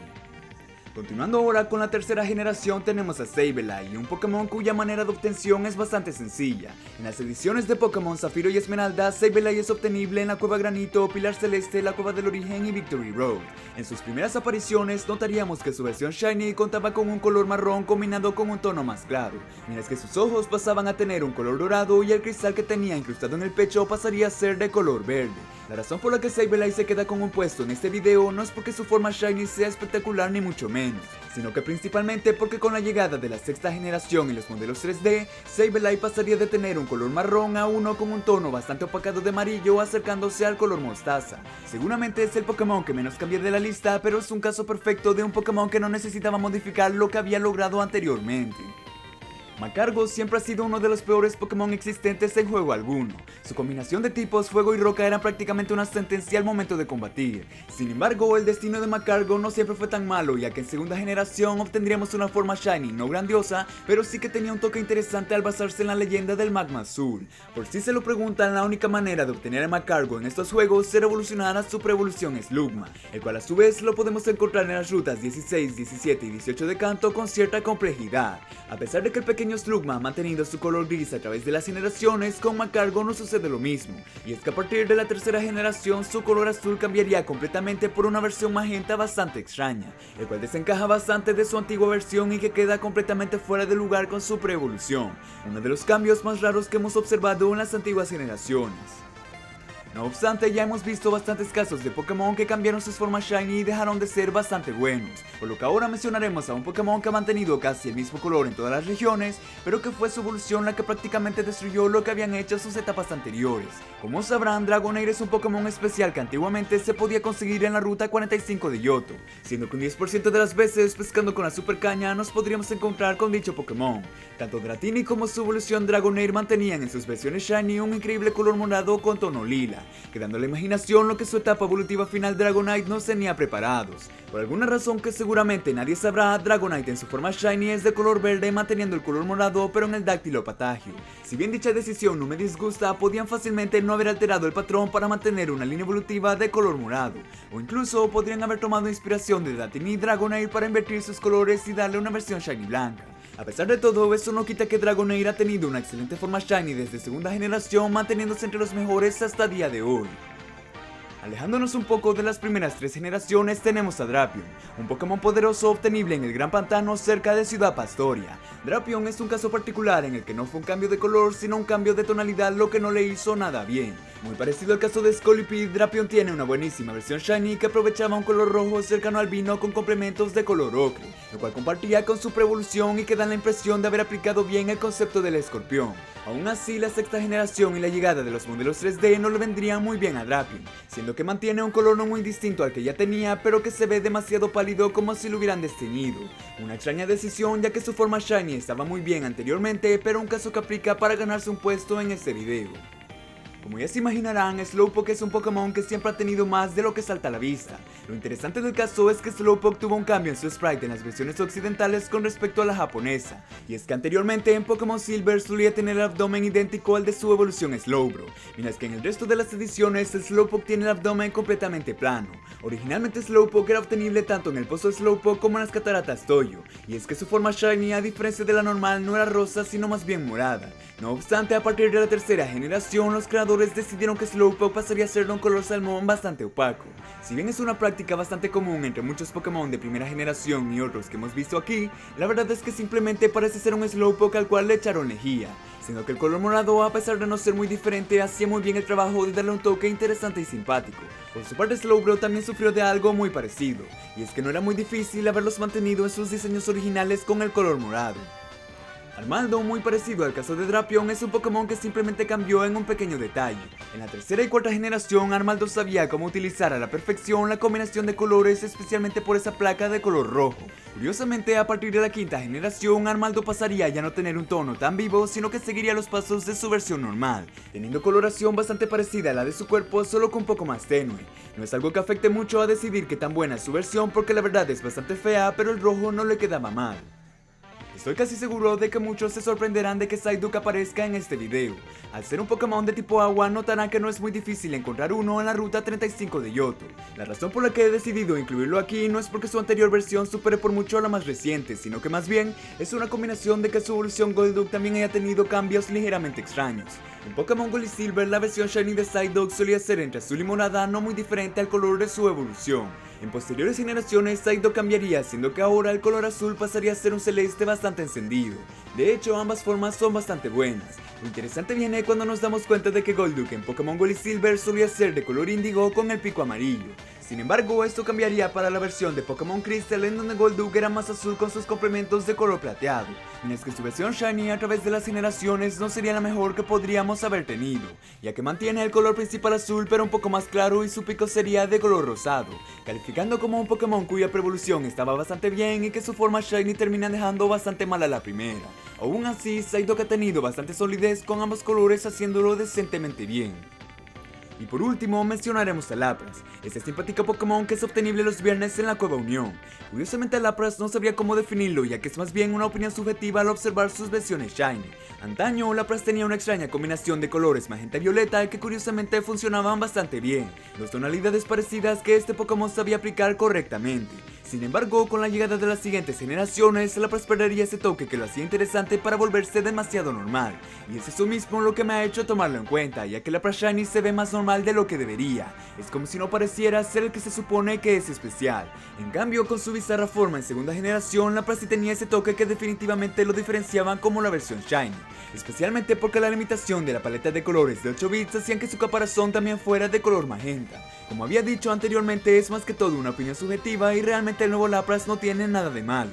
Continuando ahora con la tercera generación, tenemos a Sableye, un Pokémon cuya manera de obtención es bastante sencilla. En las ediciones de Pokémon Zafiro y Esmeralda, Sableye es obtenible en la Cueva Granito, Pilar Celeste, la Cueva del Origen y Victory Road. En sus primeras apariciones notaríamos que su versión Shiny contaba con un color marrón combinado con un tono más claro, mientras que sus ojos pasaban a tener un color dorado y el cristal que tenía incrustado en el pecho pasaría a ser de color verde. La razón por la que Sableye se queda con un puesto en este video no es porque su forma Shiny sea espectacular ni mucho menos, sino que principalmente porque con la llegada de la sexta generación y los modelos 3D, Sableye pasaría de tener un color marrón a uno con un tono bastante opacado de amarillo, acercándose al color mostaza. Seguramente es el Pokémon que menos cambia de la lista, pero es un caso perfecto de un Pokémon que no necesitaba modificar lo que había logrado anteriormente. Magcargo siempre ha sido uno de los peores Pokémon existentes en juego alguno. Su combinación de tipos fuego y roca era prácticamente una sentencia al momento de combatir. Sin embargo, el destino de Magcargo no siempre fue tan malo, ya que en segunda generación obtendríamos una forma Shiny no grandiosa, pero sí que tenía un toque interesante al basarse en la leyenda del Magma Azul. Por si se lo preguntan, la única manera de obtener a Magcargo en estos juegos será evolucionar a su pre-evolución Slugma, el cual a su vez lo podemos encontrar en las rutas 16, 17 y 18 de Kanto con cierta complejidad. A pesar de que el pequeño pequeño Slugma ha mantenido su color gris a través de las generaciones, con Magcargo no sucede lo mismo, y es que a partir de la tercera generación su color azul cambiaría completamente por una versión magenta bastante extraña, el cual desencaja bastante de su antigua versión y que queda completamente fuera de lugar con su pre-evolución, uno de los cambios más raros que hemos observado en las antiguas generaciones. No obstante, ya hemos visto bastantes casos de Pokémon que cambiaron sus formas Shiny y dejaron de ser bastante buenos, por lo que ahora mencionaremos a un Pokémon que ha mantenido casi el mismo color en todas las regiones, pero que fue su evolución la que prácticamente destruyó lo que habían hecho sus etapas anteriores. Como sabrán, Dragonair es un Pokémon especial que antiguamente se podía conseguir en la ruta 45 de Yoto, siendo que un 10% de las veces pescando con la Super Caña nos podríamos encontrar con dicho Pokémon. Tanto Dratini como su evolución Dragonair mantenían en sus versiones Shiny un increíble color morado con tono lila, quedando a la imaginación lo que su etapa evolutiva final Dragonite nos tenía preparados. Por alguna razón que seguramente nadie sabrá, Dragonite en su forma Shiny es de color verde manteniendo el color morado pero en el Dáctilo Patagio. Si bien dicha decisión no me disgusta, podían fácilmente no haber alterado el patrón para mantener una línea evolutiva de color morado, o incluso podrían haber tomado inspiración de Dratini y Dragonair para invertir sus colores y darle una versión Shiny blanca. A pesar de todo, eso no quita que Dragonair ha tenido una excelente forma Shiny desde segunda generación, manteniéndose entre los mejores hasta día de hoy. Alejándonos un poco de las primeras 3 generaciones, tenemos a Drapion, un Pokémon poderoso obtenible en el Gran Pantano cerca de Ciudad Pastoria. Drapion es un caso particular en el que no fue un cambio de color sino un cambio de tonalidad lo que no le hizo nada bien. Muy parecido al caso de Scolipede, Drapion tiene una buenísima versión Shiny que aprovechaba un color rojo cercano al vino con complementos de color ocre, lo cual compartía con su pre-evolución y que dan la impresión de haber aplicado bien el concepto del escorpión. Aún así, la sexta generación y la llegada de los modelos 3D no le vendrían muy bien a Drapion, siendo que mantiene un color no muy distinto al que ya tenía, pero que se ve demasiado pálido como si lo hubieran desteñido. Una extraña decisión, ya que su forma Shiny estaba muy bien anteriormente, pero un caso que aplica para ganarse un puesto en este video. Como ya se imaginarán, Slowpoke es un Pokémon que siempre ha tenido más de lo que salta a la vista. Lo interesante del caso es que Slowpoke tuvo un cambio en su sprite en las versiones occidentales con respecto a la japonesa, y es que anteriormente en Pokémon Silver solía tener el abdomen idéntico al de su evolución Slowbro, mientras que en el resto de las ediciones Slowpoke tiene el abdomen completamente plano. Originalmente Slowpoke era obtenible tanto en el pozo Slowpoke como en las cataratas Toyo, y es que su forma Shiny, a diferencia de la normal, no era rosa sino más bien morada. No obstante, a partir de la tercera generación, los creadores decidieron que Slowpoke pasaría a ser de un color salmón bastante opaco. Si bien es una práctica bastante común entre muchos Pokémon de primera generación y otros que hemos visto aquí, la verdad es que simplemente parece ser un Slowpoke al cual le echaron lejía, siendo que el color morado, a pesar de no ser muy diferente, hacía muy bien el trabajo de darle un toque interesante y simpático. Por su parte, Slowbro también sufrió de algo muy parecido, y es que no era muy difícil haberlos mantenido en sus diseños originales con el color morado. Armaldo, muy parecido al caso de Drapion, es un Pokémon que simplemente cambió en un pequeño detalle. En la tercera y cuarta generación, Armaldo sabía cómo utilizar a la perfección la combinación de colores, especialmente por esa placa de color rojo. Curiosamente, a partir de la quinta generación, Armaldo pasaría a ya no tener un tono tan vivo, sino que seguiría los pasos de su versión normal, teniendo coloración bastante parecida a la de su cuerpo, solo que un poco más tenue. No es algo que afecte mucho a decidir qué tan buena es su versión, porque la verdad es bastante fea, pero el rojo no le quedaba mal. Estoy casi seguro de que muchos se sorprenderán de que Psyduck aparezca en este video. Al ser un Pokémon de tipo agua, notarán que no es muy difícil encontrar uno en la ruta 35 de Yoto. La razón por la que he decidido incluirlo aquí no es porque su anterior versión supere por mucho a la más reciente, sino que más bien es una combinación de que su evolución Golduck también haya tenido cambios ligeramente extraños. En Pokémon Gold y Silver, la versión Shiny de Psyduck solía ser entre azul y morada, no muy diferente al color de su evolución. En posteriores generaciones, Psyduck cambiaría, siendo que ahora el color azul pasaría a ser un celeste bastante encendido. De hecho, ambas formas son bastante buenas. Lo interesante viene cuando nos damos cuenta de que Golduck en Pokémon Gold y Silver solía ser de color índigo con el pico amarillo. Sin embargo, esto cambiaría para la versión de Pokémon Crystal, en donde Golduck era más azul con sus complementos de color plateado, mientras que su versión Shiny a través de las generaciones no sería la mejor que podríamos haber tenido, ya que mantiene el color principal azul pero un poco más claro y su pico sería de color rosado, calificando como un Pokémon cuya pre-evolución estaba bastante bien y que su forma Shiny termina dejando bastante mal a la primera. Aún así, Psyduck ha tenido bastante solidez con ambos colores, haciéndolo decentemente bien. Y por último mencionaremos a Lapras, este simpático Pokémon que es obtenible los viernes en la Cueva Unión. Curiosamente a Lapras no sabría cómo definirlo, ya que es más bien una opinión subjetiva al observar sus versiones Shiny. Antaño Lapras tenía una extraña combinación de colores magenta y violeta que curiosamente funcionaban bastante bien, dos tonalidades parecidas que este Pokémon sabía aplicar correctamente. Sin embargo, con la llegada de las siguientes generaciones, Lapras perdería ese toque que lo hacía interesante para volverse demasiado normal, y es eso mismo lo que me ha hecho tomarlo en cuenta, ya que Lapras Shiny se ve más normal de lo que debería. Es como si no pareciera ser el que se supone que es especial. En cambio, con su bizarra forma en segunda generación, Lapras sí tenía ese toque que definitivamente lo diferenciaban como la versión Shiny, especialmente porque la limitación de la paleta de colores de 8 bits hacían que su caparazón también fuera de color magenta. Como había dicho anteriormente, es más que todo una opinión subjetiva y realmente el nuevo Lapras no tiene nada de malo.